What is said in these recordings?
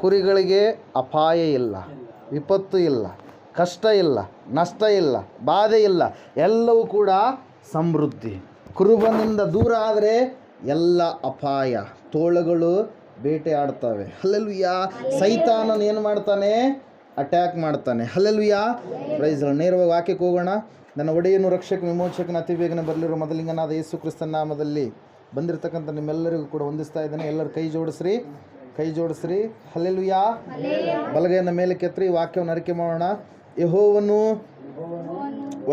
ಕುರಿಗಳಿಗೆ ಅಪಾಯ ಇಲ್ಲ, ವಿಪತ್ತು ಇಲ್ಲ, ಕಷ್ಟ ಇಲ್ಲ, ನಷ್ಟ ಇಲ್ಲ, ಬಾಧೆ ಇಲ್ಲ, ಎಲ್ಲವೂ ಕೂಡ ಸಮೃದ್ಧಿ. ಕುರುಬನಿಂದ ದೂರ ಆದರೆ ಎಲ್ಲ ಅಪಾಯ, ತೋಳಗಳು ಬೇಟೆ ಆಡ್ತವೆ. ಹಲ್ಲೆಲೂಯಾ. ಸೈತಾನನು ಏನು ಮಾಡ್ತಾನೆ? ಅಟ್ಯಾಕ್ ಮಾಡ್ತಾನೆ. ಹಲ್ಲೆಲೂಯಾ. ಪ್ರೈಸ್. ನೇರವಾಗಿ ವಾಕ್ಯಕ್ಕೆ ಹೋಗೋಣ. ನನ್ನ ಒಡೆಯನು ರಕ್ಷಕ ವಿಮೋಚಕನ ಅತಿ ಬೇಗನೆ ಬರಲಿರೋ ಮೊದಲಿಂಗನಾದ ಯೇಸು ಕ್ರಿಸ್ತನ ನಾಮದಲ್ಲಿ ಬಂದಿರತಕ್ಕಂಥ ನಿಮ್ಮೆಲ್ಲರಿಗೂ ಕೂಡ ವಂದಿಸ್ತಾ ಇದ್ದೇನೆ. ಎಲ್ಲರೂ ಕೈ ಜೋಡಿಸ್ರಿ, ಕೈ ಜೋಡಿಸ್ರಿ. ಹಲ್ಲೆಲೂಯಾ. ಬಲಗೈಯನ್ನು ಮೇಲೆ ಕೆತ್ತರಿ, ವಾಕ್ಯವನ್ನು ಅರಿಕೆ ಮಾಡೋಣ. ಯೆಹೋವನು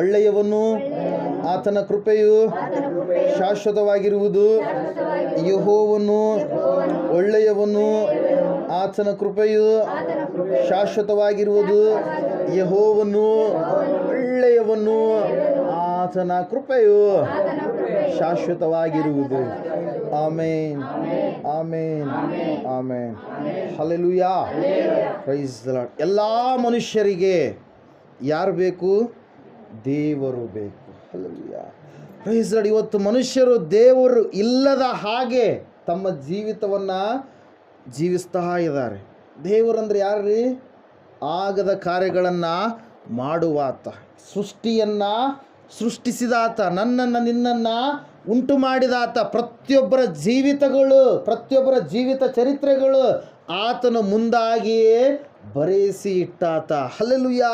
ಒಳ್ಳೆಯವನು, ಆತನ ಕೃಪೆಯು ಶಾಶ್ವತವಾಗಿರುವುದು. ಯೆಹೋವನು ಒಳ್ಳೆಯವನು, ಆತನ ಕೃಪೆಯು ಶಾಶ್ವತವಾಗಿರುವುದು. ಯೆಹೋವನು ಒಳ್ಳೆಯವನು, ಆತನ ಕೃಪೆಯು ಶಾಶ್ವತವಾಗಿರುವುದು. Amen, amen, amen. Hallelujah. Praise the Lord. ಎಲ್ಲ ಮನುಷ್ಯರಿಗೆ ಯಾರು ಬೇಕು? ದೇವರು ಬೇಕು. ಹಲ್ಲೆಲೂಯಾ. Praise the Lord. ಇವತ್ತು ಮನುಷ್ಯರು ದೇವರು ಇಲ್ಲದ ಹಾಗೆ ತಮ್ಮ ಜೀವಿತವನ್ನು ಜೀವಿಸ್ತಾ ಇದ್ದಾರೆ. ದೇವರಂದ್ರೆ ಯಾರ್ರೀ? ಆಗದ ಕಾರ್ಯಗಳನ್ನು ಮಾಡುವಾತ, ಸೃಷ್ಟಿಯನ್ನು ಸೃಷ್ಟಿಸಿದಾತ, ನನ್ನನ್ನು ನಿನ್ನನ್ನು ಉಂಟು ಮಾಡಿದಾತ. ಪ್ರತಿಯೊಬ್ಬರ ಜೀವಿತ ಚರಿತ್ರೆಗಳು ಆತನ ಮುಂದಾಗಿಯೇ ಬರೆಸಿ ಇಟ್ಟಾತ. ಹಲ್ಲೆಲೂಯಾ.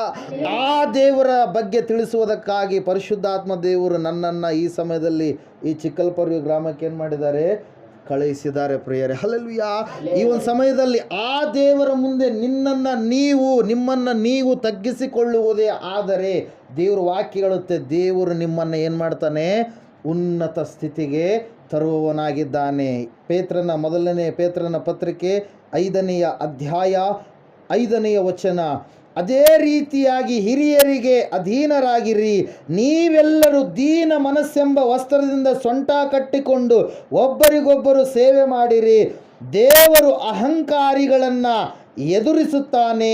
ಆ ದೇವರ ಬಗ್ಗೆ ತಿಳಿಸುವುದಕ್ಕಾಗಿ ಪರಿಶುದ್ಧಾತ್ಮ ದೇವರು ನನ್ನನ್ನು ಈ ಸಮಯದಲ್ಲಿ ಈ ಚಿಕ್ಕಲ್ಪರ್ವಿ ಗ್ರಾಮಕ್ಕೆ ಏನು ಮಾಡಿದ್ದಾರೆ? ಕಳುಹಿಸಿದ್ದಾರೆ ಪ್ರಿಯರೇ. ಹಲ್ಲೆಲೂಯಾ. ಈ ಒಂದು ಸಮಯದಲ್ಲಿ ಆ ದೇವರ ಮುಂದೆ ನಿಮ್ಮನ್ನು ನೀವು ತಗ್ಗಿಸಿಕೊಳ್ಳುವುದೇ ಆದರೆ ದೇವರು ವಾಕ್ಯ ಹೇಳುತ್ತೆ, ದೇವರು ನಿಮ್ಮನ್ನು ಏನು ಮಾಡ್ತಾನೆ? ಉನ್ನತ ಸ್ಥಿತಿಗೆ ತರುವವನಾಗಿದ್ದಾನೆ. ಮೊದಲನೇ ಪೇತ್ರನ ಪತ್ರಿಕೆ 5ನೇ ಅಧ್ಯಾಯ 5ನೇ ವಚನ. ಅದೇ ರೀತಿಯಾಗಿ ಹಿರಿಯರಿಗೆ ಅಧೀನರಾಗಿರಿ, ನೀವೆಲ್ಲರೂ ದೀನ ಮನಸ್ಸೆಂಬ ವಸ್ತ್ರದಿಂದ ಸೊಂಟ ಕಟ್ಟಿಕೊಂಡು ಒಬ್ಬರಿಗೊಬ್ಬರು ಸೇವೆ ಮಾಡಿರಿ. ದೇವರು ಅಹಂಕಾರಿಗಳನ್ನು ಎದುರಿಸುತ್ತಾನೆ,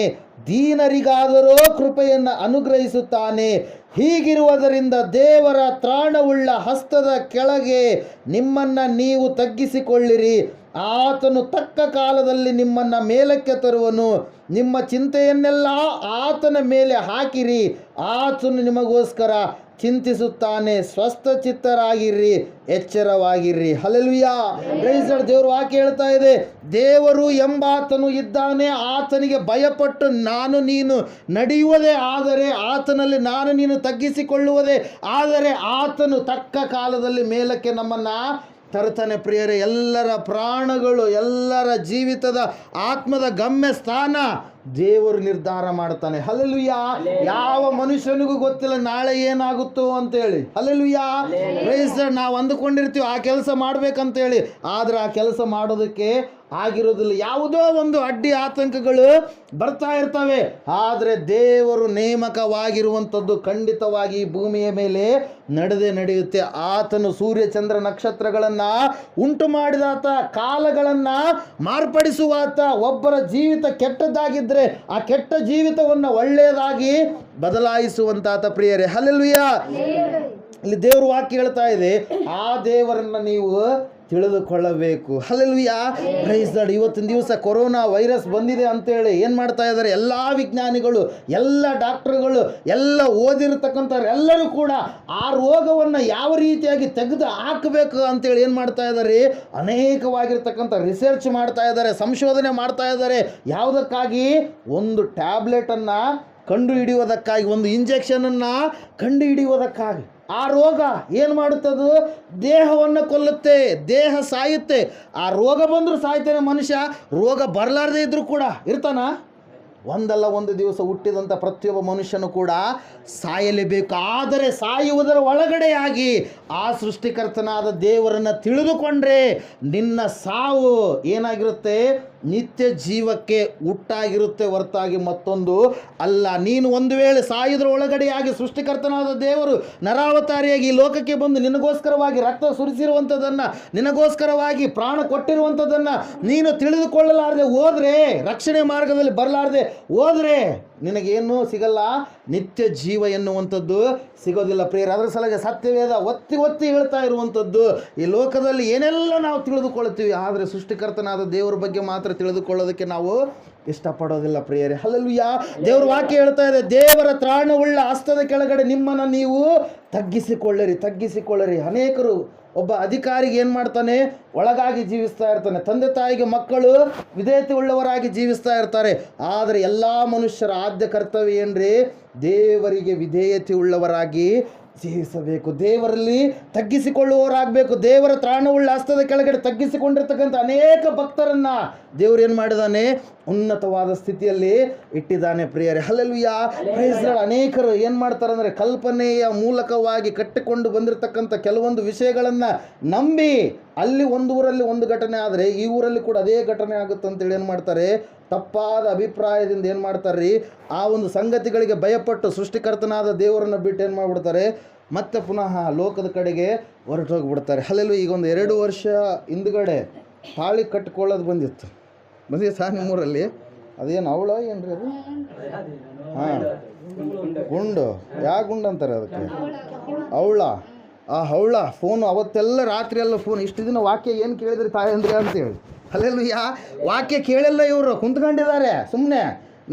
ದೀನರಿಗಾದರೂ ಕೃಪೆಯನ್ನು ಅನುಗ್ರಹಿಸುತ್ತಾನೆ. ಹೀಗಿರುವುದರಿಂದ ದೇವರ ತ್ರಾಣವುಳ್ಳ ಹಸ್ತದ ಕೆಳಗೆ ನಿಮ್ಮನ್ನು ನೀವು ತಗ್ಗಿಸಿಕೊಳ್ಳಿರಿ. ಆತನು ತಕ್ಕ ಕಾಲದಲ್ಲಿ ನಿಮ್ಮನ್ನು ಮೇಲಕ್ಕೆ ತರುವನು. ನಿಮ್ಮ ಚಿಂತೆಯನ್ನೆಲ್ಲ ಆತನ ಮೇಲೆ ಹಾಕಿರಿ, ಆತನು ನಿಮಗೋಸ್ಕರ ಚಿಂತಿಸುತ್ತಾನೆ. ಸ್ವಸ್ಥಚಿತ್ತರಾಗಿರ್ರಿ, ಎಚ್ಚರವಾಗಿರ್ರಿ. ಹಲ್ಲೆಲೂಯಾ. Praise the Lord. ದೇವರು ವಾಕ್ಯ ಹೇಳ್ತಾ ಇದೆ, ದೇವರು ಎಂಬಾತನು ಇದ್ದಾನೆ. ಆತನಿಗೆ ಭಯಪಟ್ಟು ನಾನು ನೀನು ನಡೆಯುವುದೇ ಆದರೆ, ಆತನಲ್ಲಿ ನಾನು ನೀನು ತಗ್ಗಿಸಿಕೊಳ್ಳುವುದೇ ಆದರೆ, ಆತನು ತಕ್ಕ ಕಾಲದಲ್ಲಿ ಮೇಲಕ್ಕೆ ನಮ್ಮನ್ನು ತರ್ತಾನೆ. ಪ್ರಿಯರೇ, ಎಲ್ಲರ ಪ್ರಾಣಗಳು, ಎಲ್ಲರ ಜೀವಿತದ ಆತ್ಮದ ಗಮ್ಯ ಸ್ಥಾನ ದೇವರು ನಿರ್ಧಾರ ಮಾಡ್ತಾನೆ. ಹಲ್ಲೆಲೂಯಾ. ಯಾವ ಮನುಷ್ಯನಿಗೂ ಗೊತ್ತಿಲ್ಲ ನಾಳೆ ಏನಾಗುತ್ತೋ ಅಂತೇಳಿ. ಹಲ್ಲೆಲೂಯಾ. Praise the Lord. ನಾವು ಅಂದುಕೊಂಡಿರ್ತೀವಿ ಆ ಕೆಲಸ ಮಾಡ್ಬೇಕಂತೇಳಿ, ಆದರೆ ಆ ಕೆಲಸ ಮಾಡೋದಕ್ಕೆ ಆಗಿರೋದಿಲ್ಲ. ಯಾವುದೋ ಒಂದು ಅಡ್ಡಿ ಆತಂಕಗಳು ಬರ್ತಾ ಇರ್ತವೆ. ಆದರೆ ದೇವರು ನೇಮಕವಾಗಿರುವಂಥದ್ದು ಖಂಡಿತವಾಗಿ ಈ ಭೂಮಿಯ ಮೇಲೆ ನಡೆಯುತ್ತೆ. ಆತನು ಸೂರ್ಯ ಚಂದ್ರ ನಕ್ಷತ್ರಗಳನ್ನು ಉಂಟು ಮಾಡಿದಾತ, ಕಾಲಗಳನ್ನು ಮಾರ್ಪಡಿಸುವಾತ. ಒಬ್ಬರ ಜೀವಿತ ಕೆಟ್ಟದ್ದಾಗಿದ್ದರೆ ಆ ಕೆಟ್ಟ ಜೀವಿತವನ್ನು ಒಳ್ಳೆಯದಾಗಿ ಬದಲಾಯಿಸುವಂತಾತ. ಪ್ರಿಯರೇ, ಹಲ್ಲೆಲೂಯಾ. ಇಲ್ಲಿ ದೇವರು ವಾಕ್ಯ ಹೇಳ್ತಾ ಇದೆ, ಆ ದೇವರನ್ನು ನೀವು ತಿಳಿದುಕೊಳ್ಳಬೇಕು. ಹಲ್ಲೆಲೂಯಾ. Praise the Lord. ಇವತ್ತಿನ ದಿವಸ ಕೊರೋನಾ ವೈರಸ್ ಬಂದಿದೆ ಅಂತೇಳಿ ಏನು ಮಾಡ್ತಾ ಇದ್ದಾರೆ? ಎಲ್ಲ ವಿಜ್ಞಾನಿಗಳು, ಎಲ್ಲ ಡಾಕ್ಟರ್ಗಳು, ಎಲ್ಲ ಓದಿರತಕ್ಕಂಥವ್ರು ಎಲ್ಲರೂ ಕೂಡ ಆ ರೋಗವನ್ನು ಯಾವ ರೀತಿಯಾಗಿ ತೆಗೆದು ಹಾಕಬೇಕು ಅಂತೇಳಿ ಏನು ಮಾಡ್ತಾ ಇದ್ದಾರೆ? ಅನೇಕವಾಗಿರ್ತಕ್ಕಂಥ ರಿಸರ್ಚ್ ಮಾಡ್ತಾ ಇದ್ದಾರೆ, ಸಂಶೋಧನೆ ಮಾಡ್ತಾ ಇದ್ದಾರೆ. ಯಾವುದಕ್ಕಾಗಿ? ಒಂದು ಟ್ಯಾಬ್ಲೆಟನ್ನು ಕಂಡು ಹಿಡಿಯುವುದಕ್ಕಾಗಿ, ಒಂದು ಇಂಜೆಕ್ಷನನ್ನು ಕಂಡು ಹಿಡಿಯುವುದಕ್ಕಾಗಿ. ಆ ರೋಗ ಏನು ಮಾಡುತ್ತದು? ದೇಹವನ್ನು ಕೊಲ್ಲುತ್ತೆ, ದೇಹ ಸಾಯುತ್ತೆ. ಆ ರೋಗ ಬಂದರೂ ಸಾಯ್ತಾನೆ ಮನುಷ್ಯ. ರೋಗ ಬರಲಾರದೇ ಇದ್ರೂ ಕೂಡ ಇರ್ತಾನ? ಒಂದಲ್ಲ ಒಂದು ದಿವಸ ಹುಟ್ಟಿದಂಥ ಪ್ರತಿಯೊಬ್ಬ ಮನುಷ್ಯನು ಕೂಡ ಸಾಯಲೇಬೇಕು. ಆದರೆ ಸಾಯುವುದರ ಒಳಗಡೆಯಾಗಿ ಆ ಸೃಷ್ಟಿಕರ್ತನಾದ ದೇವರನ್ನು ತಿಳಿದುಕೊಂಡ್ರೆ ನಿನ್ನ ಸಾವು ಏನಾಗಿರುತ್ತೆ? ನಿತ್ಯ ಜೀವಕ್ಕೆ ಹುಟ್ಟಾಗಿರುತ್ತೆ ಹೊರತಾಗಿ ಮತ್ತೊಂದು ಅಲ್ಲ. ನೀನು ಒಂದು ವೇಳೆ ಸಾಯುವುದರ ಒಳಗಡೆಯಾಗಿ ಸೃಷ್ಟಿಕರ್ತನಾದ ದೇವರು ನರಾವತಾರಿಯಾಗಿ ಈ ಲೋಕಕ್ಕೆ ಬಂದು ನಿನಗೋಸ್ಕರವಾಗಿ ರಕ್ತ ಸುರಿಸಿರುವಂಥದ್ದನ್ನು, ನಿನಗೋಸ್ಕರವಾಗಿ ಪ್ರಾಣ ಕೊಟ್ಟಿರುವಂಥದ್ದನ್ನು ನೀನು ತಿಳಿದುಕೊಳ್ಳಲಾರದೆ ಹೋದರೆ, ರಕ್ಷಣೆ ಮಾರ್ಗದಲ್ಲಿ ಬರಲಾರದೆ ಹೋದರೆ ನಿನಗೇನು ಸಿಗಲ್ಲ, ನಿತ್ಯ ಜೀವ ಎನ್ನುವಂಥದ್ದು ಸಿಗೋದಿಲ್ಲ ಪ್ರಿಯರೇ. ಅದರ ಸಲುವಾಗಿ ಸತ್ಯವೇದ ಒತ್ತಿ ಒತ್ತಿ ಹೇಳ್ತಾ ಇರುವಂಥದ್ದು, ಈ ಲೋಕದಲ್ಲಿ ಏನೆಲ್ಲ ನಾವು ತಿಳಿದುಕೊಳ್ತೀವಿ, ಆದರೆ ಸೃಷ್ಟಿಕರ್ತನಾದ ದೇವರ ಬಗ್ಗೆ ಮಾತ್ರ ತಿಳಿದುಕೊಳ್ಳೋದಕ್ಕೆ ನಾವು ಇಷ್ಟಪಡೋದಿಲ್ಲ ಪ್ರಿಯರೇ. ಹಲ್ಲೆಲೂಯಾ. ದೇವರ ವಾಕ್ಯ ಹೇಳ್ತಾ ಇದೆ, ದೇವರ ತ್ರಾಣವುಳ್ಳ ಹಸ್ತದ ಕೆಳಗಡೆ ನಿಮ್ಮನ್ನು ನೀವು ತಗ್ಗಿಸಿಕೊಳ್ಳಿರಿ. ಅನೇಕರು, ಒಬ್ಬ ಅಧಿಕಾರಿಗೆ ಏನು ಮಾಡ್ತಾನೆ, ಒಳಗಾಗಿ ಜೀವಿಸ್ತಾ ಇರ್ತಾನೆ. ತಂದೆ ತಾಯಿಗೆ ಮಕ್ಕಳು ವಿಧೇಯತೆ ಉಳ್ಳವರಾಗಿ ಜೀವಿಸ್ತಾ ಇರ್ತಾರೆ. ಆದರೆ ಎಲ್ಲ ಮನುಷ್ಯರ ಆದ್ಯ ಕರ್ತವ್ಯ ಏನ್ರಿ, ದೇವರಿಗೆ ವಿಧೇಯತೆ ಉಳ್ಳವರಾಗಿ ಜೀವಿಸಬೇಕು, ದೇವರಲ್ಲಿ ತಗ್ಗಿಸಿಕೊಳ್ಳುವವರಾಗಬೇಕು. ದೇವರ ತ್ರಾಣವುಳ್ಳ ಹಸ್ತದ ಕೆಳಗಡೆ ತಗ್ಗಿಸಿಕೊಂಡಿರ್ತಕ್ಕಂಥ ಅನೇಕ ಭಕ್ತರನ್ನ ದೇವರು ಏನು ಮಾಡಿದಾನೆ, ಉನ್ನತವಾದ ಸ್ಥಿತಿಯಲ್ಲಿ ಇಟ್ಟಿದ್ದಾನೆ ಪ್ರಿಯರೇ. ಹಲ್ಲೆಲೂಯಾ. Praise Lord. ಅನೇಕರು ಏನು ಮಾಡ್ತಾರೆ ಅಂದರೆ, ಕಲ್ಪನೆಯ ಮೂಲಕವಾಗಿ ಕಟ್ಟಿಕೊಂಡು ಬಂದಿರತಕ್ಕಂಥ ಕೆಲವೊಂದು ವಿಷಯಗಳನ್ನು ನಂಬಿ, ಅಲ್ಲಿ ಒಂದು ಊರಲ್ಲಿ ಒಂದು ಘಟನೆ ಆದರೆ ಈ ಊರಲ್ಲಿ ಕೂಡ ಅದೇ ಘಟನೆ ಆಗುತ್ತೆ ಅಂತೇಳಿ ಏನು ಮಾಡ್ತಾರೆ, ತಪ್ಪಾದ ಅಭಿಪ್ರಾಯದಿಂದ ಏನು ಮಾಡ್ತಾರೆ, ಆ ಒಂದು ಸಂಗತಿಗಳಿಗೆ ಭಯಪಟ್ಟು ಸೃಷ್ಟಿಕರ್ತನಾದ ದೇವರನ್ನು ಬಿಟ್ಟು ಏನು ಮಾಡಿಬಿಡ್ತಾರೆ, ಮತ್ತೆ ಪುನಃ ಲೋಕದ ಕಡೆಗೆ ಹೊರಟೋಗ್ಬಿಡ್ತಾರೆ. ಹಲ್ಲೆಲೂಯಾ. ಈಗ ಒಂದು 2 ವರ್ಷ ಹಿಂದ್ಗಡೆ ತಾಳಿ ಕಟ್ಕೊಳ್ಳೋದು ಬಂದಿತ್ತು ನಿಮ್ಮೂರಲ್ಲಿ. ಅದೇನು ಅವಳ ಏನ್ರಿ ಅದು? ಹಾಂ, ಗುಂಡು. ಯಾವ ಗುಂಡು ಅಂತಾರೆ ಅದಕ್ಕೆ? ಅವಳ. ಆ ಹವಳ ಫೋನು ಅವತ್ತೆಲ್ಲ ರಾತ್ರಿ ಎಲ್ಲ ಫೋನ್. ಇಷ್ಟು ದಿನ ವಾಕ್ಯ ಏನು ಕೇಳಿದ್ರಿ ತಾಯಂದ್ರೆ ಅಂತೇಳಿ. ಹಲ್ಲೆಲೂಯಾ. ವಾಕ್ಯ ಕೇಳಿಲ್ಲ, ಇವರು ಕುಂತ್ಕೊಂಡಿದ್ದಾರೆ ಸುಮ್ಮನೆ.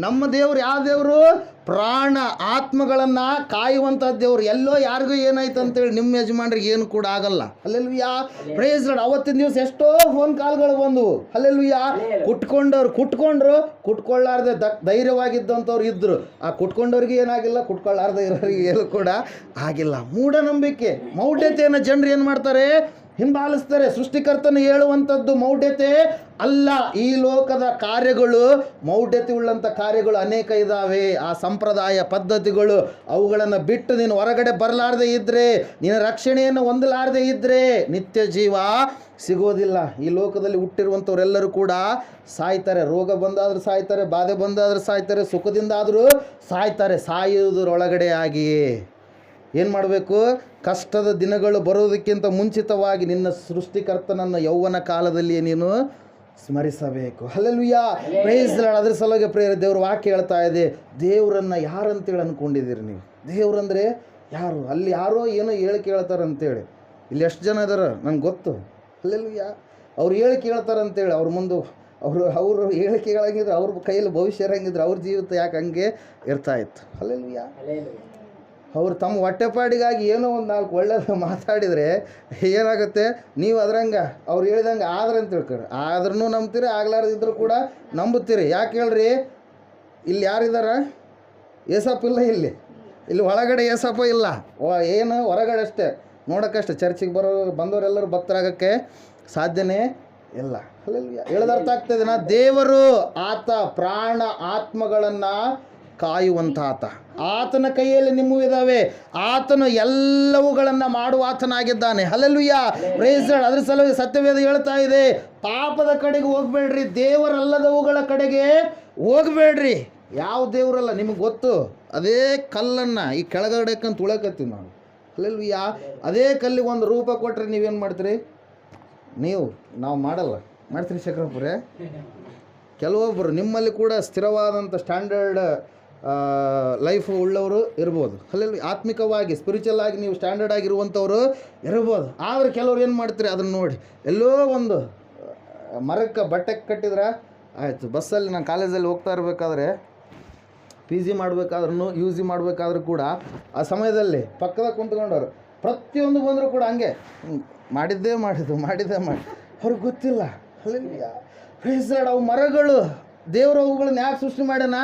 ನಮ್ಮ ದೇವ್ರು ಯಾವ ದೇವರು? ಪ್ರಾಣ ಆತ್ಮಗಳನ್ನು ಕಾಯುವಂಥ ದೇವ್ರು. ಎಲ್ಲೋ ಯಾರಿಗೂ ಏನಾಯ್ತು ಅಂತೇಳಿ ನಿಮ್ಮ ಯಜಮಾನ್ರಿಗೆ ಏನು ಕೂಡ ಆಗಲ್ಲ. ಹಲ್ಲೆಲೂಯಾ. Praise Lord. ಅವತ್ತಿನ ದಿವಸ ಎಷ್ಟೋ ಫೋನ್ ಕಾಲ್ಗಳು ಬಂದವು. ಹಲ್ಲೆಲೂಯಾ. ಕುಟ್ಕೊಂಡ್ರು, ಕುಟ್ಕೊಳ್ಳಾರ್ದೆ ಧೈರ್ಯವಾಗಿದ್ದಂಥವ್ರು ಇದ್ದರು. ಆ ಕುಟ್ಕೊಂಡವ್ರಿಗೆ ಏನಾಗಿಲ್ಲ, ಕುಟ್ಕೊಳ್ಳಾರ್ದೆ ಇರೋರಿಗೆ ಏನು ಕೂಡ ಆಗಿಲ್ಲ. ಮೂಢನಂಬಿಕೆ, ಮೌಢ್ಯತೆಯನ್ನು ಜನರು ಏನು ಮಾಡ್ತಾರೆ, ಹಿಂಬಾಲಿಸ್ತಾರೆ. ಸೃಷ್ಟಿಕರ್ತನ ಹೇಳುವಂಥದ್ದು ಮೌಢ್ಯತೆ ಅಲ್ಲ. ಈ ಲೋಕದ ಕಾರ್ಯಗಳು, ಮೌಢ್ಯತೆ ಉಳ್ಳಂಥ ಕಾರ್ಯಗಳು ಅನೇಕ ಇದ್ದಾವೆ. ಆ ಸಂಪ್ರದಾಯ ಪದ್ಧತಿಗಳು, ಅವುಗಳನ್ನು ಬಿಟ್ಟು ನೀನು ಹೊರಗಡೆ ಬರಲಾರದೆ ಇದ್ದರೆ, ನೀನು ರಕ್ಷಣೆಯನ್ನು ಹೊಂದಲಾರದೆ ಇದ್ದರೆ ನಿತ್ಯ ಜೀವ ಸಿಗೋದಿಲ್ಲ. ಈ ಲೋಕದಲ್ಲಿ ಹುಟ್ಟಿರುವಂಥವರೆಲ್ಲರೂ ಕೂಡ ಸಾಯ್ತಾರೆ. ರೋಗ ಬಂದಾದರೂ ಸಾಯ್ತಾರೆ, ಬಾಧೆ ಬಂದಾದರೂ ಸಾಯ್ತಾರೆ, ಸುಖದಿಂದಾದರೂ ಸಾಯ್ತಾರೆ. ಸಾಯುವುದರೊಳಗಡೆ ಆಗಿಯೇ ಏನು ಮಾಡಬೇಕು, ಕಷ್ಟದ ದಿನಗಳು ಬರೋದಕ್ಕಿಂತ ಮುಂಚಿತವಾಗಿ ನಿನ್ನ ಸೃಷ್ಟಿಕರ್ತನನ್ನು ಯೌವನ ಕಾಲದಲ್ಲಿಯೇ ನೀನು ಸ್ಮರಿಸಬೇಕು. ಹಲ್ಲೆಲೂಯಾ. Praise Lord. ಅದ್ರ ಸಲುವಾಗಿ ಪ್ರಿಯರೇ, ದೇವ್ರ ವಾಕ್ಯ ಹೇಳ್ತಾ ಇದೆ, ದೇವರನ್ನು ಯಾರಂತೇಳಿ ಅಂದ್ಕೊಂಡಿದ್ದೀರಿ ನೀವು? ದೇವ್ರಂದರೆ ಯಾರು? ಅಲ್ಲಿ ಯಾರೋ ಏನೋ ಹೇಳಿಕೆ ಹೇಳ್ತಾರಂತೇಳಿ. ಇಲ್ಲಿ ಎಷ್ಟು ಜನ ಇದ್ದಾರೆ ನನಗೆ ಗೊತ್ತು. ಹಲ್ಲೆಲೂಯಾ. ಅವ್ರು ಹೇಳಿಕೆ ಹೇಳ್ತಾರಂತೇಳಿ ಅವ್ರ ಮುಂದೆ ಅವರು ಹೇಳಿಕೆಗಳಾಗಿದ್ರೆ, ಅವ್ರ ಕೈಯಲ್ಲಿ ಭವಿಷ್ಯ ಇರಂಗಿದ್ರೆ ಅವ್ರ ಜೀವಿತ ಯಾಕೆ ಹಂಗೆ ಇರ್ತಾಯಿತ್ತು. ಹಲ್ಲೆಲೂಯಾ. ಅವರು ತಮ್ಮ ಹೊಟ್ಟೆಪಾಡಿಗಾಗಿ ಏನೋ ಒಂದು 4 ಒಳ್ಳೆಯದು ಮಾತಾಡಿದರೆ ಏನಾಗುತ್ತೆ, ನೀವು ಅದ್ರಂಗೆ ಅವ್ರು ಹೇಳಿದಂಗೆ ಆದ್ರೆ ಅಂತ ತಿಳ್ಕೊರಿ. ಆದ್ರೂ ನಂಬ್ತೀರಿ, ಆಗ್ಲಾರ್ದಿದ್ರು ಕೂಡ ನಂಬುತ್ತೀರಿ. ಯಾಕೆ ಹೇಳ್ರಿ, ಇಲ್ಲಿ ಯಾರಿದಾರ? ಏಸಪ್ಪ ಇಲ್ಲ. ಇಲ್ಲಿ ಒಳಗಡೆ ಏಸಪ್ಪ ಇಲ್ಲ. ಏನು ಹೊರಗಡೆ ಅಷ್ಟೇ, ನೋಡೋಕ್ಕಷ್ಟೇ. ಚರ್ಚಿಗೆ ಬಂದವರೆಲ್ಲರೂ ಭಕ್ತರಾಗೋಕ್ಕೆ ಸಾಧ್ಯನೇ ಇಲ್ಲ. ಅಲ್ಲೆಲ್ಲ ಹೇಳೋದರ್ಥ ಆಗ್ತದೆ. ದೇವರು ಆತ ಪ್ರಾಣ ಆತ್ಮಗಳನ್ನು ಕಾಯುವಂಥ ಆತನ ಕೈಯಲ್ಲಿ ನಿಮ್ಮವಿದ್ದಾವೆ. ಆತನು ಎಲ್ಲವುಗಳನ್ನು ಮಾಡುವ ಆತನಾಗಿದ್ದಾನೆ. ಹಲ್ಲೆಲೂಯಾ. Praise Lord. ಅದ್ರ ಸಲುವಾಗಿ ಸತ್ಯವೇದ ಹೇಳ್ತಾ ಇದೆ, ಪಾಪದ ಕಡೆಗೆ ಹೋಗಬೇಡ್ರಿ, ದೇವರಲ್ಲದವುಗಳ ಕಡೆಗೆ ಹೋಗಬೇಡ್ರಿ. ಯಾವ ದೇವರಲ್ಲ ನಿಮಗೆ ಗೊತ್ತು, ಅದೇ ಕಲ್ಲನ್ನು ಈ ಕೆಳಗಡೆಕಂತ ತುಳಕತ್ತೀವಿ ನಾವು. ಹಲ್ಲೆಲೂಯಾ. ಅದೇ ಕಲ್ಲಿಗೆ ಒಂದು ರೂಪ ಕೊಟ್ಟರೆ ನೀವೇನು ಮಾಡ್ತೀರಿ? ನಾವು ಮಾಡಲ್ಲ. ಮಾಡ್ತೀರಿ ಶಂಕರಪ್ಪರೇ? ಕೆಲವೊಬ್ಬರು ನಿಮ್ಮಲ್ಲಿ ಕೂಡ ಸ್ಥಿರವಾದಂಥ ಸ್ಟ್ಯಾಂಡರ್ಡ್ ಲೈಫ್ ಉಳ್ಳವರು ಇರ್ಬೋದು. ಅಲ್ಲಿ ಆತ್ಮಿಕವಾಗಿ ಸ್ಪಿರಿಚುವಲ್ ಆಗಿ ನೀವು ಸ್ಟ್ಯಾಂಡರ್ಡ್ ಆಗಿರುವಂಥವ್ರು ಇರ್ಬೋದು. ಆದರೆ ಕೆಲವ್ರು ಏನು ಮಾಡ್ತೀರಿ, ಅದನ್ನು ನೋಡಿ ಎಲ್ಲೋ ಒಂದು ಮರಕ್ಕೆ ಬಟ್ಟೆ ಕಟ್ಟಿದ್ರೆ ಆಯಿತು. ಬಸ್ಸಲ್ಲಿ ನಾನು ಕಾಲೇಜಲ್ಲಿ ಹೋಗ್ತಾ ಇರಬೇಕಾದ್ರೆ, PG ಮಾಡಬೇಕಾದ್ರೂ UG ಮಾಡಬೇಕಾದ್ರೂ ಕೂಡ ಆ ಸಮಯದಲ್ಲಿ ಪಕ್ಕದಾಗ ಕುಂತ್ಕೊಂಡವ್ರು ಪ್ರತಿಯೊಂದು ಬಂದರೂ ಕೂಡ ಹಂಗೆ ಮಾಡಿದ್ದೇ ಅವ್ರಿಗೆ ಗೊತ್ತಿಲ್ಲ. ಅಲ್ಲಿಯ ಪ್ರೈಸ್ ಲಾರ್ಡ್. ಅವು ಮರಗಳು ದೇವರು ಅವುಗಳನ್ನ ಯಾಕೆ ಸೃಷ್ಟಿ ಮಾಡ್ಯಾನ?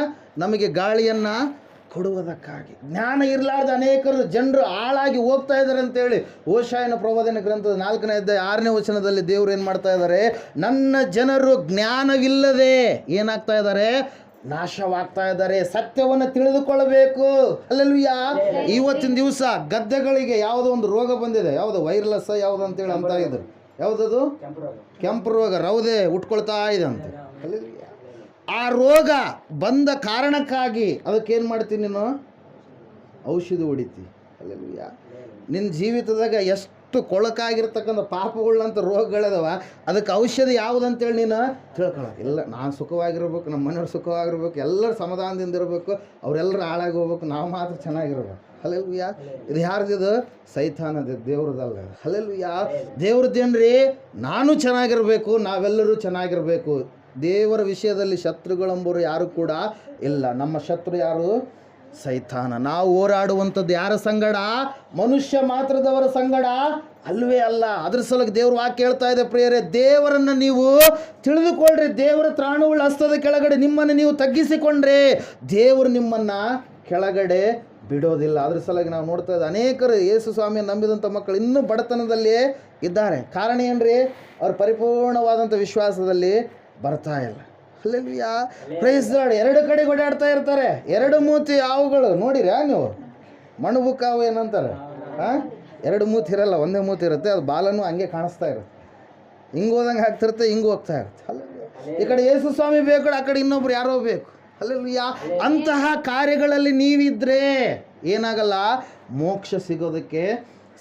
ನಮಗೆ ಗಾಳಿಯನ್ನು ಕೊಡುವುದಕ್ಕಾಗಿ. ಜ್ಞಾನ ಇರಲಾರ್ದ ಅನೇಕರು ಜನರು ಹಾಳಾಗಿ ಹೋಗ್ತಾ ಇದ್ದಾರೆ ಅಂತೇಳಿ ಓಶಾಯನ ಪ್ರವಾದನೆ ಗ್ರಂಥದ 4ನೇ ಅಧ್ಯಾಯ 6ನೇ ವಚನದಲ್ಲಿ ದೇವರು ಏನು ಮಾಡ್ತಾ ಇದ್ದಾರೆ? ನನ್ನ ಜನರು ಜ್ಞಾನವಿಲ್ಲದೆ ಏನಾಗ್ತಾ ಇದ್ದಾರೆ? ನಾಶವಾಗ್ತಾ ಇದ್ದಾರೆ. ಸತ್ಯವನ್ನು ತಿಳಿದುಕೊಳ್ಳಬೇಕು. ಹಲ್ಲೆಲೂಯಾ. ಇವತ್ತಿನ ದಿವಸ ಗದ್ದೆಗಳಿಗೆ ಯಾವುದೋ ಒಂದು ರೋಗ ಬಂದಿದೆ. ಯಾವುದೋ ವೈರ್ಲೆಸ್ ಯಾವುದು ಅಂತೇಳಿ ಅಂತ ಇದ್ರು. ಯಾವುದದು? ಕೆಂಪು ರೋಗ, ರೌದೆ ಉಟ್ಕೊಳ್ತಾ ಇದೆ ಅಂತ. ಆ ರೋಗ ಬಂದ ಕಾರಣಕ್ಕಾಗಿ ಅದಕ್ಕೇನು ಮಾಡ್ತೀನಿ? ನೀನು ಔಷಧಿ ಹೊಡಿತಿ. ಹಲ್ಲೆಲೂಯಾ. ನಿನ್ನ ಜೀವಿತದಾಗ ಎಷ್ಟು ಎಷ್ಟು ಕೊಳಕಾಗಿರ್ತಕ್ಕಂಥ ಪಾಪಗಳಂತ ರೋಗಗಳದವ, ಅದಕ್ಕೆ ಔಷಧಿ ಯಾವುದಂತೇಳಿ ನೀನು ತಿಳ್ಕೊಳ್ಳೋ ಇಲ್ಲ. ನಾನು ಸುಖವಾಗಿರ್ಬೇಕು, ನಮ್ಮ ಮನೆಯವ್ರು ಸುಖವಾಗಿರ್ಬೇಕು, ಎಲ್ಲರೂ ಸಮಾಧಾನದಿಂದ ಇರಬೇಕು, ಅವರೆಲ್ಲರೂ ಹಾಳಾಗಿ ಹೋಗ್ಬೇಕು, ನಾವು ಮಾತ್ರ ಚೆನ್ನಾಗಿರ್ಬೇಕು. ಹಲ್ಲೆಲೂಯಾ. ಇದು ಯಾರ್ದಿದು? ಸೈತಾನದ, ದೇವ್ರದಲ್ಲ. ಹಲ್ಲೆಲೂಯಾ. ದೇವ್ರದ್ದೇನ್ರಿ? ನಾನು ಚೆನ್ನಾಗಿರಬೇಕು, ನಾವೆಲ್ಲರೂ ಚೆನ್ನಾಗಿರಬೇಕು. ದೇವರ ವಿಷಯದಲ್ಲಿ ಶತ್ರುಗಳೆಂಬರು ಯಾರು ಕೂಡ ಇಲ್ಲ. ನಮ್ಮ ಶತ್ರು ಯಾರು? ಸೈತಾನ. ನಾವು ಹೋರಾಡುವಂಥದ್ದು ಯಾರ ಸಂಗಡ? ಮನುಷ್ಯ ಮಾತ್ರದವರ ಸಂಗಡ ಅಲ್ವೇ ಅಲ್ಲ. ಅದ್ರ ಸಲುವಾಗಿ ದೇವ್ರ ವಾಕ್ಯ ಹೇಳ್ತಾ ಇದೆ ಪ್ರಿಯರೇ, ದೇವರನ್ನು ನೀವು ತಿಳಿದುಕೊಳ್ಳ್ರಿ. ದೇವರ ತ್ರಾಣುಗಳ ಹಸ್ತದ ಕೆಳಗಡೆ ನಿಮ್ಮನ್ನು ನೀವು ತಗ್ಗಿಸಿಕೊಂಡ್ರೆ ದೇವರು ನಿಮ್ಮನ್ನು ಕೆಳಗಡೆ ಬಿಡೋದಿಲ್ಲ. ಅದ್ರ ಸಲುವಾಗಿ ನಾವು ನೋಡ್ತಾ ಇದ್ದ ಅನೇಕರು ಯೇಸು ಸ್ವಾಮಿಯನ್ನು ನಂಬಿದಂಥ ಮಕ್ಕಳು ಇನ್ನೂ ಬಡತನದಲ್ಲಿಯೇ ಇದ್ದಾರೆ. ಕಾರಣ ಏನ್ರಿ? ಅವ್ರು ಪರಿಪೂರ್ಣವಾದಂಥ ವಿಶ್ವಾಸದಲ್ಲಿ ಬರ್ತಾ ಇಲ್ಲ. ಹಲ್ಲೆಲೂಯಾ. Praise Lord. ಎರಡು ಕಡೆ ಓಡಾಡ್ತಾ ಇರ್ತಾರೆ. ಎರಡು ಮೂತಿ ಹಾವುಗಳು ನೋಡಿರಾ ನೀವು? ಮಣಬುಕ್ಕಾವು ಏನಂತಾರೆ? ಎರಡು ಮೂತಿ ಇರಲ್ಲ, ಒಂದೇ ಮೂತಿ ಇರುತ್ತೆ. ಅದು ಬಾಲನು ಹಂಗೆ ಕಾಣಿಸ್ತಾ ಇರುತ್ತೆ, ಹಿಂಗೆ ಹೋದಂಗೆ ಆಗ್ತಿರುತ್ತೆ, ಹಿಂಗೆ ಹೋಗ್ತಾ ಇರುತ್ತೆ. ಹಲ್ಲೆಲೂಯಾ. ಈ ಕಡೆ ಯೇಸು ಸ್ವಾಮಿ ಬೇಕು, ಆ ಕಡೆ ಇನ್ನೊಬ್ರು ಯಾರೋ ಬೇಕು. ಹಲ್ಲೆಲೂಯಾ. ಅಂತಹ ಕಾರ್ಯಗಳಲ್ಲಿ ನೀವಿದ್ರೆ ಏನಾಗಲ್ಲ, ಮೋಕ್ಷ ಸಿಗೋದಕ್ಕೆ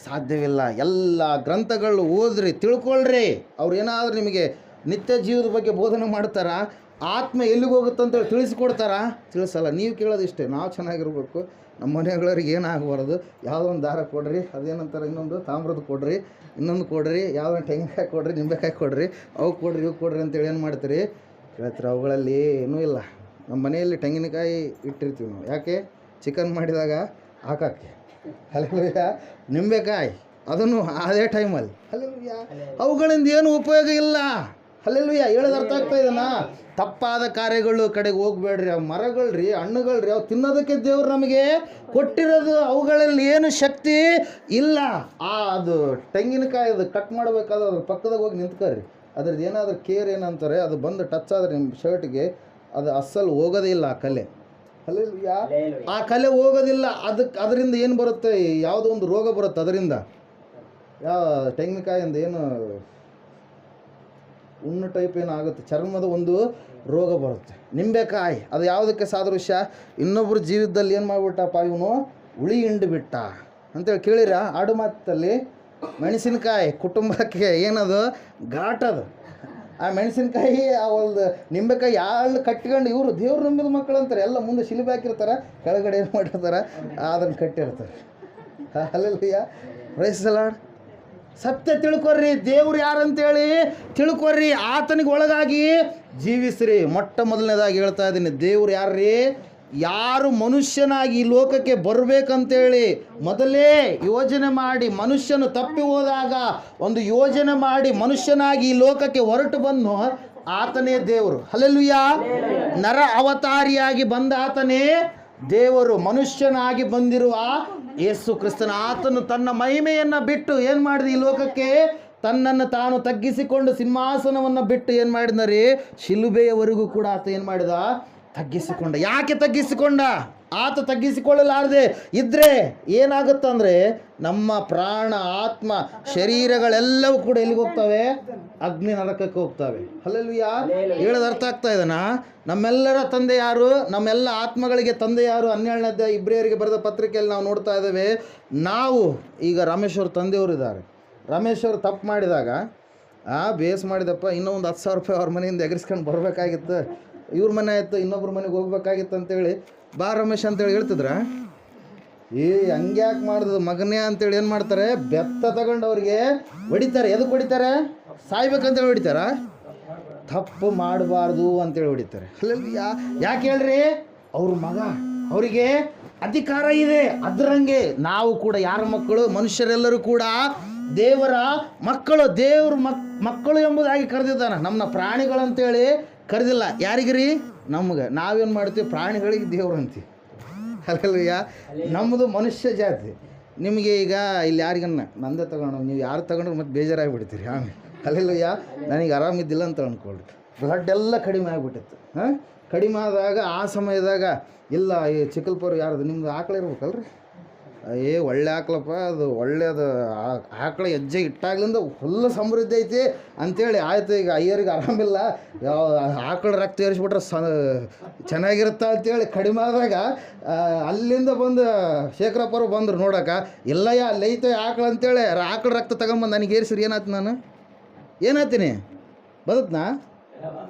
ಸಾಧ್ಯವಿಲ್ಲ. ಎಲ್ಲ ಗ್ರಂಥಗಳು ಓದ್ರಿ, ತಿಳ್ಕೊಳ್ರಿ. ಅವ್ರು ಏನಾದರೂ ನಿಮಗೆ ನಿತ್ಯ ಜೀವದ ಬಗ್ಗೆ ಬೋಧನೆ ಮಾಡ್ತಾರಾ? ಆತ್ಮ ಎಲ್ಲಿಗೆ ಹೋಗುತ್ತಂತೇಳಿ ತಿಳಿಸ್ಕೊಡ್ತಾರಾ? ತಿಳಿಸಲ್ಲ. ನೀವು ಕೇಳೋದಿಷ್ಟೇ, ನಾವು ಚೆನ್ನಾಗಿರ್ಬೇಕು, ನಮ್ಮ ಮನೆಗಳವ್ರಿಗೆ ಏನಾಗಬಾರ್ದು, ಯಾವುದೋ ಒಂದು ದಾರ ಕೊಡ್ರಿ, ಅದೇನಂತಾರೆ ಇನ್ನೊಂದು ತಾಮ್ರದ ಕೊಡ್ರಿ, ಇನ್ನೊಂದು ಕೊಡ್ರಿ, ಯಾವುದೋ ತೆಂಗಿನಕಾಯಿ ಕೊಡ್ರಿ, ನಿಂಬೆಕಾಯಿ ಕೊಡ್ರಿ, ಅವು ಕೊಡ್ರಿ, ಇವು ಕೊಡ್ರಿ ಅಂತೇಳಿ ಏನು ಮಾಡ್ತೀರಿ? ಕೇಳ್ತೀರಿ. ಅವುಗಳಲ್ಲಿ ಏನೂ ಇಲ್ಲ. ನಮ್ಮ ಮನೆಯಲ್ಲಿ ತೆಂಗಿನಕಾಯಿ ಇಟ್ಟಿರ್ತೀವಿ ನಾವು. ಯಾಕೆ? ಚಿಕನ್ ಮಾಡಿದಾಗ ಹಾಕಕ್ಕೆ. ಹಲ್ಲೆಲೂಯಾ. ನಿಂಬೆಕಾಯಿ ಅದನ್ನು ಅದೇ ಟೈಮಲ್ಲಿ. ಹಲ್ಲೆಲೂಯಾ. ಅವುಗಳಿಂದ ಏನು ಉಪಯೋಗ ಇಲ್ಲ. ಹಲ್ಲೆಲೂಯಾ. ಹೇಳೋದು ಅರ್ಥ ಆಗ್ತಾ ಇದೆನಾ? ತಪ್ಪಾದ ಕಾರ್ಯಗಳು ಕಡೆಗೆ ಹೋಗ್ಬೇಡ್ರಿ. ಅವು ಮರಗಳ್ರಿ, ಹಣ್ಣುಗಳ್ರಿ, ಅವು ತಿನ್ನೋದಕ್ಕೆ ದೇವ್ರು ನಮಗೆ ಕೊಟ್ಟಿರೋದು. ಅವುಗಳಲ್ಲಿ ಏನು ಶಕ್ತಿ ಇಲ್ಲ. ಅದು ತೆಂಗಿನಕಾಯಿ ಅದು ಕಟ್ ಮಾಡಬೇಕಾದ್ರೆ ಅದ್ರ ಪಕ್ಕದಾಗ ಹೋಗಿ ನಿಂತ್ಕೊಳ್ರಿ. ಅದ್ರದ್ದು ಏನಾದರೂ ಕೇರ್ ಏನಂತಾರೆ, ಅದು ಬಂದು ಟಚ್ ಆದರೆ ನಿಮ್ಮ ಶರ್ಟ್ಗೆ ಅದು ಅಸಲು ಹೋಗೋದೇ ಇಲ್ಲ ಆ ಕಲೆ. ಹಲ್ಲೆಲೂಯಾ. ಆ ಕಲೆ ಹೋಗೋದಿಲ್ಲ. ಅದರಿಂದ ಏನು ಬರುತ್ತೆ? ಯಾವುದೋ ಒಂದು ರೋಗ ಬರುತ್ತೆ ಅದರಿಂದ. ಯಾವ ತೆಂಗಿನಕಾಯಿಂದ ಏನು ಹುಣ್ಣು ಟೈಪ್ ಏನಾಗುತ್ತೆ, ಚರ್ಮದ ಒಂದು ರೋಗ ಬರುತ್ತೆ. ನಿಂಬೆಕಾಯಿ ಅದು ಯಾವುದಕ್ಕೆ ಸಾದೃಶ್ಯ? ಇನ್ನೊಬ್ಬರು ಜೀವಿತದಲ್ಲಿ ಏನು ಮಾಡಿಬಿಟ್ಟಪ್ಪ ಇವನು, ಹುಳಿ ಹಿಂಡು ಬಿಟ್ಟ ಅಂತೇಳಿ ಕೇಳಿರ ಆಡು ಮಾತಲ್ಲಿ. ಮೆಣಸಿನಕಾಯಿ ಕುಟುಂಬಕ್ಕೆ ಏನದು ಘಾಟದು. ಆ ಮೆಣಸಿನ್ಕಾಯಿ ಆ ಒಂದು ನಿಂಬೆಕಾಯಿ ಯಾಳು ಕಟ್ಕೊಂಡು ಇವರು ದೇವ್ರು ನಂಬಿದ ಮಕ್ಕಳು ಅಂತಾರೆ. ಎಲ್ಲ ಮುಂದೆ ಶಿಲುಬೆ ಹಾಕಿರ್ತಾರೆ, ಕೆಳಗಡೆ ಏನು ಮಾಡಿರ್ತಾರೆ, ಅದನ್ನು ಕಟ್ಟಿರ್ತಾರೆ. ಹಲ್ಲೆಲೂಯಾ. Praise the Lord. ಸತ್ಯ ತಿಳ್ಕೊರ್ರಿ, ದೇವ್ರು ಯಾರಂತೇಳಿ ತಿಳ್ಕೊರ್ರಿ, ಆತನಿಗೆ ಒಳಗಾಗಿ ಜೀವಿಸ್ರಿ. ಮೊಟ್ಟ ಮೊದಲನೇದಾಗಿ ಹೇಳ್ತಾ ಇದ್ದೀನಿ, ದೇವ್ರು ಯಾರ್ರೀ? ಯಾರು ಮನುಷ್ಯನಾಗಿ ಈ ಲೋಕಕ್ಕೆ ಬರಬೇಕಂತೇಳಿ ಮೊದಲೇ ಯೋಜನೆ ಮಾಡಿ, ಮನುಷ್ಯನು ತಪ್ಪಿ ಹೋದಾಗ ಒಂದು ಯೋಜನೆ ಮಾಡಿ ಮನುಷ್ಯನಾಗಿ ಈ ಲೋಕಕ್ಕೆ ಹೊರಟು ಬಂದು ಆತನೇ ದೇವರು. ಹಲ್ಲೆಲೂಯಾ. ನರ ಅವತಾರಿಯಾಗಿ ಬಂದ ಆತನೇ ದೇವರು. ಮನುಷ್ಯನಾಗಿ ಬಂದಿರುವ ಯೇಸು ಕ್ರಿಸ್ತನ ಆತನು ತನ್ನ ಮಹಿಮೆಯನ್ನು ಬಿಟ್ಟು ಏನು ಮಾಡಿದ? ಈ ಲೋಕಕ್ಕೆ ತನ್ನನ್ನು ತಾನು ತಗ್ಗಿಸಿಕೊಂಡು ಸಿಂಹಾಸನವನ್ನು ಬಿಟ್ಟು ಏನು ಮಾಡಿದ್ನರಿ? ಶಿಲುಬೆಯವರೆಗೂ ಕೂಡ ಆತ ಏನು ಮಾಡಿದ? ತಗ್ಗಿಸಿಕೊಂಡ. ಯಾಕೆ ತಗ್ಗಿಸಿಕೊಂಡ? ಆತ ತಗ್ಗಿಸಿಕೊಳ್ಳಲಾರದೆ ಇದ್ದರೆ ಏನಾಗುತ್ತಂದರೆ ನಮ್ಮ ಪ್ರಾಣ, ಆತ್ಮ, ಶರೀರಗಳೆಲ್ಲವೂ ಕೂಡ ಎಲ್ಲಿಗೆ ಹೋಗ್ತವೆ? ಅಗ್ನಿ ನರಕಕ್ಕೆ ಹೋಗ್ತವೆ. ಹಲ್ಲೆಲೂಯಾ. ಹೇಳೋದು ಅರ್ಥ ಆಗ್ತಾ ಇದೆನಾ? ನಮ್ಮೆಲ್ಲರ ತಂದೆ ಯಾರು? ನಮ್ಮೆಲ್ಲ ಆತ್ಮಗಳಿಗೆ ತಂದೆ ಯಾರು? 12ನೇ ಅಧ್ಯಾಯ ಇಬ್ರಿಯರಿಗೆ ಬರೆದ ಪತ್ರಿಕೆಯಲ್ಲಿ ನಾವು ನೋಡ್ತಾ ಇದ್ದೇವೆ. ನಾವು ಈಗ ರಮೇಶ್ ಅವ್ರ ತಂದೆಯವರು ಇದ್ದಾರೆ. ರಮೇಶ್ ಅವರು ತಪ್ಪು ಮಾಡಿದಾಗ ಬೇಸ್ ಮಾಡಿದಪ್ಪ, ಇನ್ನೂ ಒಂದು 10,000 ರೂಪಾಯಿ ಅವ್ರ ಮನೆಯಿಂದ ಎಗರಿಸ್ಕೊಂಡು ಬರಬೇಕಾಗಿತ್ತು, ಇವ್ರ ಮನೆ ಆಯಿತು, ಇನ್ನೊಬ್ರ ಮನೆಗೆ ಹೋಗ್ಬೇಕಾಗಿತ್ತು ಅಂತೇಳಿ ಬಾ ರಮೇಶ್ ಅಂತೇಳಿ ಹೇಳ್ತಿದ್ರ? ಹಂಗೆ ಯಾಕೆ ಮಾಡಿದ್ರು ಮಗನೇ ಅಂತೇಳಿ ಏನು ಮಾಡ್ತಾರೆ? ಬೆತ್ತ ತಗೊಂಡು ಅವ್ರಿಗೆ ಹೊಡಿತಾರೆ. ಎದಕ್ಕೆ ಹೊಡಿತಾರೆ? ಸಾಯ್ಬೇಕಂತೇಳಿ ಹೊಡಿತಾರ? ತಪ್ಪು ಮಾಡಬಾರ್ದು ಅಂತೇಳಿ ಹೊಡಿತಾರೆ. ಹಲ್ಲೆಲೂಯಾ. ಯಾಕೆ ಹೇಳ್ರಿ? ಅವ್ರ ಮಗ, ಅವರಿಗೆ ಅಧಿಕಾರ ಇದೆ. ಅದರಂಗೆ ನಾವು ಕೂಡ ಯಾರ ಮಕ್ಕಳು? ಮನುಷ್ಯರೆಲ್ಲರೂ ಕೂಡ ದೇವರ ಮಕ್ಕಳು. ದೇವ್ರ ಮಕ್ಕಳು ಎಂಬುದಾಗಿ ಕರೆದಿದ್ದಾನೆ. ನಮ್ಮನ್ನ ಪ್ರಾಣಿಗಳಂತೇಳಿ ಕರೆದಿಲ್ಲ. ಯಾರಿಗ್ರಿ? ನಮ್ಗೆ. ನಾವೇನು ಮಾಡ್ತೀವಿ? ಪ್ರಾಣಿಗಳಿಗೆ ದೇವ್ರು ಅಂತೀವಿ. ಹಲ್ಲೆಲೂಯಾ. ನಮ್ಮದು ಮನುಷ್ಯ ಜಾತಿ. ನಿಮಗೆ ಈಗ ಇಲ್ಲಿ ಯಾರಿಗನ್ನ ನಂದೇ ತಗೊಂಡು ನೀವು ಯಾರು ತಗೊಂಡ್ರೆ ಮತ್ತೆ ಬೇಜಾರಾಗಿಬಿಡ್ತೀರಿ ಆಮೇಲೆ. ಹಲ್ಲೆಲೂಯಾ. ನನಗೆ ಆರಾಮಿದ್ದಿಲ್ಲ ಅಂತ ಅಂದ್ಕೊಳ್ರಿ. ಬ್ಲಡ್ ಎಲ್ಲ ಕಡಿಮೆ ಆಗಿಬಿಟ್ಟಿತ್ತು. ಕಡಿಮೆ ಆದಾಗ ಆ ಸಮಯದಾಗ ಇಲ್ಲ, ಈ ಚಿಕ್ಕಲ್ಪುರ ಯಾರ್ದು? ನಿಮ್ದು ಆಕಳು ಇರ್ಬೇಕಲ್ರಿ? ಒಳ್ಳೆ ಆಕಳಪ್ಪ, ಅದು ಒಳ್ಳೆಯದು ಆಕಳ ಹೆಜ್ಜೆ ಇಟ್ಟಾಗ್ಲಿಂದ ಫುಲ್ ಸಮೃದ್ಧಿ ಐತಿ ಅಂಥೇಳಿ ಆಯ್ತು. ಈಗ ಅಯ್ಯರಿಗೆ ಆರಾಮಿಲ್ಲ, ಆಕಳ ರಕ್ತ ಏರಿಸ್ಬಿಟ್ರೆ ಚೆನ್ನಾಗಿರುತ್ತಾ ಅಂತೇಳಿ ಕಡಿಮೆ ಆದಾಗ ಅಲ್ಲಿಂದ ಬಂದು ಶೇಖರಪ್ಪರು ಬಂದರು ನೋಡೋಕೆ. ಎಲ್ಲಯ್ಯ ಅಲ್ಲೈತೆ ಆಕಳ ಅಂತೇಳಿ ಆಕಳ ರಕ್ತ ತಗೊಂಬಂದು ನನಗೆ ಏರಿಸಿರಿ ಏನಾಯ್ತು? ನಾನು ಏನಾಯ್ತೀನಿ? ಬದುಕ್ನಾ?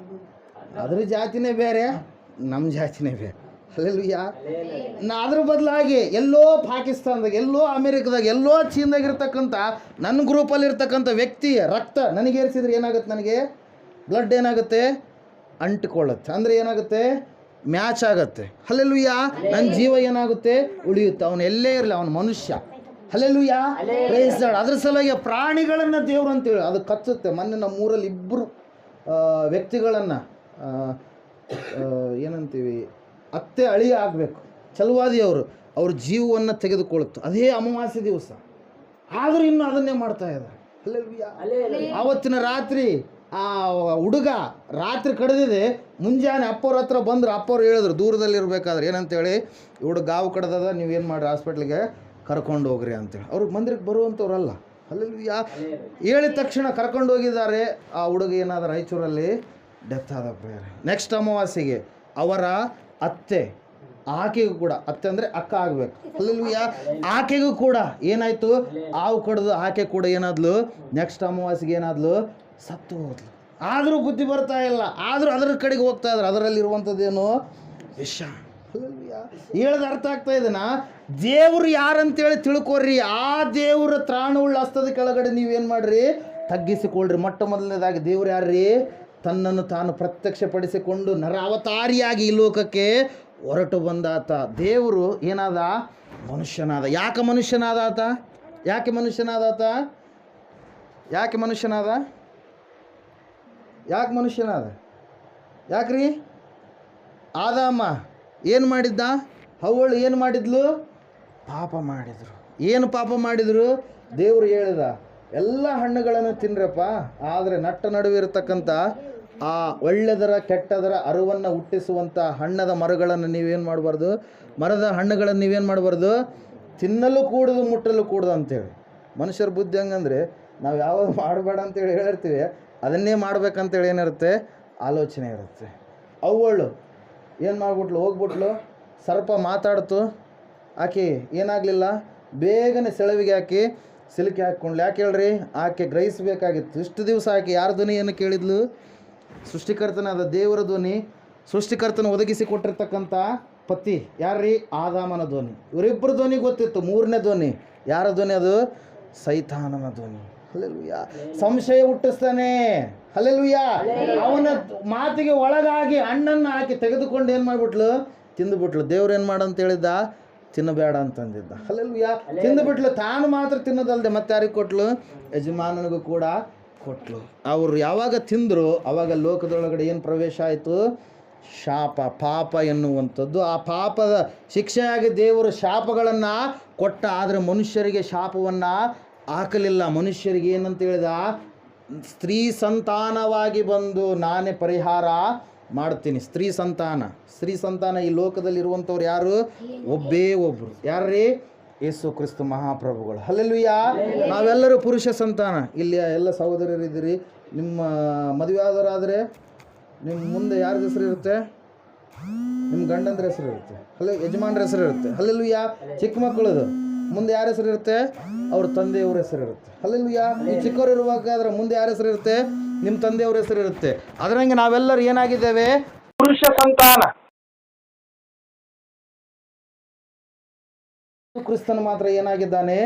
ಅದ್ರ ಜಾತಿನೇ ಬೇರೆ, ನಮ್ಮ ಜಾತಿನೇ ಬೇರೆ. ಹಲ್ಲೆಲೂಯಾ. ಅದ್ರ ಬದಲಾಗಿ ಎಲ್ಲೋ ಪಾಕಿಸ್ತಾನದಾಗ, ಎಲ್ಲೋ ಅಮೇರಿಕದಾಗ, ಎಲ್ಲೋ ಚೀನ್ದಾಗಿರ್ತಕ್ಕಂಥ ನನ್ನ ಗ್ರೂಪಲ್ಲಿ ಇರ್ತಕ್ಕಂಥ ವ್ಯಕ್ತಿ ರಕ್ತ ನನಗೇರಿಸಿದ್ರೆ ಏನಾಗುತ್ತೆ? ನನಗೆ ಬ್ಲಡ್ ಏನಾಗುತ್ತೆ? ಅಂಟಿಕೊಳ್ಳುತ್ತೆ. ಅಂದರೆ ಏನಾಗುತ್ತೆ? ಮ್ಯಾಚ್ ಆಗುತ್ತೆ. ಹಲ್ಲೆಲೂಯಾ. ನನ್ನ ಜೀವ ಏನಾಗುತ್ತೆ? ಉಳಿಯುತ್ತೆ. ಅವನು ಎಲ್ಲೇ ಇರಲಿ, ಅವನು ಮನುಷ್ಯ. ಹಲ್ಲೆಲೂಯಾ. Praise god. ಅದ್ರ ಸಲುವಾಗಿ ಪ್ರಾಣಿಗಳನ್ನು ದೇವರು ಅಂತೇಳಿ ಅದು ಕಚ್ಚುತ್ತೆ. ಮೊನ್ನೆ ನಮ್ಮ ಊರಲ್ಲಿ ಇಬ್ಬರು ವ್ಯಕ್ತಿಗಳನ್ನು ಏನಂತೀವಿ, ಅತ್ತೆ ಅಳಿಯ ಆಗಬೇಕು, ಛಲವಾದಿಯವರು, ಅವ್ರ ಜೀವವನ್ನು ತೆಗೆದುಕೊಳ್ಳುತ್ತೆ ಅದೇ ಅಮಾವಾಸ್ಯೆ ದಿವಸ. ಆದರೂ ಇನ್ನೂ ಅದನ್ನೇ ಮಾಡ್ತಾ ಇದ್ದಾರೆ. ಹಲ್ಲೆಲೂಯಾ. ಆವತ್ತಿನ ರಾತ್ರಿ ಆ ಹುಡುಗ ರಾತ್ರಿ ಕಡ್ದಿದೆ, ಮುಂಜಾನೆ ಅಪ್ಪವ್ರ ಹತ್ರ ಬಂದರು. ಅಪ್ಪವ್ರು ಹೇಳಿದ್ರು ದೂರದಲ್ಲಿ ಇರಬೇಕಾದ್ರೆ ಏನಂತೇಳಿ, ಹುಡುಗ ಗಾವು ಕಡ್ದದ, ನೀವೇನು ಮಾಡಿರಿ ಹಾಸ್ಪಿಟ್ಲಿಗೆ ಕರ್ಕೊಂಡು ಹೋಗ್ರಿ ಅಂತೇಳಿ. ಅವ್ರಿಗೆ ಮಂದಿರಕ್ಕೆ ಬರುವಂಥವ್ರಲ್ಲ. ಹಲ್ಲೆಲೂಯಾ. ಹೇಳಿದ ತಕ್ಷಣ ಕರ್ಕೊಂಡು ಹೋಗಿದ್ದಾರೆ. ಆ ಹುಡುಗ ಏನಾದ್ರು ರಾಯಚೂರಲ್ಲಿ ಡೆತ್ ಆದ ಬೇರೆ. ನೆಕ್ಸ್ಟ್ ಅಮಾವಾಸ್ಯೆಗೆ ಅವರ ಅತ್ತೆ, ಆಕೆಗೂ ಕೂಡ, ಅತ್ತೆ ಅಂದರೆ ಅಕ್ಕ ಆಗಬೇಕು. ಹಲ್ಲೆಲೂಯಾ. ಆಕೆಗೂ ಕೂಡ ಏನಾಯಿತು? ಆವು ಕಡ್ದು ಆಕೆ ಕೂಡ ಏನಾದ್ಲು? ನೆಕ್ಸ್ಟ್ ಅಮಾವಾಸ್ಯೆಗೆ ಏನಾದ್ಲು? ಸತ್ತು ಹೋದ್ಲು. ಆದರೂ ಬುದ್ಧಿ ಬರ್ತಾ ಇಲ್ಲ, ಆದರೂ ಅದರ ಕಡೆಗೆ ಹೋಗ್ತಾ ಇದ್ರು. ಅದರಲ್ಲಿರುವಂಥದ್ದೇನು? ವಿಷ. ಹಲ್ಲೆಲೂಯಾ. ಹೇಳ್ದ ಅರ್ಥ ಆಗ್ತಾ ಇದೆನಾ? ದೇವರು ಯಾರಂತೇಳಿ ತಿಳ್ಕೊರ್ರಿ. ಆ ದೇವರ ತ್ರಾಣವುಳ್ಳ ಹಸ್ತದ ಕೆಳಗಡೆ ನೀವೇನು ಮಾಡ್ರಿ? ತಗ್ಗಿಸಿಕೊಳ್ಳ್ರಿ. ಮೊಟ್ಟ ಮೊದಲನೇದಾಗಿ ದೇವ್ರು ಯಾರ್ರಿ? ತನ್ನನ್ನು ತಾನು ಪ್ರತ್ಯಕ್ಷಪಡಿಸಿಕೊಂಡು ನರಾವತಾರಿಯಾಗಿ ಈ ಲೋಕಕ್ಕೆ ಹೊರಟು ಬಂದಾತ. ದೇವರು ಏನಾದ? ಮನುಷ್ಯನಾದ. ಯಾಕೆ ಮನುಷ್ಯನಾದ ಆತ? ಯಾಕೆ ಮನುಷ್ಯನಾದಾತ? ಯಾಕೆ ಮನುಷ್ಯನಾದ? ಯಾಕೆ ಮನುಷ್ಯನಾದ? ಯಾಕ್ರಿ? ಆದಾಮ ಏನು ಮಾಡಿದ್ದ? ಹವ್ವಳು ಏನು ಮಾಡಿದ್ಲು? ಪಾಪ ಮಾಡಿದರು. ಏನು ಪಾಪ ಮಾಡಿದರು? ದೇವರು ಹೇಳಿದ ಎಲ್ಲ ಹಣ್ಣುಗಳನ್ನು ತಿನ್ರಪ್ಪ, ಆದರೆ ನಟ್ಟ ನಡುವೆ ಇರತಕ್ಕಂಥ ಆ ಒಳ್ಳೆದರ ಕೆಟ್ಟದರ ಅರಿವನ್ನು ಹುಟ್ಟಿಸುವಂಥ ಹಣ್ಣದ ಮರಗಳನ್ನು ನೀವೇನು ಮಾಡಬಾರ್ದು? ಮರದ ಹಣ್ಣುಗಳನ್ನು ನೀವೇನು ಮಾಡಬಾರ್ದು? ತಿನ್ನಲು ಕೂಡದು, ಮುಟ್ಟಲು ಕೂಡದು ಅಂತೇಳಿ. ಮನುಷ್ಯರ ಬುದ್ಧಿ ಹಂಗಂದರೆ ನಾವು ಯಾವುದು ಮಾಡಬೇಡ ಅಂತೇಳಿ ಹೇಳಿರ್ತೀವಿ, ಅದನ್ನೇ ಮಾಡ್ಬೇಕಂತೇಳಿ ಏನಿರುತ್ತೆ? ಆಲೋಚನೆ ಇರುತ್ತೆ. ಅವಳು ಏನು ಮಾಡಿಬಿಟ್ಲು? ಹೋಗ್ಬಿಟ್ಲು. ಸರ್ಪ ಮಾತಾಡ್ತು. ಆಕೆ ಏನಾಗಲಿಲ್ಲ, ಬೇಗನೆ ಸೆಳವಿಗೆ ಹಾಕಿ ಸಿಲುಕಿ ಹಾಕ್ಕೊಂಡ್ಲು. ಯಾಕೆ ಹೇಳ್ರಿ? ಆಕೆ ಗ್ರಹಿಸಬೇಕಾಗಿತ್ತು. ಇಷ್ಟು ದಿವಸ ಆಕೆ ಯಾರ ಧ್ವನಿಯನ್ನು ಕೇಳಿದ್ಲು? ಸೃಷ್ಟಿಕರ್ತನಾದ ದೇವರ ಧ್ವನಿ. ಸೃಷ್ಟಿಕರ್ತನ ಒದಗಿಸಿ ಕೊಟ್ಟಿರ್ತಕ್ಕಂಥ ಪತಿ ಯಾರ್ರೀ? ಆದಾಮನ ಧ್ವನಿ. ಇವರಿಬ್ಬರು ಧ್ವನಿ ಗೊತ್ತಿತ್ತು. ಮೂರನೇ ಧ್ವನಿ ಯಾರ ಧ್ವನಿ? ಅದು ಸೈತಾನನ ಧ್ವನಿ. ಹಲ್ಲೆಲೂಯಾ. ಸಂಶಯ ಹುಟ್ಟಿಸ್ತಾನೆ. ಹಲ್ಲೆಲೂಯಾ. ಅವನ ಮಾತಿಗೆ ಒಳಗಾಗಿ ಹಣ್ಣನ್ನು ಹಾಕಿ ತೆಗೆದುಕೊಂಡು ಏನು ಮಾಡಿಬಿಟ್ಲು? ತಿಂದುಬಿಟ್ಲು. ದೇವ್ರು ಏನು ಮಾಡಂತ ಹೇಳಿದ್ದ? ತಿನ್ನಬೇಡ ಅಂತಂದಿದ್ದ. ಹಲ್ಲೆಲೂಯಾ. ತಿಂದುಬಿಟ್ಲು. ತಾನು ಮಾತ್ರ ತಿನ್ನೋದಲ್ಲದೆ ಮತ್ತೆ ಯಾರಿಗೆ ಕೊಟ್ಲು? ಯಜಮಾನನಿಗೂ ಕೂಡ ಕೊಟ್ಲು. ಅವರು ಯಾವಾಗ ತಿಂದರು ಆವಾಗ ಲೋಕದೊಳಗಡೆ ಏನು ಪ್ರವೇಶ ಆಯಿತು? ಶಾಪ, ಪಾಪ ಎನ್ನುವಂಥದ್ದು. ಆ ಪಾಪದ ಶಿಕ್ಷೆಯಾಗಿ ದೇವರು ಶಾಪಗಳನ್ನು ಕೊಟ್ಟ. ಆದರೆ ಮನುಷ್ಯರಿಗೆ ಶಾಪವನ್ನು ಹಾಕಲಿಲ್ಲ. ಮನುಷ್ಯರಿಗೆ ಏನಂತ ಹೇಳಿದ? ಸ್ತ್ರೀ ಸಂತಾನವಾಗಿ ಬಂದು ನಾನೇ ಪರಿಹಾರ ಮಾಡ್ತೀನಿ. ಸ್ತ್ರೀ ಸಂತಾನ ಈ ಲೋಕದಲ್ಲಿ ಇರುವಂಥವ್ರು ಯಾರು? ಒಬ್ಬೇ ಒಬ್ಬರು. ಯಾರ್ರೀ? ಯೇಸು ಕ್ರಿಸ್ತ ಮಹಾಪ್ರಭುಗಳು. ಹಲ್ಲೆಲೂಯಾ. ನಾವೆಲ್ಲರೂ ಪುರುಷ ಸಂತಾನ. ಇಲ್ಲಿ ಎಲ್ಲ ಸಹೋದರರಿದ್ದೀರಿ. ನಿಮ್ಮ ಮದುವೆ ಆದವರಾದರೆ ನಿಮ್ಮ ಮುಂದೆ ಯಾರ ಹೆಸರು ಇರುತ್ತೆ? ನಿಮ್ಮ ಗಂಡಂದ್ರ ಹೆಸರು ಇರುತ್ತೆ. ಯಜಮಾನ್ರ ಹೆಸರು ಇರುತ್ತೆ. ಹಲ್ಲೆಲೂಯಾ. ಚಿಕ್ಕ ಮಕ್ಕಳದು ಮುಂದೆ ಯಾರ ಹೆಸರು ಇರುತ್ತೆ? ಅವ್ರ ತಂದೆಯವ್ರ ಹೆಸರು ಇರುತ್ತೆ. ಹಲ್ಲೆಲೂಯಾ. ಈ ಚಿಕ್ಕವರು ಇರುವಾಗಾದ್ರೆ ಮುಂದೆ ಯಾರ ಹೆಸರು ಇರುತ್ತೆ? ನಿಮ್ಮ ತಂದೆಯವ್ರ ಹೆಸರು ಇರುತ್ತೆ. ಅದರಂಗೆ ನಾವೆಲ್ಲರೂ ಏನಾಗಿದ್ದೇವೆ? ಪುರುಷ ಸಂತಾನ. ಕ್ರಿಸ್ತನು ಮಾತ್ರ ಏನಾಗಿದ್ದಾನೆ?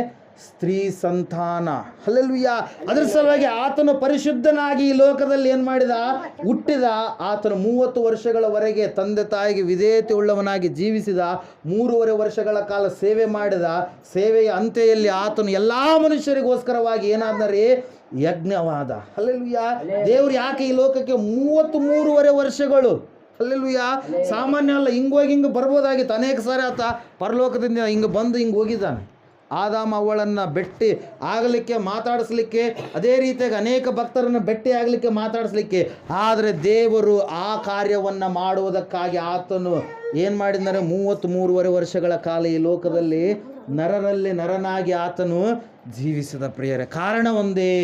ಸ್ತ್ರೀ ಸಂತಾನ. ಹಲ್ಲೆಲೂಯಾ. ಅದರ ಸಲುವಾಗಿ ಆತನು ಪರಿಶುದ್ಧನಾಗಿ ಈ ಲೋಕದಲ್ಲಿ ಏನು ಮಾಡಿದ? ಹುಟ್ಟಿದ. ಆತನು 30 ವರ್ಷಗಳವರೆಗೆ ತಂದೆ ತಾಯಿಗೆ ವಿಧೇಯತೆ ಉಳ್ಳವನಾಗಿ ಜೀವಿಸಿದ. 3.5 ವರ್ಷಗಳ ಕಾಲ ಸೇವೆ ಮಾಡಿದ. ಸೇವೆಯ ಅಂತ್ಯದಲ್ಲಿ ಆತನು ಎಲ್ಲ ಮನುಷ್ಯರಿಗೋಸ್ಕರವಾಗಿ ಏನಾದ್ನರಿ? ಯಜ್ಞವಾದ. ಹಲ್ಲೆಲೂಯಾ. ದೇವರು ಯಾಕೆ ಈ ಲೋಕಕ್ಕೆ 33.5 ವರ್ಷಗಳು? ಹಲ್ಲೆಲೂಯಾ. ಸಾಮಾನ್ಯ ಅಲ್ಲ. ಹಿಂಗೋಗಿ ಹಿಂಗೆ ಬರ್ಬೋದಾಗಿತ್ತು. ಅನೇಕ ಸಾರಿ ಆತ ಪರಲೋಕದಿಂದ ಹಿಂಗೆ ಬಂದು ಹಿಂಗೆ ಹೋಗಿದ್ದಾನೆ. ಆದಾಮ ಅವಳನ್ನು ಭೇಟಿ ಆಗಲಿಕ್ಕೆ, ಮಾತಾಡಿಸ್ಲಿಕ್ಕೆ, ಅದೇ ರೀತಿಯಾಗಿ ಅನೇಕ ಭಕ್ತರನ್ನು ಭೇಟಿ ಆಗಲಿಕ್ಕೆ, ಮಾತಾಡಿಸ್ಲಿಕ್ಕೆ. ಆದರೆ ದೇವರು ಆ ಕಾರ್ಯವನ್ನು ಮಾಡುವುದಕ್ಕಾಗಿ ಆತನು ಏನು ಮಾಡಿದ್ದಾರೆ? 33.5 ವರ್ಷಗಳ ಕಾಲ ಈ ಲೋಕದಲ್ಲಿ ನರರಲ್ಲಿ ನರನಾಗಿ ಆತನು ಜೀವಿಸಿದ ಪ್ರಿಯರೇ. ಕಾರಣ ಒಂದೇ,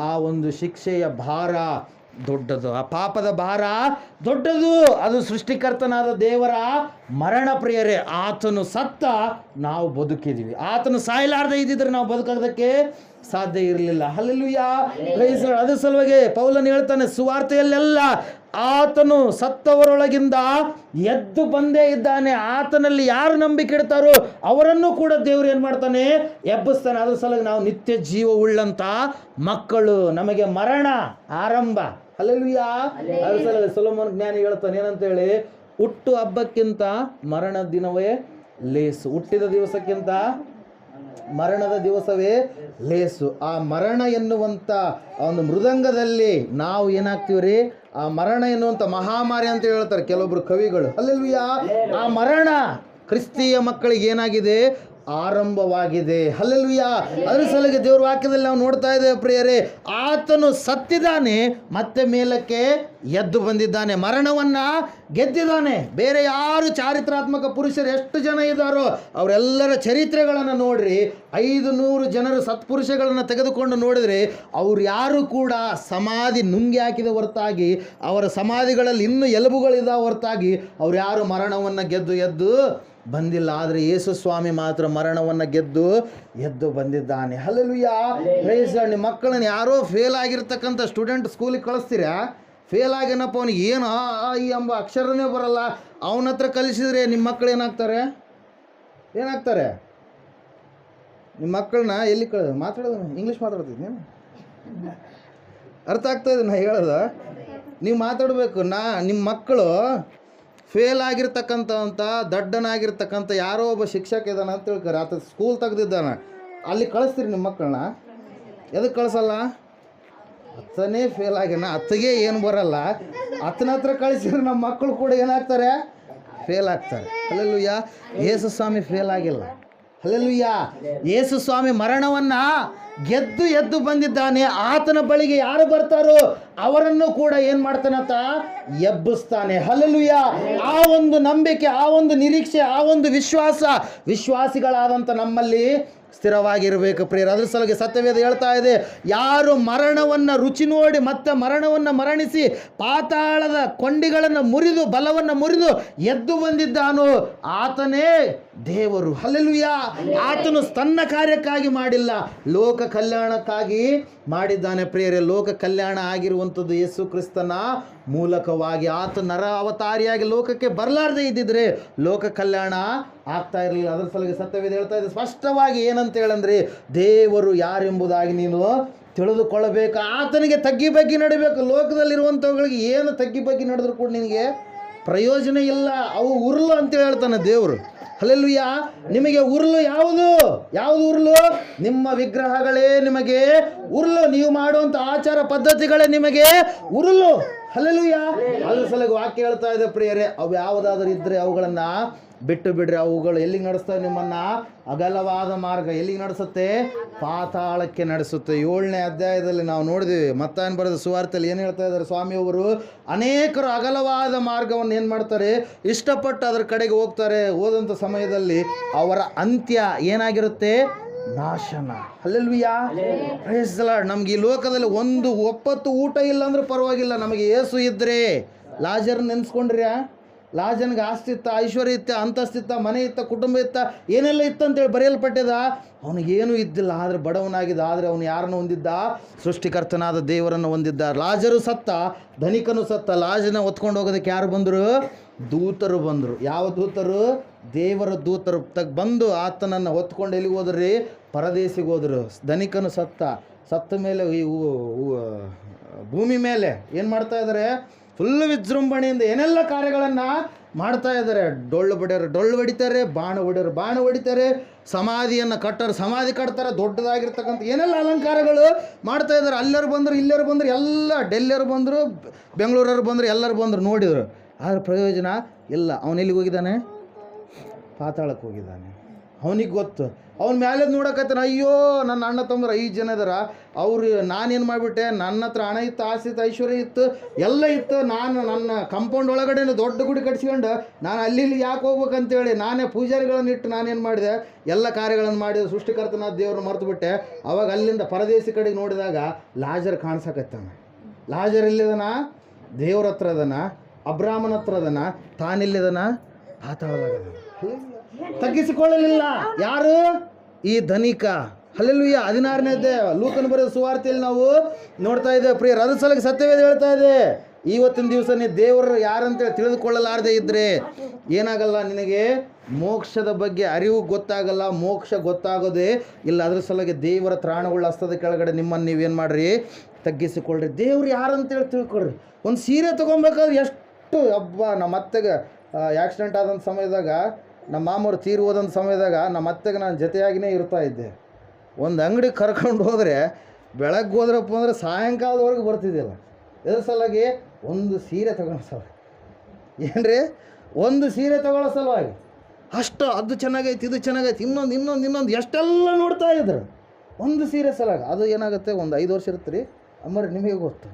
ಆ ಒಂದು ಶಿಕ್ಷೆಯ ಭಾರ ದೊಡ್ಡದು, ಆ ಪಾಪದ ಭಾರ ದೊಡ್ಡದು. ಅದು ಸೃಷ್ಟಿಕರ್ತನಾದ ದೇವರ ಮರಣ ಪ್ರಿಯರೇ. ಆತನು ಸತ್ತ ನಾವು ಬದುಕಿದ್ದೀವಿ. ಆತನು ಸಾಯಲಾರದೆ ಇದ್ದಿದ್ರೆ ನಾವು ಬದುಕೋದಕ್ಕೆ ಸಾಧ್ಯ ಇರಲಿಲ್ಲ. Hallelujah, praise Lord. ಅದ್ರ ಸಲುವಾಗಿ ಪೌಲನು ಹೇಳ್ತಾನೆ ಸುವಾರ್ತೆಯಲ್ಲೆಲ್ಲ ಆತನು ಸತ್ತವರೊಳಗಿಂದ ಎದ್ದು ಬಂದೇ ಇದ್ದಾನೆ. ಆತನಲ್ಲಿ ಯಾರು ನಂಬಿಕೆ ಇಡ್ತಾರೋ ಅವರನ್ನು ಕೂಡ ದೇವರು ಏನು ಮಾಡ್ತಾನೆ, ಎಬ್ಬಿಸ್ತಾನೆ. ಅದ್ರ ಸಲುವಾಗಿ ನಾವು ನಿತ್ಯ ಜೀವ ಉಳ್ಳಂತ ಮಕ್ಕಳು. ನಮಗೆ ಮರಣ ಆರಂಭ. ಹಲ್ಲೆಲೂಯಾ. ಅದ್ರ ಸಲುವಾಗಿ ಸೊಲೊಮೋನ್ ಜ್ಞಾನಿ ಹೇಳ್ತಾನೆ ಏನಂತೇಳಿ, ಹುಟ್ಟು ಹಬ್ಬಕ್ಕಿಂತ ಮರಣ ದಿನವೇ ಲೇಸು, ಹುಟ್ಟಿದ ದಿವಸಕ್ಕಿಂತ ಮರಣದ ದಿವಸವೇ ಲೇಸು. ಆ ಮರಣ ಎನ್ನುವಂಥ ಒಂದು ಮೃದಂಗದಲ್ಲಿ ನಾವು ಏನಾಗ್ತೀವಿ ರೀ, ಆ ಮರಣ ಎನ್ನುವಂಥ ಮಹಾಮಾರಿ ಅಂತ ಹೇಳ್ತಾರೆ ಕೆಲವೊಬ್ರು ಕವಿಗಳು. ಹಲ್ಲೆಲೂಯಾ. ಆ ಮರಣ ಕ್ರಿಸ್ತೀಯ ಮಕ್ಕಳಿಗೆ ಏನಾಗಿದೆ, ಆರಂಭವಾಗಿದೆ. ಹಲ್ಲೆಲೂಯಾ. ಅದ್ರ ಸಲುವಾಗಿ ದೇವ್ರ ವಾಕ್ಯದಲ್ಲಿ ನಾವು ನೋಡ್ತಾ ಇದ್ದೇವೆ ಪ್ರಿಯರೇ, ಆತನು ಸತ್ತಿದ್ದಾನೆ, ಮತ್ತೆ ಮೇಲಕ್ಕೆ ಎದ್ದು ಬಂದಿದ್ದಾನೆ, ಮರಣವನ್ನ ಗೆದ್ದಿದ್ದಾನೆ. ಬೇರೆ ಯಾರು ಚಾರಿತ್ರಾತ್ಮಕ ಪುರುಷರು ಎಷ್ಟು ಜನ ಇದ್ದಾರೋ ಅವರೆಲ್ಲರ ಚರಿತ್ರೆಗಳನ್ನು ನೋಡ್ರಿ, 500 ಜನರು ಸತ್ಪುರುಷಗಳನ್ನು ತೆಗೆದುಕೊಂಡು ನೋಡಿದ್ರೆ ಅವ್ರು ಯಾರು ಕೂಡ ಸಮಾಧಿ ನುಂಗಿ ಹಾಕಿದ ಹೊರತಾಗಿ, ಅವರ ಸಮಾಧಿಗಳಲ್ಲಿ ಇನ್ನೂ ಎಲುಬುಗಳಿದ ಹೊರತಾಗಿ ಅವ್ರು ಯಾರು ಮರಣವನ್ನು ಗೆದ್ದು ಎದ್ದು ಬಂದಿಲ್ಲ. ಆದರೆ ಯೇಸು ಸ್ವಾಮಿ ಮಾತ್ರ ಮರಣವನ್ನು ಗೆದ್ದು ಎದ್ದು ಬಂದಿದ್ದಾನೆ. ಹಲ್ಲೆಲೂಯಾ. Praise Lord. ನಿಮ್ಮ ಮಕ್ಕಳನ್ನ ಯಾರೋ ಫೇಲ್ ಆಗಿರ್ತಕ್ಕಂಥ ಸ್ಟೂಡೆಂಟ್ ಸ್ಕೂಲಿಗೆ ಕಳಿಸ್ತೀರಾ, ಫೇಲ್ ಆಗ್ಯಾನಪ್ಪ, ಅವನಿಗೆ ಏನು ಈ ಎಂಬ ಅಕ್ಷರನೇ ಬರಲ್ಲ, ಅವನ ಹತ್ರ ಕಲಿಸಿದ್ರೆ ನಿಮ್ಮ ಮಕ್ಕಳು ಏನಾಗ್ತಾರೆ? ನಿಮ್ಮ ಮಕ್ಕಳನ್ನ ಎಲ್ಲಿ ಮಾತಾಡೋದು, ಇಂಗ್ಲೀಷ್ ಮಾತಾಡ್ತಿದ್ದೆ ನೀನು, ಅರ್ಥ ಆಗ್ತಾಯಿದೆ ನಾ ಹೇಳೋದು, ನೀವು ಮಾತಾಡಬೇಕು. ನಿಮ್ಮ ಮಕ್ಕಳು ಫೇಲ್ ಆಗಿರ್ತಕ್ಕಂಥ ದಡ್ಡನಾಗಿರ್ತಕ್ಕಂಥ ಯಾರೋ ಒಬ್ಬ ಶಿಕ್ಷಕ ಇದ್ದಾನೆ ಅಂತ ತಿಳ್ಕೊರಿ, ಆತ ಸ್ಕೂಲ್ ತೆಗ್ದಿದ್ದಾನೆ, ಅಲ್ಲಿ ಕಳಿಸ್ತೀರಿ ನಿಮ್ಮ ಮಕ್ಕಳನ್ನ? ಎದಕ್ಕೆ ಕಳಿಸಲ್ಲ? ಅತ್ತನೇ ಫೇಲ್ ಆಗ್ಯಾನ, ಅತ್ತಗೆ ಏನು ಬರಲ್ಲ, ಅತ್ತನ ಹತ್ರ ಕಳಿಸಿದ್ರೆ ನಮ್ಮ ಮಕ್ಕಳು ಕೂಡ ಏನಾಗ್ತಾರೆ, ಫೇಲ್ ಆಗ್ತಾರೆ. ಹಲ್ಲೆಲೂಯಾ. ಯೇಸು ಸ್ವಾಮಿ ಫೇಲ್ ಆಗಿಲ್ಲ. ಹಲ್ಲೆಲೂಯಾ. ಯೇಸು ಸ್ವಾಮಿ ಮರಣವನ್ನು ಗೆದ್ದು ಎದ್ದು ಬಂದಿದ್ದಾನೆ. ಆತನ ಬಳಿಗೆ ಯಾರು ಬರ್ತಾರೋ ಅವರನ್ನು ಕೂಡ ಏನು ಮಾಡ್ತಾನಂತ, ಎಬ್ಬಿಸ್ತಾನೆ. ಹಲ್ಲೆಲೂಯಾ. ಆ ಒಂದು ನಂಬಿಕೆ, ಆ ಒಂದು ನಿರೀಕ್ಷೆ, ಆ ಒಂದು ವಿಶ್ವಾಸಿಗಳಾದಂಥ ನಮ್ಮಲ್ಲಿ ಸ್ಥಿರವಾಗಿರಬೇಕು ಪ್ರಿಯರು. ಅದ್ರ ಸಲುವಾಗಿ ಸತ್ಯವೇದ ಹೇಳ್ತಾ ಇದೆ, ಯಾರು ಮರಣವನ್ನು ರುಚಿ ನೋಡಿ ಮತ್ತೆ ಮರಣವನ್ನು ಮರಣಿಸಿ ಪಾತಾಳದ ಕೊಂಡಿಗಳನ್ನು ಮುರಿದು ಬಲವನ್ನು ಮುರಿದು ಎದ್ದು ಬಂದಿದ್ದಾನೋ ಆತನೇ ದೇವರು. ಹಲ್ಲೆಲೂಯಾ. ಆತನು ತನ್ನ ಕಾರ್ಯಕ್ಕಾಗಿ ಮಾಡಿಲ್ಲ, ಲೋಕ ಕಲ್ಯಾಣಕ್ಕಾಗಿ ಮಾಡಿದ್ದಾನೆ ಪ್ರಿಯರೇ. ಲೋಕ ಕಲ್ಯಾಣ ಆಗಿರುವಂಥದ್ದು ಯೇಸು ಕ್ರಿಸ್ತನ ಮೂಲಕವಾಗಿ. ಆತ ನರ ಅವತಾರಿಯಾಗಿ ಲೋಕಕ್ಕೆ ಬರಲಾರ್ದೇ ಇದ್ದಿದ್ರೆ ಲೋಕ ಕಲ್ಯಾಣ ಆಗ್ತಾ ಇರಲಿಲ್ಲ. ಅದರ ಸಲುವಾಗಿ ಸತ್ಯವೇದ ಹೇಳ್ತಾ ಇದೆ ಸ್ಪಷ್ಟವಾಗಿ, ಏನಂತ ಹೇಳಂದ್ರೆ, ದೇವರು ಯಾರೆಂಬುದಾಗಿ ನೀನು ತಿಳಿದುಕೊಳ್ಳಬೇಕು, ಆತನಿಗೆ ತಗ್ಗಿ ಬಗ್ಗಿ ನಡಿಬೇಕು. ಲೋಕದಲ್ಲಿರುವಂಥವುಗಳಿಗೆ ಏನು ತಗ್ಗಿ ಬಗ್ಗಿ ನಡೆದ್ರು ಕೂಡ ನಿನಗೆ ಪ್ರಯೋಜನ ಇಲ್ಲ, ಅವು ಉರುಳು ಅಂತ ಹೇಳ್ತಾನೆ ದೇವರು. ಹಲ್ಲೆಲೂಯಾ. ನಿಮಗೆ ಉರುಳು ಯಾವುದು ಉರುಳು? ನಿಮ್ಮ ವಿಗ್ರಹಗಳೇ ನಿಮಗೆ ಉರುಳು, ನೀವು ಮಾಡುವಂಥ ಆಚಾರ ಪದ್ಧತಿಗಳೇ ನಿಮಗೆ ಉರುಳು. ಹಲ್ಲೆಲೂಯಾ. ಅದ್ರ ಸಲುವಾಗಿ ವಾಕ್ಯ ಹೇಳ್ತಾ ಇದೆ ಪ್ರಿಯರೇ, ಅವು ಯಾವುದಾದ್ರೂ ಇದ್ದರೆ ಅವುಗಳನ್ನು ಬಿಟ್ಟು ಬಿಡ್ರಿ. ಅವುಗಳು ಎಲ್ಲಿಗೆ ನಡೆಸ್ತವೆ ನಿಮ್ಮನ್ನು? ಅಗಲವಾದ ಮಾರ್ಗ. ಎಲ್ಲಿಗೆ ನಡೆಸುತ್ತೆ? ಪಾತಾಳಕ್ಕೆ ನಡೆಸುತ್ತೆ. 7ನೇ ಅಧ್ಯಾಯದಲ್ಲಿ ನಾವು ನೋಡಿದ್ವಿ, ಮತ್ತಾಯನ ಬರೆದ ಸುವಾರ್ತೆಯಲ್ಲಿ ಏನು ಹೇಳ್ತಾ ಇದ್ದಾರೆ ಸ್ವಾಮಿಯವರು, ಅನೇಕರು ಅಗಲವಾದ ಮಾರ್ಗವನ್ನು ಏನು ಮಾಡ್ತಾರೆ, ಇಷ್ಟಪಟ್ಟು ಅದರ ಕಡೆಗೆ ಹೋಗ್ತಾರೆ. ಹೋದಂಥ ಸಮಯದಲ್ಲಿ ಅವರ ಅಂತ್ಯ ಏನಾಗಿರುತ್ತೆ? ನಾಶನ. ಹಲ್ಲೆಲೂಯಾ. Praise the Lord. ನಮ್ಗೆ ಈ ಲೋಕದಲ್ಲಿ ಒಂದು ಒಪ್ಪತ್ತು ಊಟ ಇಲ್ಲ ಅಂದ್ರೆ ಪರವಾಗಿಲ್ಲ, ನಮಗೆ ಯೇಸು ಇದ್ದರೆ. ಲಾಜರ್ ನೆನೆಸ್ಕೊಂಡ್ರ್ಯಾ? ಲಾಜನ್ಗೆ ಆಸ್ತಿ ಇತ್ತ, ಐಶ್ವರ್ಯ ಇತ್ತ, ಅಂತಸ್ತಿತ್ತ, ಮನೆ ಇತ್ತ, ಕುಟುಂಬ ಇತ್ತ, ಏನೆಲ್ಲ ಇತ್ತಂತೇಳಿ ಬರೆಯಲ್ಪಟ್ಟಿದ. ಅವನಿಗೇನೂ ಇದ್ದಿಲ್ಲ, ಆದರೆ ಬಡವನಾಗಿದ್ದ. ಆದರೆ ಅವನು ಯಾರನ್ನು ಹೊಂದಿದ್ದ? ಸೃಷ್ಟಿಕರ್ತನಾದ ದೇವರನ್ನು ಹೊಂದಿದ್ದ. ಲಾಜರು ಸತ್ತ, ಧನಿಕನು ಸತ್ತ. ಲಾಜನ ಹೊತ್ಕೊಂಡು ಹೋಗೋದಕ್ಕೆ ಯಾರು ಬಂದರು? ದೂತರು ಬಂದರು. ಯಾವ ದೂತರು? ದೇವರ ದೂತರು ಬಂದು ಆತನನ್ನು ಹೊತ್ಕೊಂಡು ಎಲ್ಲಿಗೆ ಹೋದ್ರಿ? ಪರದೇಶಿಗೆ ಹೋದರು. ಧನಿಕನು ಸತ್ತ ಮೇಲೆ ಈ ಭೂಮಿ ಮೇಲೆ ಏನು ಮಾಡ್ತಾ ಇದ್ದಾರೆ? ಫುಲ್ಲು ವಿಜೃಂಭಣೆಯಿಂದ ಏನೆಲ್ಲ ಕಾರ್ಯಗಳನ್ನು ಮಾಡ್ತಾ ಇದ್ದಾರೆ. ಡೊಳ್ಳು ಹೊಡಿತಾರೆ, ಬಾಣ ಹೊಡಿತಾರೆ, ಸಮಾಧಿಯನ್ನು ಸಮಾಧಿ ಕಟ್ತಾರೆ, ದೊಡ್ಡದಾಗಿರ್ತಕ್ಕಂಥ ಏನೆಲ್ಲ ಅಲಂಕಾರಗಳು ಮಾಡ್ತಾ ಇದ್ದಾರೆ. ಅಲ್ಲರು ಬಂದರು, ಇಲ್ಲರು ಬಂದರು, ಎಲ್ಲ ಡೆಲ್ಲಿಯರು ಬಂದರು, ಬೆಂಗಳೂರವ್ರು ಬಂದರು, ಎಲ್ಲರೂ ಬಂದರು, ನೋಡಿದರು. ಆದರೆ ಪ್ರಯೋಜನ ಇಲ್ಲ. ಅವನೆಲ್ಲಿಗೆ ಹೋಗಿದ್ದಾನೆ? ಪಾತಾಳಕ್ಕೆ ಹೋಗಿದ್ದಾನೆ. ಅವನಿಗೆ ಗೊತ್ತು. ಅವ್ನ ಮೇಲೆ ನೋಡಕತ್ತಾನ, ಅಯ್ಯೋ ನನ್ನ ಅಣ್ಣ ತಮ್ಮರು 5 ಜನ ಇದಾರ, ಅವ್ರು ನಾನೇನು ಮಾಡಿಬಿಟ್ಟೆ, ನನ್ನ ಹತ್ರ ಹಣ ಇತ್ತು, ಆಸ್ತಿ ಇತ್ತು, ಐಶ್ವರ್ಯ ಇತ್ತು, ಎಲ್ಲ ಇತ್ತು. ನಾನು ನನ್ನ ಕಂಪೌಂಡ್ ಒಳಗಡೆ ದೊಡ್ಡ ಗುಡಿ ಕಟ್ಸ್ಕೊಂಡು ನಾನು ಅಲ್ಲಿ ಯಾಕೆ ಹೋಗ್ಬೇಕಂತೇಳಿ ನಾನೇ ಪೂಜಾರಿಗಳನ್ನು ಇಟ್ಟು ನಾನೇನು ಮಾಡಿದೆ, ಎಲ್ಲ ಕಾರ್ಯಗಳನ್ನು ಮಾಡಿದೆ, ಸೃಷ್ಟಿಕರ್ತನಾದ ದೇವ್ರನ್ನ ಮರೆತು ಬಿಟ್ಟೆ. ಅವಾಗ ಅಲ್ಲಿಂದ ಪರದೇಶಿ ಕಡೆಗೆ ನೋಡಿದಾಗ ಲಾಜರ್ ಕಾಣಿಸಕತ್ತಾನ. ಲಾಜರ್ ಎಲ್ಲಿದನ? ದೇವ್ರ ಹತ್ರ ಅದನ, ಅಬ್ರಾಹ್ಮನ ಹತ್ರ ಅದನ, ತಾನಿಲ್ಲಿದನ? ಪಾತಾಳದಾಗ. ತಗ್ಗಿಸಿಕೊಳ್ಳಲಿಲ್ಲ. ಯಾರು? ಈ ಧನಿಕ. ಹಲ್ಲೆಲೂಯಾ. 16ನೇದೇ ಲೂಕನ ಬರೆದ ಸುವಾರ್ತೆಯಲ್ಲಿ ನಾವು ನೋಡ್ತಾ ಇದ್ದೇವೆ ಪ್ರಿಯರು. ಅದ್ರ ಸಲಕ್ಕೆ ಸತ್ಯವೇದ ಹೇಳ್ತಾ ಇದೆ, ಇವತ್ತಿನ ದಿವಸ ನೀ ದೇವರು ಯಾರಂತೇಳಿ ತಿಳಿದುಕೊಳ್ಳಲಾರದೆ ಇದ್ದರೆ ಏನಾಗಲ್ಲ, ನಿನಗೆ ಮೋಕ್ಷದ ಬಗ್ಗೆ ಅರಿವು ಗೊತ್ತಾಗಲ್ಲ, ಮೋಕ್ಷ ಗೊತ್ತಾಗೋದೇ ಇಲ್ಲ. ಅದ್ರ ಸಲುವಾಗಿ ದೇವರ ತ್ರಾಣಗಳ ಹಸ್ತದ ಕೆಳಗಡೆ ನಿಮ್ಮನ್ನು ನೀವೇನು ಮಾಡಿರಿ, ತಗ್ಗಿಸಿಕೊಳ್ಳ್ರಿ. ದೇವ್ರು ಯಾರಂತೇಳಿ ತಿಳ್ಕೊಳ್ರಿ. ಒಂದು ಸೀರೆ ತೊಗೊಬೇಕಾದ್ರೆ ಎಷ್ಟು ನಮ್ಮ ಅತ್ತೆಗೆ ಆ್ಯಕ್ಸಿಡೆಂಟ್ ಆದಂಥ ಸಮಯದಾಗ, ನಮ್ಮ ಮಾಮೂರು ತೀರಿ ಹೋದಂಥ ಸಮಯದಾಗ ನಮ್ಮ ಅತ್ತೆಗೆ ನಾನು ಜೊತೆಯಾಗಿಯೇ ಇರ್ತಾ ಇದ್ದೆ. ಒಂದು ಅಂಗಡಿಗೆ ಕರ್ಕೊಂಡು ಹೋದರೆ ಬೆಳಗ್ಗೆ ಹೋದ್ರಪ್ಪ ಅಂದರೆ ಸಾಯಂಕಾಲದವರೆಗೆ ಬರ್ತಿದ್ದಿಲ್ಲ. ಇದ್ರ ಸಲುವಾಗಿ ಒಂದು ಸೀರೆ ತಗೊಳ್ಳೋ ಸಲುವಾಗಿ, ಏನ್ರಿ, ಒಂದು ಸೀರೆ ತಗೊಳ್ಳೋ ಸಲುವಾಗಿ ಅಷ್ಟು ಅದು ಚೆನ್ನಾಗೈತಿ, ಇದು ಚೆನ್ನಾಗೈತಿ, ಇನ್ನೊಂದು ಎಷ್ಟೆಲ್ಲ ನೋಡ್ತಾ ಇದ್ರು ಒಂದು ಸೀರೆ ಸಲುವಾಗಿ. ಅದು ಏನಾಗುತ್ತೆ, ಒಂದು 5 ವರ್ಷ ಇರುತ್ತೆ ರೀ ಅಮ್ಮರಿ, ನಿಮಗೆ ಗೊತ್ತು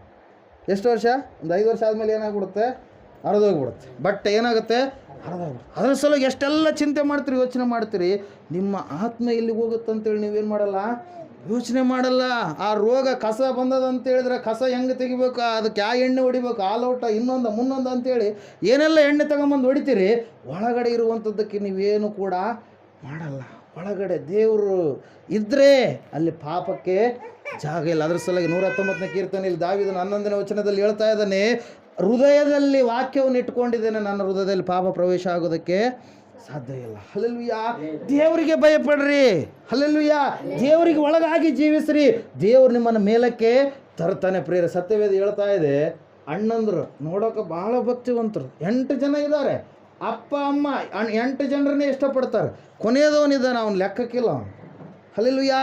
ಎಷ್ಟು ವರ್ಷ, ಒಂದು 5 ವರ್ಷ ಆದಮೇಲೆ ಏನಾಗ್ಬಿಡುತ್ತೆ, ಹರಿದೋಗ್ಬಿಡುತ್ತೆ. ಬಟ್ ಏನಾಗುತ್ತೆ, ಹರಿದೋಗ್ಬಿಡುತ್ತೆ. ಅದ್ರ ಸಲುವಾಗಿ ಎಷ್ಟೆಲ್ಲ ಚಿಂತೆ ಮಾಡ್ತೀರಿ, ಯೋಚನೆ ಮಾಡ್ತೀರಿ. ನಿಮ್ಮ ಆತ್ಮ ಎಲ್ಲಿಗೆ ಹೋಗುತ್ತೆ ಅಂತೇಳಿ ನೀವೇನು ಮಾಡಲ್ಲ, ಯೋಚನೆ ಮಾಡಲ್ಲ. ಆ ರೋಗ ಕಸ ಬಂದದಂತ ಹೇಳಿದ್ರೆ ಕಸ ಹೆಂಗೆ ತೆಗಿಬೇಕು, ಅದಕ್ಕೆ ಯಾವ ಎಣ್ಣೆ ಹೊಡಿಬೇಕು, ಆಲೌಟ, ಇನ್ನೊಂದು ಮುನ್ನೊಂದು ಅಂತೇಳಿ ಏನೆಲ್ಲ ಎಣ್ಣೆ ತಗೊಂಬಂದು ಹೊಡಿತೀರಿ. ಒಳಗಡೆ ಇರುವಂಥದ್ದಕ್ಕೆ ನೀವೇನು ಕೂಡ ಮಾಡಲ್ಲ. ಒಳಗಡೆ ದೇವರು ಇದ್ದರೆ ಅಲ್ಲಿ ಪಾಪಕ್ಕೆ ಜಾಗ ಇಲ್ಲ. ಅದ್ರ ಸಲುವಾಗಿ 119ನೇ ಕೀರ್ತನೆಯಲ್ಲಿ ದಾವೀದನು 11ನೇ ವಚನದಲ್ಲಿ ಹೇಳ್ತಾ ಇದ್ದಾನೆ, ಹೃದಯದಲ್ಲಿ ವಾಕ್ಯವನ್ನು ಇಟ್ಕೊಂಡಿದ್ದೇನೆ, ನನ್ನ ಹೃದಯದಲ್ಲಿ ಪಾಪ ಪ್ರವೇಶ ಆಗೋದಕ್ಕೆ ಸಾಧ್ಯ ಇಲ್ಲ. ಹಲ್ಲೆಲೂಯಾ. ದೇವರಿಗೆ ಭಯಪಡ್ರಿ. ಹಲ್ಲೆಲೂಯಾ. ದೇವರಿಗೆ ಒಳಗಾಗಿ ಜೀವಿಸ್ರಿ. ದೇವ್ರು ನಿಮ್ಮನ್ನು ಮೇಲಕ್ಕೆ ತರ್ತಾನೆ ಪ್ರಿಯರೇ. ಸತ್ಯವೇದ ಹೇಳ್ತಾ ಇದೆ, ಅಣ್ಣಂದ್ರು ನೋಡೋಕೆ ಬಹಳ ಭಕ್ತಿವಂತರು 8 ಜನ ಇದ್ದಾರೆ. ಅಪ್ಪ ಅಮ್ಮ 8 ಜನರನ್ನೇ ಇಷ್ಟಪಡ್ತಾರೆ. ಕೊನೆಯದವನಿದ್ದಾನೆ, ಅವನು ಲೆಕ್ಕಕ್ಕಿಲ್ಲ ಅವನು. ಹಲ್ಲೆಲೂಯಾ.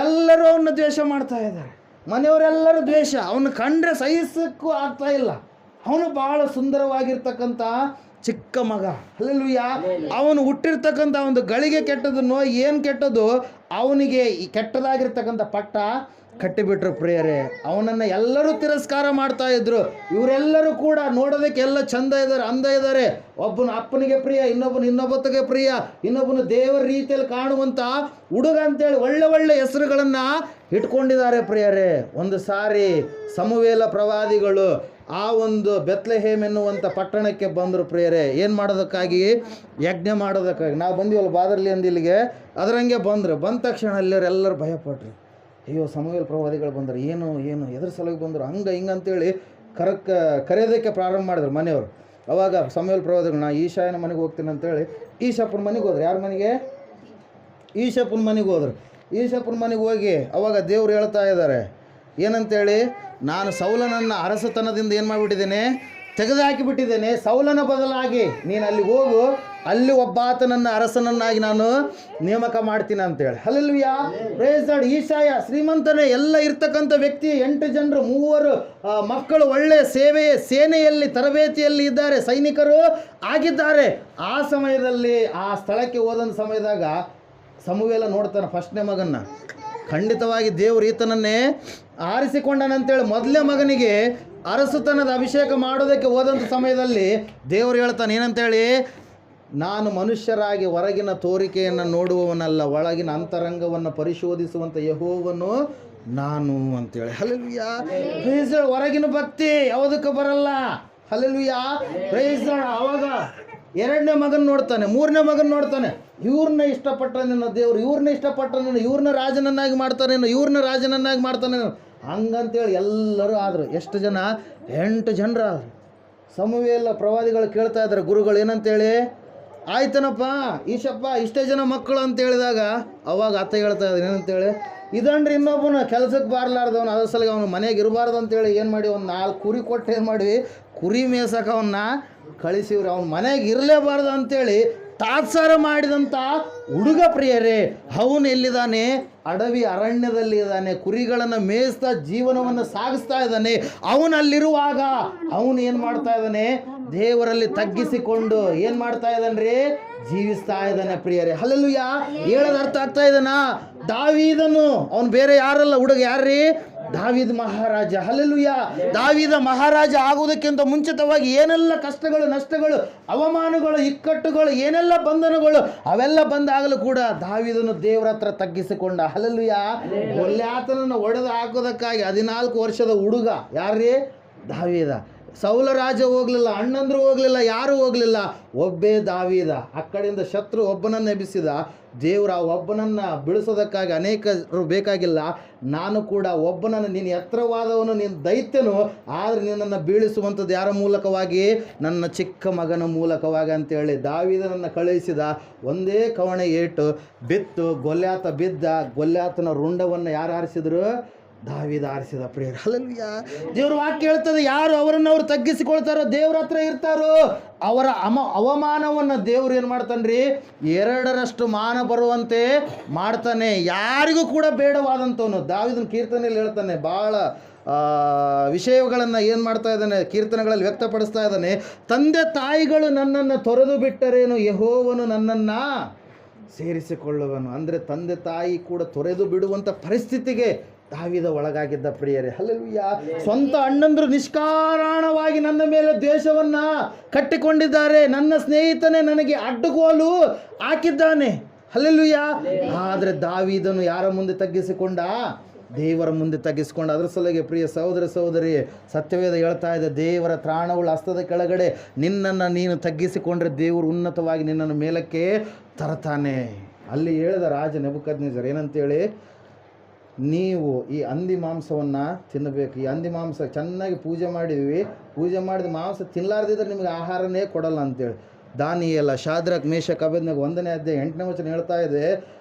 ಎಲ್ಲರೂ ಅವನ್ನ ದ್ವೇಷ ಮಾಡ್ತಾ ಇದ್ದಾರೆ. ಮನೆಯವರೆಲ್ಲರೂ ದ್ವೇಷ. ಅವನು ಕಂಡ್ರೆ ಸಹಿಸಕ್ಕೂ ಆಗ್ತಾ ಇಲ್ಲ. ಅವನು ಭಾಳ ಸುಂದರವಾಗಿರ್ತಕ್ಕಂಥ ಚಿಕ್ಕ ಮಗ. ಹಲ್ಲೆಲೂಯಾ. ಅವನು ಹುಟ್ಟಿರ್ತಕ್ಕಂಥ ಒಂದು ಗಳಿಗೆ ಕೆಟ್ಟದನ್ನು ಏನು ಕೆಟ್ಟದ್ದು, ಅವನಿಗೆ ಈ ಕೆಟ್ಟದಾಗಿರ್ತಕ್ಕಂಥ ಪಟ್ಟ ಕಟ್ಟಿಬಿಟ್ರು ಪ್ರಿಯರೇ. ಅವನನ್ನು ಎಲ್ಲರೂ ತಿರಸ್ಕಾರ ಮಾಡ್ತಾ ಇದ್ರು. ಇವರೆಲ್ಲರೂ ಕೂಡ ನೋಡೋದಕ್ಕೆ ಎಲ್ಲ ಚಂದ ಇದ್ದಾರೆ, ಅಂದ ಇದ್ದಾರೆ. ಒಬ್ಬನು ಅಪ್ಪನಿಗೆ ಪ್ರಿಯ, ಇನ್ನೊಬ್ಬತ್ತಿಗೆ ಪ್ರಿಯ, ಇನ್ನೊಬ್ಬನು ದೇವರ ರೀತಿಯಲ್ಲಿ ಕಾಣುವಂಥ ಹುಡುಗ ಅಂತೇಳಿ ಒಳ್ಳೆ ಒಳ್ಳೆ ಹೆಸರುಗಳನ್ನು ಇಟ್ಕೊಂಡಿದ್ದಾರೆ ಪ್ರಿಯರೇ. ಒಂದು ಸಾರಿ ಸಮುವೇಲ ಪ್ರವಾದಿಗಳು ಆ ಒಂದು ಬೆತ್ಲೆಹೇಮ್ ಎನ್ನುವಂಥ ಪಟ್ಟಣಕ್ಕೆ ಬಂದರು ಪ್ರಿಯರೇ. ಏನು ಮಾಡೋದಕ್ಕಾಗಿ, ಯಜ್ಞ ಮಾಡೋದಕ್ಕಾಗಿ. ನಾವು ಬಂದೀವಲ್ಲ ಬಾದರ್ಲಿ ಅಂದ ಇಲ್ಲಿಗೆ, ಅದರಂಗೆ ಬಂದರು. ಬಂದ ತಕ್ಷಣ ಅಲ್ಲಿಯವರೆಲ್ಲರೂ ಭಯಪಟ್ರು. ಅಯ್ಯೋ ಸಮುವೇಲ ಪ್ರವಾದಿಗಳು ಬಂದರು, ಏನು ಎದ್ರ ಸಲುವಾಗಿ ಬಂದರು, ಹಿಂಗಂತೇಳಿ ಕರೆಯೋದಕ್ಕೆ ಪ್ರಾರಂಭ ಮಾಡಿದ್ರು ಮನೆಯವರು. ಅವಾಗ ಸಮುವೇಲ ಪ್ರವಾದಿಗಳು, ನಾ ಈಶಾಯನ ಮನೆಗೆ ಹೋಗ್ತೀನಿ ಅಂತೇಳಿ ಈಶಪ್ಪನ ಮನೆಗೆ ಹೋದ್ರು. ಯಾರ ಮನೆಗೆ? ಈಶಪ್ಪನ ಮನೆಗೆ ಹೋದ್ರು. ಈಶಪ್ಪನ ಮನೆಗೆ ಹೋಗಿ ಅವಾಗ ದೇವ್ರು ಹೇಳ್ತಾ ಇದ್ದಾರೆ ಏನಂತೇಳಿ, ನಾನು ಸೌಲನನ್ನು ಅರಸತನದಿಂದ ಏನು ಮಾಡಿಬಿಟ್ಟಿದ್ದೇನೆ, ತೆಗೆದುಹಾಕಿಬಿಟ್ಟಿದ್ದೇನೆ. ಸೌಲನ ಬದಲಾಗಿ ನೀನು ಅಲ್ಲಿಗೆ ಹೋಗು, ಅಲ್ಲಿ ಒಬ್ಬ ಆತನನ್ನು ಅರಸನನ್ನಾಗಿ ನಾನು ನೇಮಕ ಮಾಡ್ತೀನಿ ಅಂತೇಳಿ. ಹಲ್ಲೆಲೂಯಾ. Praise God. ಈಶಾಯ ಶ್ರೀಮಂತನೇ, ಎಲ್ಲ ಇರ್ತಕ್ಕಂಥ ವ್ಯಕ್ತಿ, 8 ಜನರು, 3 ಮಕ್ಕಳು, ಒಳ್ಳೆ ಸೇನೆಯಲ್ಲಿ ತರಬೇತಿಯಲ್ಲಿ ಇದ್ದಾರೆ, ಸೈನಿಕರು ಆಗಿದ್ದಾರೆ. ಆ ಸಮಯದಲ್ಲಿ ಆ ಸ್ಥಳಕ್ಕೆ ಹೋದಂಥ ಸಮಯದಾಗ ಸಮುವೇಲ ನೋಡ್ತಾನೆ ಫಸ್ಟ್ನೇ ಮಗನ್ನ. ಖಂಡಿತವಾಗಿ ದೇವರು ಈತನನ್ನೇ ಆರಿಸಿಕೊಂಡನಂತೇಳಿ ಮೊದಲನೇ ಮಗನಿಗೆ ಅರಸುತನದ ಅಭಿಷೇಕ ಮಾಡೋದಕ್ಕೆ ಹೋದಂಥ ಸಮಯದಲ್ಲಿ ದೇವರು ಹೇಳ್ತಾನೆ ಏನಂತೇಳಿ, ನಾನು ಮನುಷ್ಯರಾಗಿ ಹೊರಗಿನ ತೋರಿಕೆಯನ್ನು ನೋಡುವವನಲ್ಲ, ಒಳಗಿನ ಅಂತರಂಗವನ್ನು ಪರಿಶೋಧಿಸುವಂಥ ಯೆಹೋವನು ನಾನು ಅಂತೇಳಿ. ಹಲ್ಲೆಲೂಯಾ. Praise god. ಹೊರಗಿನ ಭಕ್ತಿ ಯಾವುದಕ್ಕೆ ಬರಲ್ಲ. ಹಲ್ಲೆಲೂಯಾ. Praise god. ಅವಾಗ 2ನೇ ಮಗನ ನೋಡ್ತಾನೆ, 3ನೇ ಮಗನ ನೋಡ್ತಾನೆ. ಇವ್ರನ್ನ ಇಷ್ಟಪಟ್ಟ ನಿನ್ನ ದೇವರು, ಇವ್ರನ್ನ ಇಷ್ಟಪಟ್ಟ ನಿನ್ನ, ಇವ್ರನ್ನ ರಾಜನನ್ನಾಗಿ ಮಾಡ್ತಾನೆ, ಇವ್ರನ್ನ ರಾಜನನ್ನಾಗಿ ಮಾಡ್ತಾನೆ ಹಂಗಂತೇಳಿ ಎಲ್ಲರೂ ಆದರು. ಎಷ್ಟು ಜನ? 8 ಜನರು ಆದರು. ಸಮುವೇಲ ಪ್ರವಾದಿಗಳು ಕೇಳ್ತಾ ಇದ್ದಾರೆ ಗುರುಗಳು ಏನಂತೇಳಿ, ಆಯ್ತನಪ್ಪ ಈಶಪ್ಪ ಇಷ್ಟೇ ಜನ ಮಕ್ಕಳು ಅಂತ ಹೇಳಿದಾಗ ಅವಾಗ ಆತ ಹೇಳ್ತಾ ಇದ್ದಾರೆ ಏನಂತೇಳಿ, ಇದನ್ರಿ ಇನ್ನೊಬ್ಬನ ಕೆಲಸಕ್ಕೆ ಬಾರಲಾರ್ದವನು, ಅದ್ರ ಸಲಗ ಅವನು ಮನೆಗೆ ಇರಬಾರ್ದು ಅಂತೇಳಿ ಏನು ಮಾಡಿ ಒಂದು 4 ಕುರಿ ಕೊಟ್ಟು ಏನು ಮಾಡಿ ಕುರಿ ಮೇಯ್ಸಕ್ಕೆ ಅವನ್ನ ಕಳಿಸಿವ್ರಿ. ಅವ್ನು ಮನೆಗೆ ಇರಲೇಬಾರ್ದು ಅಂತೇಳಿ ತಾತ್ಸಾರ ಮಾಡಿದಂಥ ಹುಡುಗ ಪ್ರಿಯರೇ, ಅವನು ಎಲ್ಲಿದ್ದಾನೆ? ಅಡವಿ ಅರಣ್ಯದಲ್ಲಿ ಇದ್ದಾನೆ, ಕುರಿಗಳನ್ನು ಮೇಯಿಸ್ತಾ ಜೀವನವನ್ನು ಸಾಗಿಸ್ತಾ ಇದ್ದಾನೆ. ಅವನಲ್ಲಿರುವಾಗ ಅವನು ಏನು ಮಾಡ್ತಾ ಇದ್ದಾನೆ? ದೇವರಲ್ಲಿ ತಗ್ಗಿಸಿಕೊಂಡು ಏನು ಮಾಡ್ತಾ ಇದ್ದಾನ್ರಿ? ಜೀವಿಸ್ತಾ ಇದ್ದಾನೆ ಪ್ರಿಯರೇ. ಹಲ್ಲೆಲೂಯಾ. ಹೇಳೋದು ಅರ್ಥ ಆಗ್ತಾ ಇದ್ದಾನಾ? ದಾವೀದನು ಅವನು ಬೇರೆ ಯಾರಲ್ಲ, ಹುಡುಗ ಯಾರ್ರೀ? ದಾವೀದ ಮಹಾರಾಜ. ಹಲ್ಲೆಲೂಯಾ. ದಾವೀದ ಮಹಾರಾಜ ಆಗುವುದಕ್ಕಿಂತ ಮುಂಚಿತವಾಗಿ ಏನೆಲ್ಲ ಕಷ್ಟಗಳು, ನಷ್ಟಗಳು, ಅವಮಾನಗಳು, ಇಕ್ಕಟ್ಟುಗಳು, ಏನೆಲ್ಲ ಬಂಧನಗಳು ಅವೆಲ್ಲ ಬಂದಾಗಲೂ ಕೂಡ ದಾವೀದನು ದೇವರ ಹತ್ರ ತಗ್ಗಿಸಿಕೊಂಡ. ಹಲ್ಲೆಲೂಯಾ. ಗೊಲ್ಯಾತನನ್ನು ಒಡೆದು ಹಾಕೋದಕ್ಕಾಗಿ 14 ವರ್ಷದ ಹುಡುಗ ಯಾರ್ರೀ? ದಾವೀದ. ಸೌಲ ರಾಜ ಹೋಗಲಿಲ್ಲ, ಅಣ್ಣಂದ್ರು ಹೋಗಲಿಲ್ಲ, ಯಾರೂ ಹೋಗಲಿಲ್ಲ, ಒಬ್ಬೇ ದಾವೀದ. ಆ ಕಡೆಯಿಂದ ಶತ್ರು ಒಬ್ಬನನ್ನು ಎಬ್ಬಿಸಿದ. ದೇವರು ಆ ಒಬ್ಬನನ್ನು ಬಿಡಿಸೋದಕ್ಕಾಗಿ ಅನೇಕರು ಬೇಕಾಗಿಲ್ಲ. ನಾನು ಕೂಡ ಒಬ್ಬನನ್ನು, ನೀನು ಎತ್ತರವಾದವನು, ನೀನು ದೈತ್ಯನು, ಆದರೆ ನಿನ್ನನ್ನು ಬೀಳಿಸುವಂಥದ್ದು ಯಾರ ಮೂಲಕವಾಗಿ? ನನ್ನ ಚಿಕ್ಕ ಮಗನ ಮೂಲಕವಾಗಿ ಅಂತೇಳಿ ದಾವೀದನನ್ನು ಕಳುಹಿಸಿದ. ಒಂದೇ ಕವಣೆ ಏಟು ಬಿತ್ತು, ಗೊಲ್ಯಾತ ಬಿದ್ದ. ಗೊಲ್ಯಾತನ ರುಂಡವನ್ನು ಯಾರು ಹಾರಿಸಿದ್ರು? ದಾವೀದ ಆರಿಸಿದ ಪ್ರಿಯರೇ. ಹಲ್ಲೆಲೂಯಾ. ದೇವ್ರ ವಾಕ್ಯ ಹೇಳ್ತದೆ, ಯಾರು ಅವರನ್ನು ಅವ್ರು ತಗ್ಗಿಸಿಕೊಳ್ತಾರೋ, ದೇವ್ರ ಹತ್ರ ಇರ್ತಾರೋ, ಅವರ ಅವಮಾನವನ್ನು ದೇವ್ರು ಏನು ಮಾಡ್ತಾನ್ರಿ? 2ರಷ್ಟು ಮಾನ ಬರುವಂತೆ ಮಾಡ್ತಾನೆ. ಯಾರಿಗೂ ಕೂಡ ಬೇಡವಾದಂಥವನು. ದಾವೀದನ ಕೀರ್ತನೆಯಲ್ಲಿ ಹೇಳ್ತಾನೆ, ಭಾಳ ವಿಷಯಗಳನ್ನು ಏನು ಮಾಡ್ತಾ ಇದ್ದಾನೆ? ಕೀರ್ತನೆಗಳಲ್ಲಿ ವ್ಯಕ್ತಪಡಿಸ್ತಾ ಇದ್ದಾನೆ. ತಂದೆ ತಾಯಿಗಳು ನನ್ನನ್ನು ತೊರೆದು ಬಿಟ್ಟರೇನು, ಯೆಹೋವನು ನನ್ನನ್ನು ಸೇರಿಸಿಕೊಳ್ಳುವನು. ಅಂದರೆ ತಂದೆ ತಾಯಿ ಕೂಡ ತೊರೆದು ಬಿಡುವಂಥ ಪರಿಸ್ಥಿತಿಗೆ ದಾವೀದ ಒಳಗಾಗಿದ್ದ ಪ್ರಿಯರೇ. ಹಲ್ಲೆಲೂಯಾ. ಸ್ವಂತ ಅಣ್ಣಂದ್ರು ನಿಷ್ಕಾರಣವಾಗಿ ನನ್ನ ಮೇಲೆ ದ್ವೇಷವನ್ನು ಕಟ್ಟಿಕೊಂಡಿದ್ದಾರೆ. ನನ್ನ ಸ್ನೇಹಿತನೇ ನನಗೆ ಅಡ್ಡಗೋಲು ಹಾಕಿದ್ದಾನೆ. ಹಲ್ಲೆಲೂಯಾ. ಆದರೆ ದಾವೀದನು ಯಾರ ಮುಂದೆ ತಗ್ಗಿಸಿಕೊಂಡ? ದೇವರ ಮುಂದೆ ತಗ್ಗಿಸಿಕೊಂಡ. ಅದರ ಸಲುವಾಗಿ ಪ್ರಿಯ ಸಹೋದರ ಸಹೋದರಿ, ಸತ್ಯವೇದ ಹೇಳ್ತಾ ಇದೆ, ದೇವರ ತ್ರಾಣವುಳ್ಳ ಹಸ್ತದ ಕೆಳಗಡೆ ನಿನ್ನನ್ನು ನೀನು ತಗ್ಗಿಸಿಕೊಂಡ್ರೆ ದೇವರು ಉನ್ನತವಾಗಿ ನಿನ್ನನ್ನು ಮೇಲಕ್ಕೆ ತರ್ತಾನೆ. ಅಲ್ಲಿ ಹೇಳಿದ ರಾಜ ನೆಬೂಕದ್ನೆಚ್ಚರ್ ಏನಂತೇಳಿ, ನೀವು ಈ ಹಂದಿ ಮಾಂಸವನ್ನು ತಿನ್ನಬೇಕು. ಈ ಹಂದಿ ಮಾಂಸ ಚೆನ್ನಾಗಿ ಪೂಜೆ ಮಾಡಿದ್ವಿ, ಪೂಜೆ ಮಾಡಿದ ಮಾಂಸ ತಿನ್ನಲಾರ್ದಿದ್ರೆ ನಿಮಗೆ ಆಹಾರನೇ ಕೊಡಲ್ಲ ಅಂತೇಳಿ. ದಾನಿಯೇಲ, ಶಾದ್ರಕ್, ಮೇಷಕ್, ಅಬೇದ್ನೆಗೋ 1ನೇ ಅಧ್ಯಾಯ 8ನೇ ವಚನ ಹೇಳ್ತಾ ಇದೆ,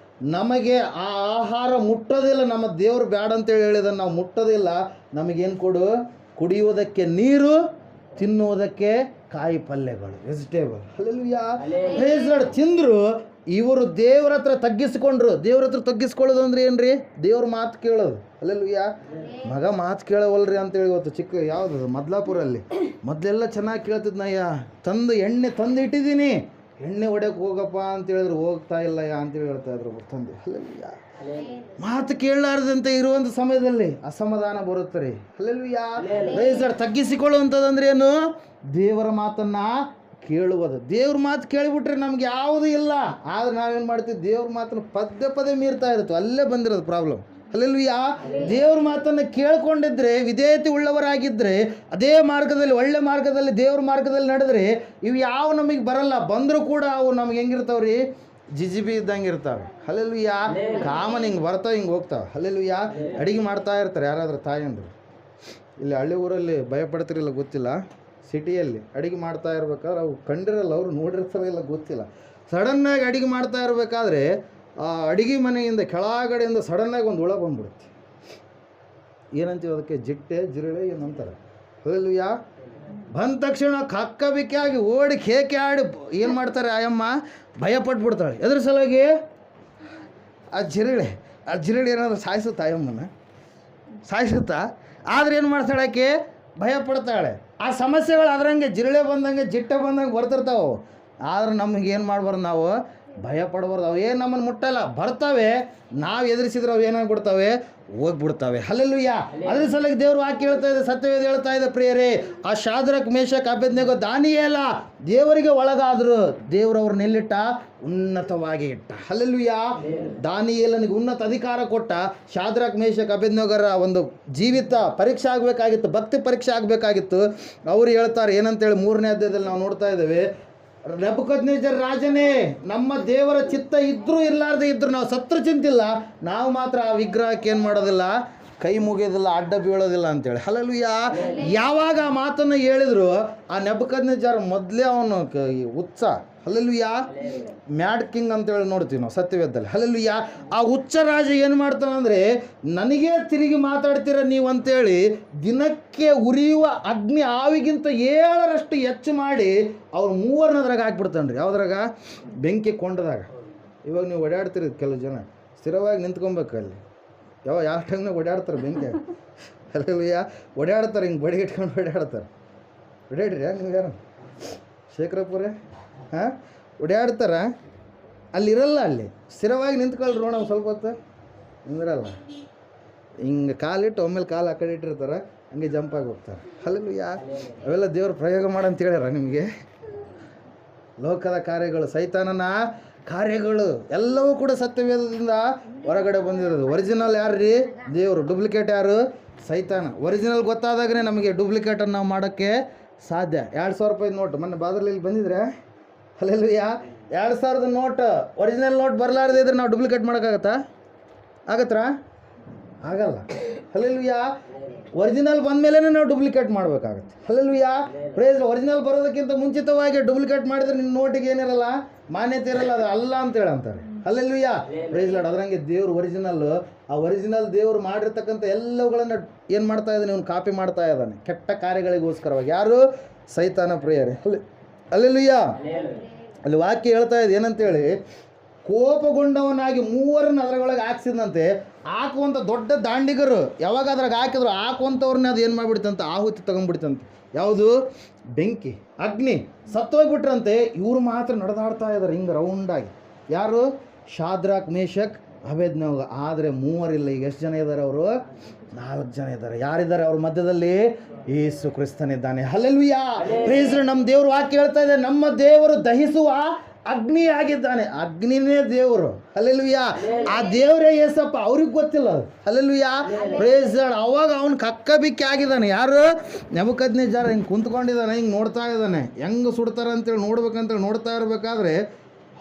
ನಮಗೆ ಆ ಆಹಾರ ಮುಟ್ಟೋದಿಲ್ಲ, ನಮ್ಮ ದೇವ್ರು ಬೇಡ ಅಂತೇಳಿ ಹೇಳಿದ, ನಾವು ಮುಟ್ಟೋದಿಲ್ಲ, ನಮಗೇನು ಕೊಡು? ಕುಡಿಯುವುದಕ್ಕೆ ನೀರು, ತಿನ್ನುವುದಕ್ಕೆ ಕಾಯಿ ಪಲ್ಯಗಳು, ವೆಜಿಟೇಬಲ್. ಹಲ್ಲೆಲೂಯಾ. Praise lord. ತಿಂದರು. ಇವರು ದೇವ್ರ ಹತ್ರ ತಗ್ಗಿಸ್ಕೊಂಡ್ರು. ದೇವ್ರ ಹತ್ರ ತಗ್ಗಿಸ್ಕೊಳ್ಳೋದು ಅಂದ್ರೆ ಏನ್ರಿ? ದೇವ್ರ ಮಾತು ಕೇಳೋದು. ಹಲ್ಲೆಲೂಯಾ. ಮಗ ಮಾತು ಕೇಳವಲ್ರಿ ಅಂತೇಳಿ ಇವತ್ತು ಚಿಕ್ಕ ಯಾವುದು ಮದ್ಲಾಪುರಲ್ಲಿ ಮೊದಲೆಲ್ಲ ಚೆನ್ನಾಗಿ ಕೇಳ್ತಿದ್ನಯ್ಯ, ಎಣ್ಣೆ ತಂದು ಇಟ್ಟಿದ್ದೀನಿ, ಎಣ್ಣೆ ಹೊಡೆಯಕ್ಕೆ ಹೋಗಪ್ಪ ಅಂತ ಹೇಳಿದ್ರು ಹೋಗ್ತಾ ಇಲ್ಲಯ್ಯ ಅಂತೇಳಿ ಹೇಳ್ತಾ ಇದ್ರು ತಂದೆ. ಹಲ್ಲೆಲೂಯಾ. ಮಾತು ಕೇಳಲಾರದಂತೆ ಇರುವಂಥ ಸಮಯದಲ್ಲಿ ಅಸಮಾಧಾನ ಬರುತ್ತೆ ರೀ. ಹಲ್ಲೆಲೂಯಾ. Praise lord. ತಗ್ಗಿಸಿಕೊಳ್ಳುವಂಥದ್ದು ಏನು? ದೇವರ ಮಾತನ್ನು ಕೇಳುವುದು. ದೇವ್ರ ಮಾತು ಕೇಳಿಬಿಟ್ರೆ ನಮ್ಗೆ ಯಾವುದೂ ಇಲ್ಲ. ಆದರೆ ನಾವೇನು ಮಾಡ್ತೀವಿ? ದೇವ್ರ ಮಾತನ್ನು ಪದೇ ಮೀರ್ತಾ ಇರುತ್ತೆ. ಅಲ್ಲೇ ಬಂದಿರೋದು ಪ್ರಾಬ್ಲಮ್. ಹಲ್ಲೆಲೂಯಾ. ದೇವ್ರ ಮಾತನ್ನು ಕೇಳ್ಕೊಂಡಿದ್ರೆ, ವಿಧೇಯತೆ ಉಳ್ಳವರಾಗಿದ್ದರೆ, ಅದೇ ಮಾರ್ಗದಲ್ಲಿ, ಒಳ್ಳೆ ಮಾರ್ಗದಲ್ಲಿ, ದೇವ್ರ ಮಾರ್ಗದಲ್ಲಿ ನಡೆದ್ರೆ ಇವು ಯಾವ ನಮಗೆ ಬರಲ್ಲ. ಬಂದರೂ ಕೂಡ ಅವು ನಮ್ಗೆ ಹೆಂಗಿರ್ತಾವ್ರಿ? ಜಿಜಿಬಿ ಇದ್ದಂಗೆ ಇರ್ತಾವೆ. ಹಲ್ಲೆಲೂಯಾ. ಕಾಮನ್ ಹಿಂಗೆ ಬರ್ತಾವೆ, ಹಿಂಗೆ ಹೋಗ್ತಾವೆ. ಹಲ್ಲೆಲೂಯಾ. ಅಡುಗೆ ಮಾಡ್ತಾ ಇರ್ತಾರೆ ಯಾರಾದರೂ ತಾಯಂದರು. ಇಲ್ಲಿ ಹಳ್ಳಿ ಊರಲ್ಲಿ ಭಯಪಡ್ತಿರಲ್ಲ ಗೊತ್ತಿಲ್ಲ, ಸಿಟಿಯಲ್ಲಿ ಅಡುಗೆ ಮಾಡ್ತಾ ಇರ್ಬೇಕಾದ್ರೆ ಅವು ಕಂಡಿರಲ್ಲ, ಅವರು ನೋಡಿರ್ತಾರಲ್ಲ ಗೊತ್ತಿಲ್ಲ. ಸಡನ್ನಾಗಿ ಅಡುಗೆ ಮಾಡ್ತಾ ಇರಬೇಕಾದ್ರೆ ಆ ಅಡುಗೆ ಮನೆಯಿಂದ ಕೆಳಗಡೆಯಿಂದ ಸಡನ್ನಾಗಿ ಒಂದು ಹುಳ ಬಂದ್ಬಿಡುತ್ತೆ. ಏನಂತೀವಿ ಅದಕ್ಕೆ? ಜಿಟ್ಟೆ, ಜಿರಳೆ ಏನಂತಾರೆ. ಹಲ್ಲೆಲೂಯಾ. ಬಂದ ತಕ್ಷಣ ಕಕ್ಕಬಿಕ್ಕಿ ಆಗಿ ಓಡಿ ಕೇಕೆ ಆಡಿ ಏನು ಮಾಡ್ತಾರೆ? ಆಯಮ್ಮ ಭಯಪಟ್ಬಿಡ್ತಾಳೆ. ಎದ್ರ ಸಲುವಾಗಿ? ಆ ಜಿರಳೆ ಏನಾದರೂ ಸಾಯಿಸುತ್ತಾ? ಆಯಮ್ಮನ ಸಾಯಿಸುತ್ತಾ? ಆದರೆ ಏನು ಮಾಡ್ತಾಳೆ ಆಕೆ? ಭಯ ಪಡ್ತಾಳೆ. ಆ ಸಮಸ್ಯೆಗಳು ಅದರಂಗೆ ಜಿರಳೆ ಬಂದಂಗೆ, ಜಿಟ್ಟೆ ಬಂದಂಗೆ ಬರ್ತಿರ್ತಾವೆ. ಆದ್ರೆ ನಮಗೆ ಏನು ಮಾಡಬಾರ್ದು? ನಾವು ಭಯ ಪಡಬಾರ್ದು. ಅವು ಏನು ನಮ್ಮನ್ನು ಮುಟ್ಟಲ್ಲ, ಬರ್ತವೆ. ನಾವು ಎದುರಿಸಿದ್ರೆ ಅವು ಏನಾಗ್ಬಿಡ್ತವೆ? ಹೋಗ್ಬಿಡ್ತವೆ. ಹಲ್ಲೆಲೂಯಾ. ಅದ್ರ ಸಲುವಾಗಿ ದೇವ್ರ ವಾಕ್ಯ ಹೇಳ್ತಾ ಇದೆ, ಸತ್ಯವೇದ ಹೇಳ್ತಾ ಇದೆ ಪ್ರಿಯರೇ, ಆ ಶಾದ್ರಕ್, ಮೇಷಕ್, ಅಬೇದ್ನೆಗೋ, ದಾನಿಯೇಲ ದೇವರಿಗೆ ಒಳಗಾದರು. ದೇವ್ರವ್ರನ್ನ ಎಲ್ಲಿಟ್ಟ? ಉನ್ನತವಾಗಿ ಇಟ್ಟ. ಹಲ್ಲೆಲೂಯಾ. ದಾನಿಯೇಲನಿಗೆ ಉನ್ನತ ಅಧಿಕಾರ ಕೊಟ್ಟ. ಶಾದ್ರಕ್, ಮೇಷಕ್, ಅಬೇದ್ನೆಗೋರ ಒಂದು ಜೀವಿತ ಪರೀಕ್ಷೆ ಆಗಬೇಕಾಗಿತ್ತು, ಭಕ್ತಿ ಪರೀಕ್ಷೆ ಆಗಬೇಕಾಗಿತ್ತು. ಅವ್ರು ಹೇಳ್ತಾರೆ ಏನಂತೇಳಿ 3ನೇ ಅಧ್ಯಾಯದಲ್ಲಿ ನಾವು ನೋಡ್ತಾ ಇದ್ದೇವೆ, ನೆಬೂಕದ್ನೆಚ್ಚರ್ ರಾಜನೇ, ನಮ್ಮ ದೇವರ ಚಿತ್ತ ಇದ್ರೂ ಇರಲಾರ್ದೆ ಇದ್ರು ನಾವು ಸತ್ರು ಚಿಂತಿಲ್ಲ, ನಾವು ಮಾತ್ರ ಆ ವಿಗ್ರಹಕ್ಕೆ ಏನು ಮಾಡೋದಿಲ್ಲ? ಕೈ ಮುಗಿಯೋದಿಲ್ಲ, ಅಡ್ಡ ಬೀಳೋದಿಲ್ಲ ಅಂತೇಳಿ. ಹಲ್ಲೆಲೂಯಾ. ಯಾವಾಗ ಆ ಮಾತನ್ನು ಹೇಳಿದ್ರು ಆ ನೆಬೂಕದ್ನೆಚ್ಚರ್ ಮೊದಲೇ ಅವನು ಹುಚ್ಚ. ಹಲ್ಲೆಲೂಯಾ. ಮ್ಯಾಡ್ ಕಿಂಗ್ ಅಂತೇಳಿ ನೋಡ್ತೀವಿ ನಾವು ಸತ್ಯವೇದದಲ್ಲಿ. ಹಲ್ಲೆಲೂಯಾ. ಆ ಹುಚ್ಚ ರಾಜ ಏನು ಮಾಡ್ತಾನಂದರೆ, ನನಗೇ ತಿರುಗಿ ಮಾತಾಡ್ತೀರ ನೀವು ಅಂತೇಳಿ ದಿನಕ್ಕೆ ಉರಿಯುವ ಅಗ್ನಿ ಆವಿಗಿಂತ 7ರಷ್ಟು ಹೆಚ್ಚು ಮಾಡಿ ಅವ್ರು 3 ಅದ್ರಾಗ ಹಾಕ್ಬಿಡ್ತಾನೆ ರೀ. ಯಾವುದ್ರಾಗ? ಬೆಂಕಿ ಕೊಂಡದಾಗ. ಇವಾಗ ನೀವು ಓಡಾಡ್ತೀರಿ, ಕೆಲವು ಜನ ಸ್ಥಿರವಾಗಿ ನಿಂತ್ಕೊಬೇಕು ಅಲ್ಲಿ. ಯಾವ ಟೈಮ್ನಾಗ ಓಡಾಡ್ತಾರೆ ಬೆಂಕಿ. ಹಲ್ಲೆಲೂಯಾ. ಓಡಾಡ್ತಾರೆ, ಹಿಂಗೆ ಬಡಿ ಇಟ್ಕೊಂಡು ಓಡಾಡ್ತಾರೆ. ಓಡಾಡ್ರಿ ನೀವು ಯಾರು ಶೇಖರಪ್ಪರೇ? ಹಾಂ, ಓಡಾಡ್ತಾರ. ಅಲ್ಲಿರಲ್ಲ, ಅಲ್ಲಿ ಸ್ಥಿರವಾಗಿ ನಿಂತ್ಕೊಳ್ರಿ ನೋಡ. ಸ್ವಲ್ಪ ಹೊತ್ತು ನಿಂದಿರಲ್ಲ, ಹಿಂಗೆ ಕಾಲಿಟ್ಟು ಒಮ್ಮೆಲೆ ಕಾಲು ಆ ಕಡೆ ಇಟ್ಟಿರ್ತಾರೆ, ಹಂಗೆ ಜಂಪ್ ಆಗಿ ಹೋಗ್ತಾರೆ. ಹಲ್ಲೆಲೂಯಾ. ಅವೆಲ್ಲ ದೇವ್ರ ಪ್ರಯೋಗ ಮಾಡಂತ ಹೇಳ್ಯಾರ ನಿಮಗೆ. ಲೋಕದ ಕಾರ್ಯಗಳು, ಸೈತಾನನ ಕಾರ್ಯಗಳು ಎಲ್ಲವೂ ಕೂಡ ಸತ್ಯವೇದದಿಂದ ಹೊರಗಡೆ ಬಂದಿರೋದು. ಒರಿಜಿನಲ್ ಯಾರು ರೀ? ದೇವರು. ಡೂಪ್ಲಿಕೇಟ್ ಯಾರು? ಸೈತಾನ. ಒರಿಜಿನಲ್ ಗೊತ್ತಾದಾಗನೇ ನಮಗೆ ಡೂಪ್ಲಿಕೇಟನ್ನು ನಾವು ಮಾಡೋಕ್ಕೆ ಸಾಧ್ಯ. 2000 ರೂಪಾಯಿ ನೋಟ್ ಮೊನ್ನೆ ಬಾದ್ರಲ್ಲಿ ಬಂದಿದ್ರೆ, ಹಲ್ಲೆಲೂಯಾ, 2000ದ ನೋಟ್ ಒರಿಜಿನಲ್ ನೋಟ್ ಬರಲಾರದೇ ಇದ್ರೆ ನಾವು ಡೂಪ್ಲಿಕೇಟ್ ಮಾಡೋಕ್ಕಾಗತ್ತಾ? ಆಗತ್ತಾ? ಆಗಲ್ಲ. ಹಲ್ಲೆಲೂಯಾ. ಒರಿಜಿನಲ್ ಬಂದ ಮೇಲೆ ನಾವು ಡೂಪ್ಲಿಕೇಟ್ ಮಾಡಬೇಕಾಗತ್ತೆ. ಹಲ್ಲೆಲೂಯಾ. ಪ್ರೈಸ್. ಒರಿಜಿನಲ್ ಬರೋದಕ್ಕಿಂತ ಮುಂಚಿತವಾಗಿ ಡೂಪ್ಲಿಕೇಟ್ ಮಾಡಿದ್ರೆ ನಿನ್ನ ನೋಟಿಗೆ ಏನಿರಲ್ಲ, ಮಾನ್ಯತೆ ಇರಲ್ಲ, ಅದು ಅಲ್ಲ ಅಂತೇಳಿ ಅಂತಾರೆ. ಹಲ್ಲೆಲೂಯಾ. Praise lord. ಅದರಂಗೆ ದೇವ್ರು ಒರಿಜಿನಲ್, ಆ ಒರಿಜಿನಲ್ ದೇವ್ರು ಮಾಡಿರ್ತಕ್ಕಂಥ ಎಲ್ಲವುಗಳನ್ನು ಏನು ಮಾಡ್ತಾ ಇದ್ದಾನೆ? ಇವನು ಕಾಪಿ ಮಾಡ್ತಾ ಇದ್ದಾನೆ ಕೆಟ್ಟ ಕಾರ್ಯಗಳಿಗೋಸ್ಕರವಾಗಿ. ಯಾರು? ಸೈತಾನ ಪ್ರಿಯರೇ. ಹಲ್ಲೆಲೂಯಾ. ಅಲ್ಲಿ ವಾಕ್ಯ ಹೇಳ್ತಾ ಇದೆ ಏನಂತೇಳಿ, ಕೋಪಗೊಂಡವನಾಗಿ 3 ಅದರೊಳಗೆ ಹಾಕ್ಸಿದಂತೆ. ಹಾಕುವಂಥ ದೊಡ್ಡ ದಾಂಡಿಗರು ಯಾವಾಗ ಅದ್ರಾಗ ಹಾಕಿದ್ರು ಹಾಕುವಂಥವ್ರನ್ನ ಅದು ಏನು ಮಾಡಿಬಿಡ್ತಂತೆ? ಆಹುತಿ ತಗೊಂಡ್ಬಿಡ್ತಂತೆ. ಯಾವುದು? ಬೆಂಕಿ, ಅಗ್ನಿ. ಸತ್ತೋಗ್ಬಿಟ್ರಂತೆ. ಇವರು ಮಾತ್ರ ನಡೆದಾಡ್ತಾ ಇದ್ದಾರೆ ಹಿಂಗೆ ರೌಂಡಾಗಿ. ಯಾರು? ಶಾದ್ರಾಕ್, ಮೇಷಕ್, ಅಬೇದ್ನೆಗೋ. ಆದರೆ 3 ಇಲ್ಲ. ಈಗ ಎಷ್ಟು ಜನ ಇದ್ದಾರೆ ಅವರು? 4 ಜನ ಇದ್ದಾರೆ. ಯಾರಿದ್ದಾರೆ ಅವ್ರ ಮಧ್ಯದಲ್ಲಿ? ಯೇಸು ಕ್ರಿಸ್ತನಿದ್ದಾನೆ. ಹಲ್ಲೆಲೂಯಾ. ಪ್ರೈಸ್. ನಮ್ಮ ದೇವರು ವಾಕ್ಯ ಹೇಳ್ತಾ ಇದೆ, ನಮ್ಮ ದೇವರು ದಹಿಸುವ ಅಗ್ನಿ ಆಗಿದ್ದಾನೆ. ಅಗ್ನಿನೇ ದೇವರು. ಹಲ್ಲೆಲೂಯಾ. ಆ ದೇವರೇ ಯೇಸಪ್ಪ. ಅವ್ರಿಗೆ ಗೊತ್ತಿಲ್ಲ ಅದು. ಹಲ್ಲೆಲೂಯಾ. ಪ್ರೈಸ್. ಅವಾಗ ಅವನು ಕಕ್ಕಬಿಕ್ಕಿ ಆಗಿದ್ದಾನೆ. ಯಾರು? ನೆಬೂಕದ್ನೆಚ್ಚರ್ ಹಿಂಗೆ ಕುಂತ್ಕೊಂಡಿದ್ದಾನೆ, ಹಿಂಗೆ ನೋಡ್ತಾ ಇದ್ದಾನೆ. ಹೆಂಗೆ ಸುಡ್ತಾರೆ ಅಂತೇಳಿ ನೋಡ್ಬೇಕಂತೇಳಿ ನೋಡ್ತಾ ಇರಬೇಕಾದ್ರೆ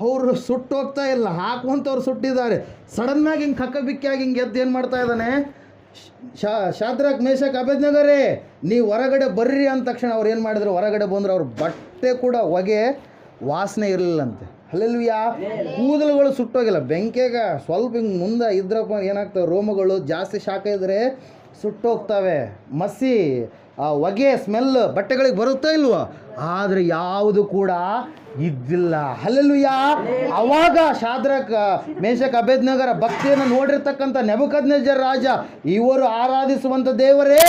ಅವರು ಸುಟ್ಟು ಹೋಗ್ತಾ ಇಲ್ಲ, ಹಾಕುವಂಥವ್ರು ಸುಟ್ಟಿದ್ದಾರೆ. ಸಡನ್ನಾಗಿ ಹಿಂಗೆ ಕಕ್ಕಬಿಕ್ಕಿಯಾಗಿ ಹಿಂಗೆ ಎದ್ದು ಏನು ಮಾಡ್ತಾ ಇದ್ದಾನೆ? ಶಾದ್ರಾಕ್, ಮೇಷಕ್, ಅಬೇದ್ನೆಗೋರೇ ನೀವು ಹೊರಗಡೆ ಬರ್ರಿ ಅಂದ ತಕ್ಷಣ ಅವ್ರು ಏನು ಮಾಡಿದ್ರು? ಹೊರಗಡೆ ಬಂದರು. ಅವ್ರ ಬಟ್ಟೆ ಕೂಡ ಹೊಗೆ ವಾಸನೆ ಇರಲಿಲ್ಲಂತೆ. ಹಲ್ಲೆಲೂಯಾ. ಕೂದಲುಗಳು ಸುಟ್ಟೋಗಿಲ್ಲ. ಬೆಂಕಿಗೆ ಸ್ವಲ್ಪ ಹಿಂಗೆ ಮುಂದೆ ಇದ್ರಪ್ಪ ಏನಾಗ್ತವೆ? ರೋಮಗಳು ಜಾಸ್ತಿ ಶಾಖ ಇದ್ದರೆ ಸುಟ್ಟೋಗ್ತವೆ. ಮಸಿ, ಆ ಹೊಗೆ ಸ್ಮೆಲ್ ಬಟ್ಟೆಗಳಿಗೆ ಬರುತ್ತಾ ಇಲ್ವೋ? ಆದರೆ ಯಾವುದು ಕೂಡ ಇದ್ದಿಲ್ಲ. ಹಲ್ಲೆಲೂಯಾ. ಅವಾಗ ಶಾದ್ರಾಕ್, ಮೇಷಕ್, ಅಬೇದ್ನೆಗೋರ ಭಕ್ತಿಯನ್ನು ನೋಡಿರ್ತಕ್ಕಂಥ ನೆಬೂಕದ್ನೆಚ್ಚರ್ ರಾಜ, ಇವರು ಆರಾಧಿಸುವಂಥ ದೇವರೇ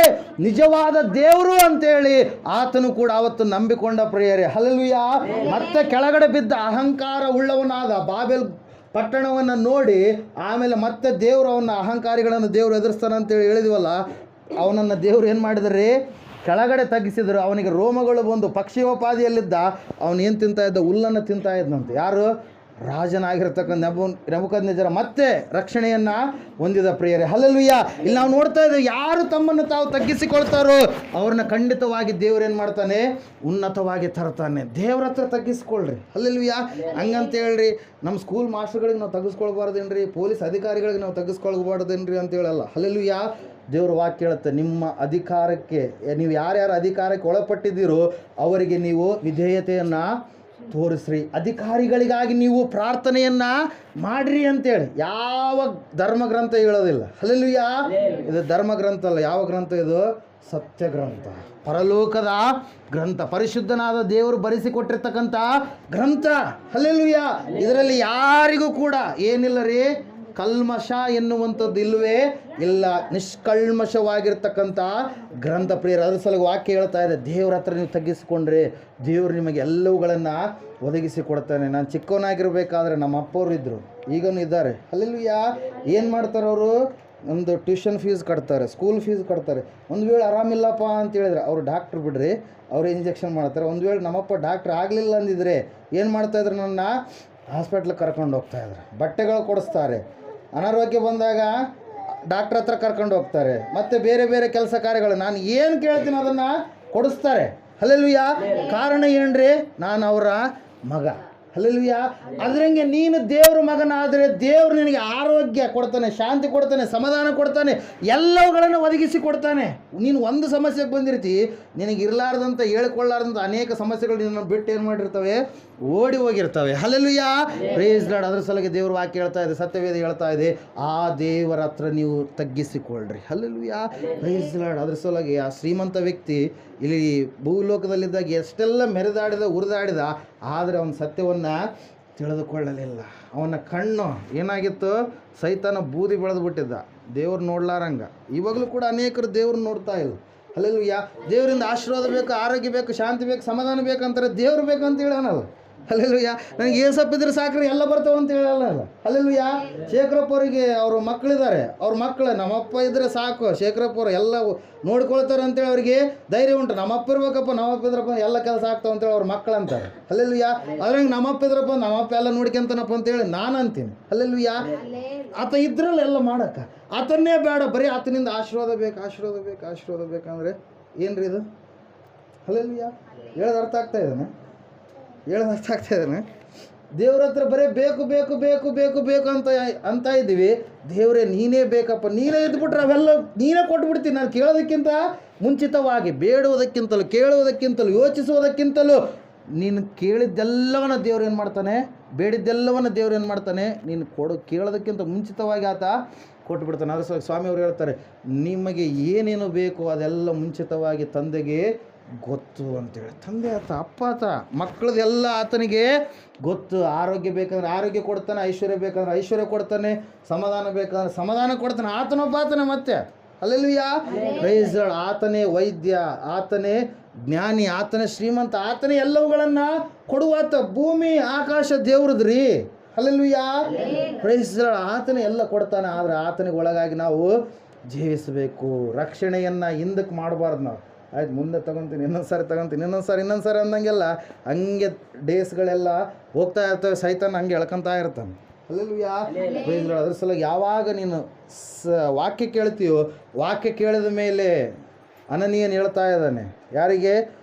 ನಿಜವಾದ ದೇವರು ಅಂತೇಳಿ ಆತನು ಕೂಡ ಅವತ್ತು ನಂಬಿಕೊಂಡ ಪ್ರಿಯರೇ. ಹಲ್ಲೆಲೂಯಾ. ಮತ್ತೆ ಕೆಳಗಡೆ ಬಿದ್ದ ಅಹಂಕಾರ ಉಳ್ಳವನಾದ ಬಾಬೆಲ್ ಪಟ್ಟಣವನ್ನು ನೋಡಿ ಆಮೇಲೆ ಮತ್ತೆ ದೇವರು ಅವನ ಅಹಂಕಾರಿಗಳನ್ನು ದೇವರು ಎದುರಿಸ್ತಾನೆ ಅಂತೇಳಿ ಹೇಳಿದ್ವಲ್ಲ, ಅವನನ್ನು ದೇವರು ಏನು ಮಾಡಿದ್ರಿ? ಕೆಳಗಡೆ ತಗ್ಗಿಸಿದ್ರು. ಅವನಿಗೆ ರೋಮಗಳು ಬಂದು ಪಕ್ಷಿಯೋಪಾದಿಯಲ್ಲಿದ್ದ ಅವನು ಏನು ತಿಂತಾ ಇದ್ದ? ಹುಲ್ಲನ್ನು ತಿಂತಾ ಇದ್ದಂತೆ. ಯಾರು? ರಾಜನಾಗಿರ್ತಕ್ಕಂಥ ನೆಬೂಕದ್ನೆಚ್ಚರ ಮತ್ತೆ ರಕ್ಷಣೆಯನ್ನು ಹೊಂದಿದ ಪ್ರಿಯರೇ. ಹಲ್ಲೆಲೂಯಾ. ಇಲ್ಲಿ ನಾವು ನೋಡ್ತಾ ಇದ್ದೇವೆ, ಯಾರು ತಮ್ಮನ್ನು ತಾವು ತಗ್ಗಿಸಿಕೊಳ್ತಾರೋ ಅವ್ರನ್ನ ಖಂಡಿತವಾಗಿ ದೇವ್ರು ಏನು ಮಾಡ್ತಾನೆ? ಉನ್ನತವಾಗಿ ತರ್ತಾನೆ. ದೇವ್ರ ಹತ್ರ ತಗ್ಗಿಸ್ಕೊಳ್ರಿ. ಹಲ್ಲೆಲೂಯಾ. ಹಂಗಂತ ಹೇಳ್ರಿ ನಮ್ಮ ಸ್ಕೂಲ್ ಮಾಸ್ಟರ್ಗಳಿಗೆ ನಾವು ತಗ್ಗಿಸ್ಕೊಳ್ಬಾರ್ದೇನ್ರಿ, ಪೊಲೀಸ್ ಅಧಿಕಾರಿಗಳಿಗೆ ನಾವು ತಗ್ಗಿಸ್ಕೊಳ್ಬಾರ್ದೇನ್ರಿ ಅಂತ ಹೇಳಲ್ಲ. ಹಲ್ಲೆಲೂಯಾ. ದೇವ್ರ ವಾಕ್ಯ ಹೇಳುತ್ತೆ, ನಿಮ್ಮ ಅಧಿಕಾರಕ್ಕೆ ನೀವು ಯಾರ್ಯಾರು ಅಧಿಕಾರಕ್ಕೆ ಒಳಪಟ್ಟಿದ್ದೀರೋ ಅವರಿಗೆ ನೀವು ವಿಧೇಯತೆಯನ್ನು ತೋರಿಸ್ರಿ. ಅಧಿಕಾರಿಗಳಿಗಾಗಿ ನೀವು ಪ್ರಾರ್ಥನೆಯನ್ನು ಮಾಡಿರಿ ಅಂತೇಳಿ ಯಾವ ಧರ್ಮಗ್ರಂಥ ಹೇಳೋದಿಲ್ಲ. ಹಲ್ಲೆಲೂಯಾ. ಇದು ಧರ್ಮಗ್ರಂಥ ಅಲ್ಲ. ಯಾವ ಗ್ರಂಥ ಇದು? ಸತ್ಯ ಗ್ರಂಥ, ಪರಲೋಕದ ಗ್ರಂಥ, ಪರಿಶುದ್ಧನಾದ ದೇವರು ಬರೆಸಿಕೊಟ್ಟಿರ್ತಕ್ಕಂಥ ಗ್ರಂಥ. ಹಲ್ಲೆಲೂಯಾ. ಇದರಲ್ಲಿ ಯಾರಿಗೂ ಕೂಡ ಏನಿಲ್ಲ ರೀ, ಕಲ್ಮಶ ಎನ್ನುವಂಥದ್ದು ಇಲ್ಲವೇ ಇಲ್ಲ. ನಿಷ್ಕಲ್ಮಶವಾಗಿರ್ತಕ್ಕಂಥ ಗ್ರಂಥ ಪ್ರಿಯರು. ಅದ್ರ ಸಲುವಾಗಿ ವಾಕ್ಯ ಹೇಳ್ತಾ ಇದೆ, ದೇವ್ರ ಹತ್ರ ನೀವು ತಗ್ಗಿಸಿಕೊಂಡ್ರೆ ದೇವರು ನಿಮಗೆ ಎಲ್ಲವುಗಳನ್ನು ಒದಗಿಸಿ ಕೊಡ್ತಾನೆ. ನಾನು ಚಿಕ್ಕವನಾಗಿರ್ಬೇಕಾದ್ರೆ ನಮ್ಮ ಅಪ್ಪವ್ರು ಇದ್ದರು, ಈಗಲೂ ಇದ್ದಾರೆ. ಹಲ್ಲೆಲೂಯಾ. ಏನು ಮಾಡ್ತಾರೆ ಅವರು? ಒಂದು ಟ್ಯೂಷನ್ ಫೀಸ್ ಕಟ್ತಾರೆ, ಸ್ಕೂಲ್ ಫೀಸ್ ಕಟ್ತಾರೆ. ಒಂದು ವೇಳೆ ಆರಾಮಿಲ್ಲಪ್ಪ ಅಂತ ಹೇಳಿದ್ರೆ ಅವರು ಡಾಕ್ಟ್ರ್ ಬಿಡ್ರಿ, ಅವರು ಇಂಜೆಕ್ಷನ್ ಮಾಡ್ತಾರೆ. ಒಂದು ವೇಳೆ ನಮ್ಮಪ್ಪ ಡಾಕ್ಟ್ರ್ ಆಗಲಿಲ್ಲ ಅಂದಿದ್ರೆ ಏನು ಮಾಡ್ತಾಯಿದ್ರು? ನನ್ನ ಹಾಸ್ಪಿಟ್ಲಿಗೆ ಕರ್ಕೊಂಡು ಹೋಗ್ತಾಯಿದ್ರು, ಬಟ್ಟೆಗಳು ಕೊಡಿಸ್ತಾರೆ. ಅನಾರೋಗ್ಯ ಬಂದಾಗ ಡಾಕ್ಟ್ರ್ ಹತ್ರ ಕರ್ಕೊಂಡು ಹೋಗ್ತಾರೆ. ಮತ್ತು ಬೇರೆ ಬೇರೆ ಕೆಲಸ ಕಾರ್ಯಗಳು ನಾನು ಏನು ಕೇಳ್ತೀನಿ ಅದನ್ನು ಕೊಡಿಸ್ತಾರೆ. ಹಲ್ಲೆಲೂಯಾ. ಕಾರಣ ಏನ್ರಿ? ನಾನು ಅವರ ಮಗ. ಹಲ್ಲೆಲೂಯಾ. ಅದರಂಗೆ ನೀನು ದೇವ್ರ ಮಗನಾದರೆ ದೇವರು ನಿನಗೆ ಆರೋಗ್ಯ ಕೊಡ್ತಾನೆ, ಶಾಂತಿ ಕೊಡ್ತಾನೆ, ಸಮಾಧಾನ ಕೊಡ್ತಾನೆ, ಎಲ್ಲವುಗಳನ್ನು ಒದಗಿಸಿ ಕೊಡ್ತಾನೆ. ನೀನು ಒಂದು ಸಮಸ್ಯೆಗೆ ಬಂದಿರ್ತಿ, ನಿನಗೆ ಇರಲಾರ್ದಂಥ ಹೇಳ್ಕೊಳ್ಳಾರ್ದಂಥ ಅನೇಕ ಸಮಸ್ಯೆಗಳು ನಿನ್ನ ಬಿಟ್ಟು ಏನು ಮಾಡಿರ್ತವೆ, ಓಡಿ ಹೋಗಿರ್ತವೆ. Hallelujah, praise Lord. ಅದ್ರ ಸಲುವಾಗಿ ದೇವ್ರ ವಾಕ್ಯ ಹೇಳ್ತಾ ಇದೆ, ಸತ್ಯವೇದ ಹೇಳ್ತಾ ಇದೆ, ಆ ದೇವರ ಹತ್ರ ನೀವು ತಗ್ಗಿಸಿಕೊಳ್ಳ್ರಿ. Hallelujah, praise Lord. ಅದ್ರ ಸಲುವಾಗಿ ಆ ಶ್ರೀಮಂತ ವ್ಯಕ್ತಿ ಇಲ್ಲಿ ಭೂಲೋಕದಲ್ಲಿದ್ದಾಗ ಎಷ್ಟೆಲ್ಲ ಮೆರೆದಾಡಿದ ಉರಿದಾಡಿದ, ಆದರೆ ಅವನ ಸತ್ಯವನ್ನು ತಿಳಿದುಕೊಳ್ಳಲಿಲ್ಲ. ಅವನ ಕಣ್ಣು ಏನಾಗಿತ್ತು, ಸೈತಾನ ಬೂದಿ ಬೆಳೆದು ಬಿಟ್ಟಿದ್ದ, ದೇವ್ರು ನೋಡ್ಲಾರಂಗ. ಇವಾಗಲೂ ಕೂಡ ಅನೇಕರು ದೇವ್ರನ್ನ ನೋಡ್ತಾ ಇಲ್ಲ. ಹಲ್ಲೆಲೂಯಾ. ದೇವರಿಂದ ಆಶೀರ್ವಾದ ಬೇಕು, ಆರೋಗ್ಯ ಬೇಕು, ಶಾಂತಿ ಬೇಕು, ಸಮಾಧಾನ ಬೇಕಂತಾರೆ, ದೇವ್ರು ಬೇಕಂತ ಹೇಳೋಣಲ್ಲ. ಹಲ್ಲೆಲೂಯಾ. ನನಗೆ ಏಸಪ್ಪಿದ್ರೆ ಸಾಕ್ರಿ ಎಲ್ಲ ಬರ್ತಾವೆ ಅಂತ ಹೇಳಲ್ಲ. ಹಲ್ಲೆಲೂಯಾ. ಶೇಖರಪ್ಪ ಅವರಿಗೆ ಅವ್ರ ಮಕ್ಕಳಿದ್ದಾರೆ, ಅವ್ರ ಮಕ್ಕಳು ನಮ್ಮಪ್ಪ ಇದ್ರೆ ಸಾಕು, ಶೇಖರಪ್ಪ ಅವರು ಎಲ್ಲ ನೋಡ್ಕೊಳ್ತಾರೆ ಅಂತೇಳಿ ಅವರಿಗೆ ಧೈರ್ಯ ಉಂಟು. ನಮ್ಮಪ್ಪ ಇರ್ಬೇಕಪ್ಪ, ನಮ್ಮಪ್ಪ ಇದ್ರಪ್ಪ ಎಲ್ಲ ಕೆಲಸ ಆಗ್ತಾವ ಅಂತೇಳಿ ಅವ್ರ ಮಕ್ಕಳು ಅಂತಾರೆ. ಹಲ್ಲೆಲೂಯಾ. ಅದ್ರಂಗೆ ನಮ್ಮಪ್ಪ ಇದ್ರಪ್ಪ, ನಮ್ಮಪ್ಪ ಎಲ್ಲ ನೋಡ್ಕೊಂತಾನಪ್ಪ ಅಂತೇಳಿ ನಾನು ಅಂತೀನಿ. ಹಲ್ಲೆಲೂಯಾ. ಆತ ಇದ್ರಲ್ಲ ಎಲ್ಲ ಮಾಡೋಕ್ಕೆ, ಆತನ್ನೇ ಬೇಡ, ಬರೀ ಆತನಿಂದ ಆಶೀರ್ವಾದ ಬೇಕು, ಆಶೀರ್ವಾದ ಬೇಕು, ಆಶೀರ್ವಾದ ಬೇಕಂದ್ರೆ ಏನ್ರಿ ಇದು? ಹಲ್ಲೆಲೂಯಾ. ಹೇಳೋದು ಅರ್ಥ ಆಗ್ತಾ ಇದ್ದಾನೆ? ಹೇಳೋದು ಅರ್ಥ ಆಗ್ತಾ ಇದ್ದಾನೆ? ದೇವ್ರ ಹತ್ರ ಬರೀ ಬೇಕು ಬೇಕು ಬೇಕು ಬೇಕು ಬೇಕು ಅಂತ ಇದ್ದೀವಿ. ದೇವರೇ ನೀನೇ ಬೇಕಪ್ಪ, ನೀನೇ ಇದ್ಬಿಟ್ರೆ ಅವೆಲ್ಲ ನೀನೇ ಕೊಟ್ಬಿಡ್ತೀನಿ. ನಾನು ಕೇಳೋದಕ್ಕಿಂತ ಮುಂಚಿತವಾಗಿ, ಬೇಡುವುದಕ್ಕಿಂತಲೂ, ಕೇಳುವುದಕ್ಕಿಂತಲೂ, ಯೋಚಿಸುವುದಕ್ಕಿಂತಲೂ ನೀನು ಕೇಳಿದ್ದೆಲ್ಲವನ್ನ ದೇವ್ರು ಏನು ಮಾಡ್ತಾನೆ, ಬೇಡಿದ್ದೆಲ್ಲವನ್ನ ದೇವ್ರು ಏನು ಮಾಡ್ತಾನೆ, ನೀನು ಕೇಳೋದಕ್ಕಿಂತ ಮುಂಚಿತವಾಗಿ ಆತ ಕೊಟ್ಬಿಡ್ತಾನೆ. ಅದ್ರ ಸಲ ಸ್ವಾಮಿಯವರು ಹೇಳ್ತಾರೆ, ನಿಮಗೆ ಏನೇನು ಬೇಕು ಅದೆಲ್ಲ ಮುಂಚಿತವಾಗಿ ತಂದೆಗೆ ಗೊತ್ತು ಅಂತೇಳಿ. ತಂದೆ ಆತ, ಅಪ್ಪ ಆತ, ಮಕ್ಕಳದೆಲ್ಲ ಆತನಿಗೆ ಗೊತ್ತು. ಆರೋಗ್ಯ ಬೇಕಂದ್ರೆ ಆರೋಗ್ಯ ಕೊಡ್ತಾನೆ, ಐಶ್ವರ್ಯ ಬೇಕಂದ್ರೆ ಐಶ್ವರ್ಯ ಕೊಡ್ತಾನೆ, ಸಮಾಧಾನ ಬೇಕಂದ್ರೆ ಸಮಾಧಾನ ಕೊಡ್ತಾನೆ. ಆತನೊಬ್ಬ ಆತನೇ ಮತ್ತೆ. Hallelujah, praise Lord. ಆತನೇ ವೈದ್ಯ, ಆತನೇ ಜ್ಞಾನಿ, ಆತನೇ ಶ್ರೀಮಂತ, ಆತನೇ ಎಲ್ಲವುಗಳನ್ನು ಕೊಡುವಾತ. ಭೂಮಿ ಆಕಾಶ ದೇವ್ರದ್ರಿ. Hallelujah, praise Lord. ಆತನೇ ಎಲ್ಲ ಕೊಡ್ತಾನೆ. ಆದರೆ ಆತನಿಗೆ ಒಳಗಾಗಿ ನಾವು ಜೀವಿಸಬೇಕು. ರಕ್ಷಣೆಯನ್ನು ಹಿಂದಕ್ಕೆ ಮಾಡಬಾರ್ದು ನಾವು. ಆಯ್ತು, ಮುಂದೆ ತೊಗೊತೀನಿ, ಇನ್ನೊಂದು ಸಾರಿ ಅಂದಂಗೆಲ್ಲ ಹಂಗೆ ಡೇಸ್ಗಳೆಲ್ಲ ಹೋಗ್ತಾ ಇರ್ತವೆ. ಸೈತಾನ ಹಂಗೆ ಎಳ್ಕೊತಾ ಇರ್ತಾನೆ. Hallelujah, praise Lord. ಅದ್ರ ಸಲುವಾಗಿ ಯಾವಾಗ ನೀನು ವಾಕ್ಯ ಕೇಳ್ತೀಯೋ, ವಾಕ್ಯ ಕೇಳಿದ ಮೇಲೆ ಅನನೀಯನು ಹೇಳ್ತಾ ಇದ್ದಾನೆ, ಯಾರಿಗೆ?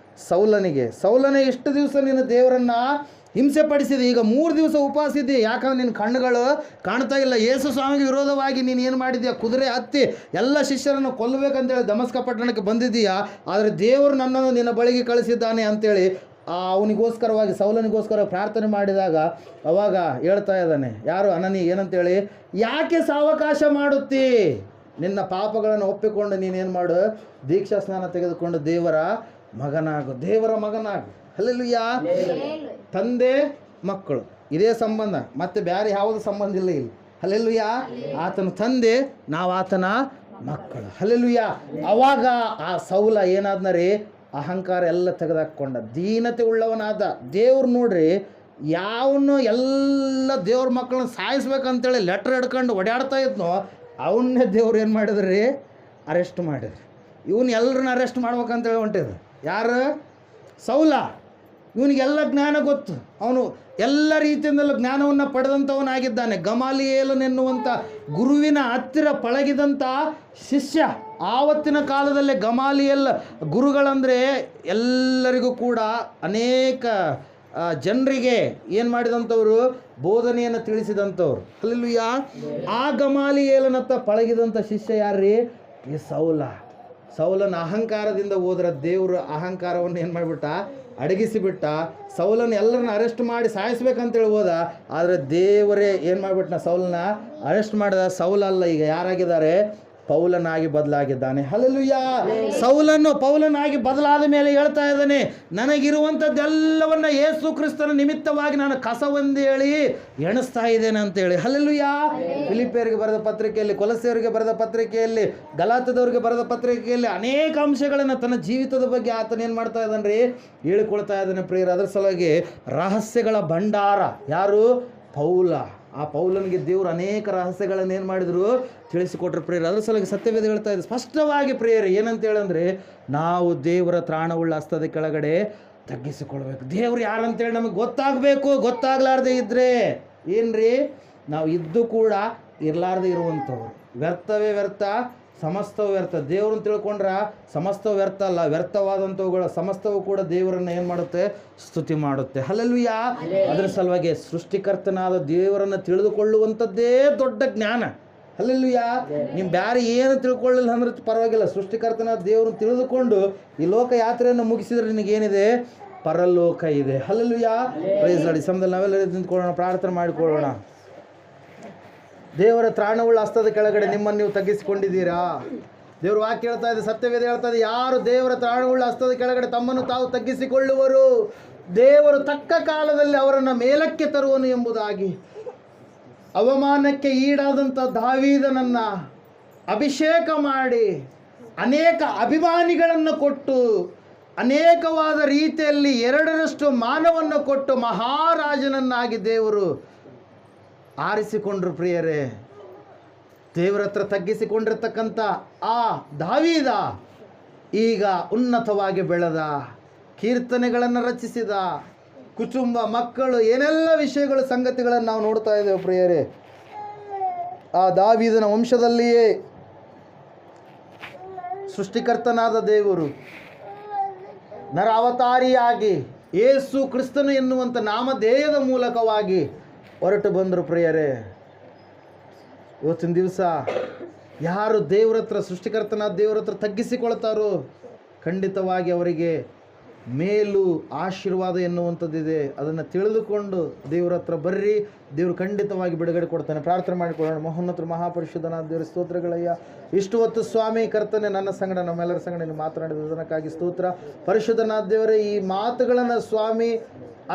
ಸೌಲನಿಗೆ. ಸೌಲನೇ ಇಷ್ಟು ದಿವಸ ನೀನು ದೇವರನ್ನು ಹಿಂಸೆ ಪಡಿಸಿದೆ, ಈಗ 3 ದಿವಸ ಉಪವಾಸ ಇದ್ದೆ, ಯಾಕಂದ್ರೆ ನಿನ್ನ ಕಣ್ಣುಗಳು ಕಾಣ್ತಾ ಇಲ್ಲ. ಯೇಸು ಸ್ವಾಮಿಗೆ ವಿರೋಧವಾಗಿ ನೀನು ಏನು ಮಾಡಿದ್ಯಾ? ಕುದುರೆ ಹತ್ತಿ ಎಲ್ಲ ಶಿಷ್ಯರನ್ನು ಕೊಲ್ಲಬೇಕಂತೇಳಿ ದಮಸ್ಕ ಪಟ್ಟಣಕ್ಕೆ ಬಂದಿದ್ದೀಯಾ. ಆದರೆ ದೇವರು ನನ್ನನ್ನು ನಿನ್ನ ಬಳಿಗೆ ಕಳಿಸಿದ್ದಾನೆ ಅಂತೇಳಿ ಅವನಿಗೋಸ್ಕರವಾಗಿ, ಸೌಲನಿಗೋಸ್ಕರ ಪ್ರಾರ್ಥನೆ ಮಾಡಿದಾಗ ಅವಾಗ ಹೇಳ್ತಾ ಇದ್ದಾನೆ, ಯಾರು? ಅನನಿ. ಏನಂತೇಳಿ? ಯಾಕೆ ಸಾವಕಾಶ ಮಾಡುತ್ತಿ? ನಿನ್ನ ಪಾಪಗಳನ್ನು ಒಪ್ಪಿಕೊಂಡು ನೀನೇನು ಮಾಡು? ದೀಕ್ಷಾ ಸ್ನಾನ ತೆಗೆದುಕೊಂಡು ದೇವರ ಮಗನಾಗು, ದೇವರ ಮಗನಾಗು. ಹಲ್ಲೆಲೂಯಾ. ತಂದೆ ಮಕ್ಕಳು ಇದೇ ಸಂಬಂಧ, ಮತ್ತೆ ಬೇರೆ ಯಾವುದು ಸಂಬಂಧ ಇಲ್ಲ ಇಲ್ಲಿ. ಹಲ್ಲೆಲೂಯಾ. ಆತನ ತಂದೆ, ನಾವು ಆತನ ಮಕ್ಕಳು. ಹಲ್ಲೆಲೂಯಾ. ಅವಾಗ ಆ ಸೌಲ ಏನಾದ್ನರಿ? ಅಹಂಕಾರ ಎಲ್ಲ ತೆಗೆದಾಕೊಂಡ, ದೀನತೆ ಉಳ್ಳವನಾದ. ದೇವ್ರು ನೋಡ್ರಿ, ಯಾವನು ಎಲ್ಲ ದೇವ್ರ ಮಕ್ಕಳನ್ನ ಸಾಯಿಸ್ಬೇಕಂತೇಳಿ ಲೆಟ್ರ್ ಹಿಡ್ಕೊಂಡು ಓಡಾಡ್ತಾ ಇದ್ನೋ ಅವನ್ನೇ ದೇವ್ರು ಏನು ಮಾಡಿದ್ರಿ? ಅರೆಸ್ಟ್ ಮಾಡಿದ್ರಿ. ಇವನು ಎಲ್ಲರನ್ನ ಅರೆಸ್ಟ್ ಮಾಡ್ಬೇಕಂತೇಳಿ ಹೊಂಟಿದ್ರು. ಯಾರು? ಸೌಲ. ಇವನಿಗೆಲ್ಲ ಜ್ಞಾನ ಗೊತ್ತು, ಅವನು ಎಲ್ಲ ರೀತಿಯಿಂದಲೂ ಜ್ಞಾನವನ್ನು ಪಡೆದಂಥವನಾಗಿದ್ದಾನೆ. ಗಮಾಲಿಯೇಲನೆನ್ನುವಂಥ ಗುರುವಿನ ಹತ್ತಿರ ಪಳಗಿದಂಥ ಶಿಷ್ಯ. ಆವತ್ತಿನ ಕಾಲದಲ್ಲೇ ಗಮಾಲಿಯೇಲ್ ಗುರುಗಳಂದರೆ ಎಲ್ಲರಿಗೂ ಕೂಡ ಅನೇಕ ಜನರಿಗೆ ಏನು ಮಾಡಿದಂಥವ್ರು? ಬೋಧನೆಯನ್ನು ತಿಳಿಸಿದಂಥವ್ರು. ಹಲ್ಲೆಲೂಯಾ. ಆ ಗಮಾಲಿಯೇಲನತ್ತ ಪಳಗಿದಂಥ ಶಿಷ್ಯ ಯಾರ್ರೀ? ಈ ಸೌಲ. ಸೌಲನ ಅಹಂಕಾರದಿಂದ ಹೋದ್ರೆ ದೇವರು ಅಹಂಕಾರವನ್ನು ಏನು ಮಾಡಿಬಿಟ್ಟ? ಅಡಗಿಸಿಬಿಟ್ಟ. ಸೌಲನ ಎಲ್ಲರನ್ನ ಅರೆಸ್ಟ್ ಮಾಡಿ ಸಾಯಿಸ್ಬೇಕಂತೇಳಿ ಹೋದ, ಆದರೆ ದೇವರೇ ಏನು ಮಾಡಿಬಿಟ್ನ? ಸೌಲನ ಅರೆಸ್ಟ್ ಮಾಡಿದ. ಸೌಲ ಅಲ್ಲ, ಈಗ ಯಾರಾಗಿದ್ದಾರೆ? ಪೌಲನಾಗಿ ಬದಲಾಗಿದ್ದಾನೆ. ಹಲ್ಲೆಲೂಯಾ. ಸೌಲನ್ನು ಪೌಲನಾಗಿ ಬದಲಾದ ಮೇಲೆ ಹೇಳ್ತಾ ಇದ್ದಾನೆ, ನನಗಿರುವಂಥದ್ದೆಲ್ಲವನ್ನ ಯೇಸು ಕ್ರಿಸ್ತನ ನಿಮಿತ್ತವಾಗಿ ನಾನು ಕಸವೆಂದು ಹೇಳಿ ಎಣಿಸ್ತಾ ಇದ್ದೇನೆ ಅಂತೇಳಿ. ಹಲ್ಲೆಲೂಯಾ. ಫಿಲಿಪಿಯರಿಗೆ ಬರೆದ ಪತ್ರಿಕೆಯಲ್ಲಿ, ಕೊಲೊಸ್ಸೆಯವರಿಗೆ ಬರೆದ ಪತ್ರಿಕೆಯಲ್ಲಿ, ಗಲಾತ್ಯದವರಿಗೆ ಬರೆದ ಪತ್ರಿಕೆಯಲ್ಲಿ ಅನೇಕ ಅಂಶಗಳನ್ನು ತನ್ನ ಜೀವಿತದ ಬಗ್ಗೆ ಆತನ ಏನು ಮಾಡ್ತಾ ಇದ್ದಾನೆ ರೀ? ಹೇಳಿಕೊಳ್ತಾ ಇದ್ದಾನೆ ಪ್ರಿಯರು. ಅದರ ಸಲುವಾಗಿ ರಹಸ್ಯಗಳ ಭಂಡಾರ ಯಾರು? ಪೌಲ. ಆ ಪೌಲನಿಗೆ ದೇವರು ಅನೇಕ ರಹಸ್ಯಗಳನ್ನು ಏನು ಮಾಡಿದರು? ತಿಳಿಸಿಕೊಟ್ರು ಪ್ರಿಯರು. ಅದರ ಸಲುವಾಗಿ ಸತ್ಯವೇದ ಹೇಳ್ತಾ ಇದೆ ಸ್ಪಷ್ಟವಾಗಿ ಪ್ರಿಯರು. ಏನಂತ ಹೇಳಂದರೆ, ನಾವು ದೇವರ ತ್ರಾಣವುಳ್ಳ ಹಸ್ತದ ಕೆಳಗಡೆ ತಗ್ಗಿಸಿಕೊಳ್ಬೇಕು. ದೇವ್ರು ಯಾರಂತೇಳಿ ನಮಗೆ ಗೊತ್ತಾಗಬೇಕು. ಗೊತ್ತಾಗಲಾರ್ದೆ ಇದ್ದರೆ ಏನ್ರಿ? ನಾವು ಇದ್ದು ಕೂಡ ಇರಲಾರ್ದೆ ಇರುವಂಥವ್ರು. ವ್ಯರ್ಥವೇ ವ್ಯರ್ಥ, ಸಮಸ್ತವು ವ್ಯರ್ಥ. ದೇವ್ರನ್ನ ತಿಳ್ಕೊಂಡ್ರೆ ಸಮಸ್ತವು ವ್ಯರ್ಥ ಅಲ್ಲ, ವ್ಯರ್ಥವಾದಂಥವುಗಳ ಸಮಸ್ತವು ಕೂಡ ದೇವರನ್ನು ಏನು ಮಾಡುತ್ತೆ? ಸ್ತುತಿ ಮಾಡುತ್ತೆ. ಹಲ್ಲೆಲೂಯಾ. ಅದರ ಸಲುವಾಗಿ ಸೃಷ್ಟಿಕರ್ತನಾದ ದೇವರನ್ನು ತಿಳಿದುಕೊಳ್ಳುವಂಥದ್ದೇ ದೊಡ್ಡ ಜ್ಞಾನ. ಹಲ್ಲೆಲೂಯಾ. ನೀವು ಬೇರೆ ಏನು ತಿಳ್ಕೊಳ್ಳಿಲ್ಲ ಅಂದ್ರೆ ಪರವಾಗಿಲ್ಲ, ಸೃಷ್ಟಿಕರ್ತನಾದ ದೇವರನ್ನು ತಿಳಿದುಕೊಂಡು ಈ ಲೋಕ ಯಾತ್ರೆಯನ್ನು ಮುಗಿಸಿದ್ರೆ ನಿನಗೇನಿದೆ? ಪರಲೋಕ ಇದೆ. ಹಲ್ಲೆಲೂಯಾ. Praise Lord. ಈ ಸಮಯದಲ್ಲಿ ನಾವೆಲ್ಲರೂ ನಿಂತ್ಕೊಳ್ಳೋಣ, ಪ್ರಾರ್ಥನೆ ಮಾಡಿಕೊಳ್ಳೋಣ. ದೇವರ ತ್ರಾಣವುಳ್ಳ ಹಸ್ತದ ಕೆಳಗಡೆ ನಿಮ್ಮನ್ನು ನೀವು ತಗ್ಗಿಸಿಕೊಂಡಿದ್ದೀರಾ? ದೇವ್ರ ವಾಕ್ಯ ಹೇಳ್ತಾ ಇದೆ, ಸತ್ಯವೇದ ಹೇಳ್ತಾ ಇದೆ, ಯಾರು ದೇವರ ತ್ರಾಣವುಳ್ಳ ಹಸ್ತದ ಕೆಳಗಡೆ ತಮ್ಮನ್ನು ತಾವು ತಗ್ಗಿಸಿಕೊಳ್ಳುವರು, ದೇವರು ತಕ್ಕ ಕಾಲದಲ್ಲಿ ಅವರನ್ನು ಮೇಲಕ್ಕೆ ತರುವನು ಎಂಬುದಾಗಿ. ಅವಮಾನಕ್ಕೆ ಈಡಾದಂಥ ದಾವೀದನನ್ನು ಅಭಿಷೇಕ ಮಾಡಿ ಅನೇಕ ಅಭಿಮಾನಿಗಳನ್ನು ಕೊಟ್ಟು ಅನೇಕವಾದ ರೀತಿಯಲ್ಲಿ 2ರಷ್ಟು ಮಾನವನ್ನು ಕೊಟ್ಟು ಮಹಾರಾಜನನ್ನಾಗಿ ದೇವರು ಆರಿಸಿಕೊಂಡ್ರು. ಪ್ರಿಯರೇ, ದೇವರ ಹತ್ರ ತಗ್ಗಿಸಿಕೊಂಡಿರ್ತಕ್ಕಂಥ ಆ ದಾವೀದ ಈಗ ಉನ್ನತವಾಗಿ ಬೆಳೆದ, ಕೀರ್ತನೆಗಳನ್ನು ರಚಿಸಿದ, ಕುಟುಂಬ, ಮಕ್ಕಳು, ಏನೆಲ್ಲ ವಿಷಯಗಳು, ಸಂಗತಿಗಳನ್ನು ನಾವು ನೋಡ್ತಾ ಇದ್ದೇವೆ. ಪ್ರಿಯರೇ, ಆ ದಾವೀದನ ವಂಶದಲ್ಲಿಯೇ ಸೃಷ್ಟಿಕರ್ತನಾದ ದೇವರು ನರ ಅವತಾರಿಯಾಗಿ ಯೇಸು ಕ್ರಿಸ್ತನು ಎನ್ನುವಂಥ ನಾಮಧೇಯದ ಮೂಲಕವಾಗಿ ಹೊರಟು ಬಂದರು. ಪ್ರಿಯರೇ, ಇವತ್ತಿನ ದಿವಸ ಯಾರು ದೇವ್ರ ಹತ್ರ, ಸೃಷ್ಟಿಕರ್ತನಾದ ದೇವ್ರ ಹತ್ರ ತಗ್ಗಿಸಿಕೊಳ್ತಾರೋ ಖಂಡಿತವಾಗಿ ಅವರಿಗೆ ಮೇಲು ಆಶೀರ್ವಾದ ಎನ್ನುವಂಥದ್ದಿದೆ. ಅದನ್ನು ತಿಳಿದುಕೊಂಡು ದೇವ್ರ ಹತ್ರ ಬರ್ರಿ, ದೇವರು ಖಂಡಿತವಾಗಿ ಬಿಡುಗಡೆ ಕೊಡ್ತಾನೆ. ಪ್ರಾರ್ಥನೆ ಮಾಡಿಕೊಳ್ಳೋಣ. ಮಹೋನ್ನತರು ಮಹಾಪರಿಶುದ್ಧನಾದ ದೇವರ ಸ್ತೋತ್ರಗಳಯ್ಯ. ಇಷ್ಟು ಹೊತ್ತು ಸ್ವಾಮಿ ಕರ್ತನೆ ನನ್ನ ಸಂಗಡ ನಮ್ಮೆಲ್ಲರ ಸಂಗಡ ನೀವು ಮಾತನಾಡಿದ್ದಕ್ಕಾಗಿ ಸ್ತೋತ್ರ. ಪರಿಶುದ್ಧನಾದ ದೇವರೇ, ಈ ಮಾತುಗಳನ್ನು ಸ್ವಾಮಿ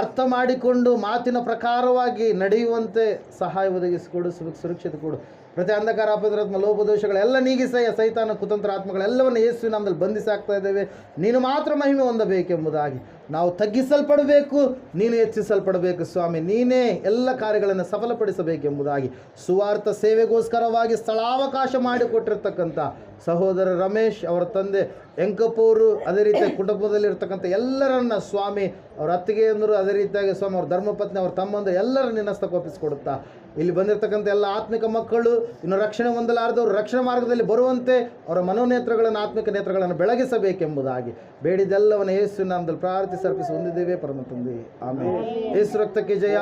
ಅರ್ಥ ಮಾಡಿಕೊಂಡು ಮಾತಿನ ಪ್ರಕಾರವಾಗಿ ನಡೆಯುವಂತೆ ಸಹಾಯ ಒದಗಿಸಿಕೊಡು, ಸುರಕ್ಷತೆ ಕೊಡು. ಪ್ರತಿ ಅಂಧಕಾರ, ಅಪರಾತ್ಮ, ಲೋಪದೋಷಗಳೆಲ್ಲ ನೀಗಿಸಯ್ಯ. ಸೈತಾನ ಕುತಂತ್ರ ಆತ್ಮಗಳೆಲ್ಲವನ್ನು ಯೇಸುವಿನ ನಾಮದಲ್ಲಿ ಬಂಧಿಸಿ ಹಾಕ್ತಾ ಇದ್ದೇವೆ. ನೀನು ಮಾತ್ರ ಮಹಿಮೆ ಹೊಂದಬೇಕೆಂಬುದಾಗಿ ನಾವು ತಗ್ಗಿಸಲ್ಪಡಬೇಕು, ನೀನು ಹೆಚ್ಚಿಸಲ್ಪಡಬೇಕು. ಸ್ವಾಮಿ, ನೀನೇ ಎಲ್ಲ ಕಾರ್ಯಗಳನ್ನು ಸಫಲಪಡಿಸಬೇಕೆಂಬುದಾಗಿ ಸುವಾರ್ಥ ಸೇವೆಗೋಸ್ಕರವಾಗಿ ಸ್ಥಳಾವಕಾಶ ಮಾಡಿಕೊಟ್ಟಿರ್ತಕ್ಕಂಥ ಸಹೋದರ ರಮೇಶ್, ಅವರ ತಂದೆ ಎಂಕಪ್ಪವರು, ಅದೇ ರೀತಿ ಕುಟುಂಬದಲ್ಲಿರ್ತಕ್ಕಂಥ ಎಲ್ಲರನ್ನ ಸ್ವಾಮಿ, ಅವ್ರ ಅತ್ತಿಗೆಯಂದರು, ಅದೇ ರೀತಿಯಾಗಿ ಸ್ವಾಮಿ ಅವ್ರ ಧರ್ಮಪತ್ನಿ, ಅವ್ರ ತಮ್ಮಂದು ಎಲ್ಲರ ನಿನ್ನಸ್ತಕ್ಕೆ ಒಪ್ಪಿಸಿಕೊಡುತ್ತಾ, ಇಲ್ಲಿ ಬಂದಿರತಕ್ಕಂಥ ಎಲ್ಲ ಆತ್ಮಿಕ ಮಕ್ಕಳು ಇನ್ನು ರಕ್ಷಣೆ ಹೊಂದಲಾರದವರು ರಕ್ಷಣಾ ಮಾರ್ಗದಲ್ಲಿ ಬರುವಂತೆ ಅವರ ಮನೋನೇತ್ರಗಳನ್ನು, ಆತ್ಮಿಕ ನೇತ್ರಗಳನ್ನು ಬೆಳಗಿಸಬೇಕೆಂಬುದಾಗಿ ಬೇಡಿದೆಲ್ಲವನ್ನು ಯೇಸುವಿನ ನಾಮದಲ್ಲಿ ಪ್ರಾರ್ಥಿಸಿ ಹೊಂದಿದ್ದೇವೆ ಪರಮ ತಂದೆ. ಆಮೇಲೆ. ಯೇಸು ರಕ್ತಕ್ಕೆ ಜಯ,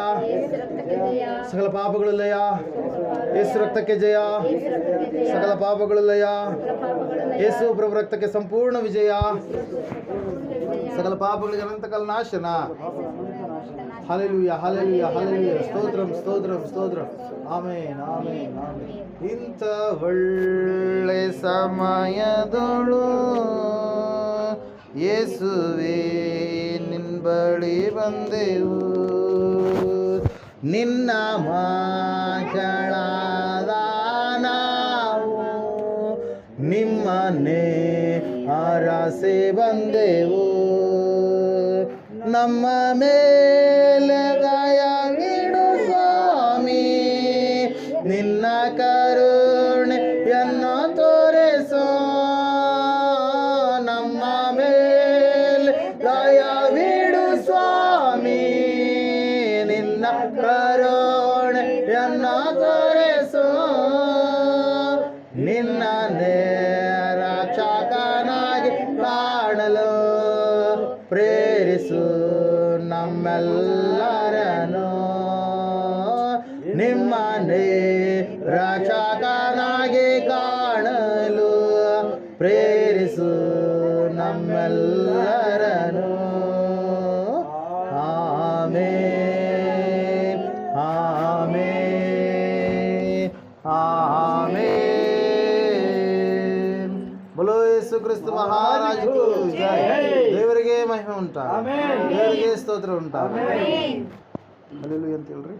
ಸಕಲ ಪಾಪಗಳು ಲಯ. ಯೇಸು ರಕ್ತಕ್ಕೆ ಜಯ, ಸಕಲ ಪಾಪಗಳು ಲಯ. ಯೇಸು ಪ್ರಭು ರಕ್ತಕ್ಕೆ ಸಂಪೂರ್ಣ ವಿಜಯ, ಸಕಲ ಪಾಪಗಳಿಗೆ ಅನಂತಕಾಲ ನಾಶನ. Hallelujah, hallelujah, hallelujah. ಸ್ತೋತ್ರಂ, ಸ್ತೋತ್ರಂ, ಸ್ತೋತ್ರಂ. Amen, amen, amen. ಇಂಥ ಒಳ್ಳೆ ಸಮಯದೊಳು ಯೇಸುವೇ ನಿನ್ನ ಬಳಿ ಬಂದೆವು, ನಿನ್ನ ಮಕ್ಕಳಾದ ನಾವು ನಿಮ್ಮನ್ನೇ ಆರಾಸೆ ಬಂದೆವು. ನಮ್ಮ ಮೇಲೆ ದಯವಿಡು ಸ್ವಾಮಿ, ನಿನ್ನ ಕರುಣೆಯನ್ನು ತೋರಿಸೋ. ನಮ್ಮ ಮೇಲೆ ದಯವಿಡು ಸ್ವಾಮಿ, ನಿನ್ನ ಕರುಣೆಯನ್ನು ತೋರಿಸೋ. ನಿನ್ನ ರಕ್ಷಕನಾಗಿ ಕಾಣಲು ಪ್ರೇರಿಸು ನಮ್ಮೆಲ್ಲರನ್ನು. ನಿಮ್ಮನ್ನೇ ರಕ್ಷಕನಾಗಿ ಕಾಣಲು ಪ್ರೇರಿಸು ನಮ್ಮೆಲ್ಲರನ್ನು. Amen, amen, amen. बोलो यीशु क्रिस्त महाराज को जय. ದೇವರಿಗೆ ಮಹಿಮೆ ಉಂಟಾ, ದೇವರಿಗೆ ಸ್ತೋತ್ರ ಉಂಟಾ. ಹಲ್ಲೆಲೂಯಾ ಅಂತ ಹೇಳ್ರಿ.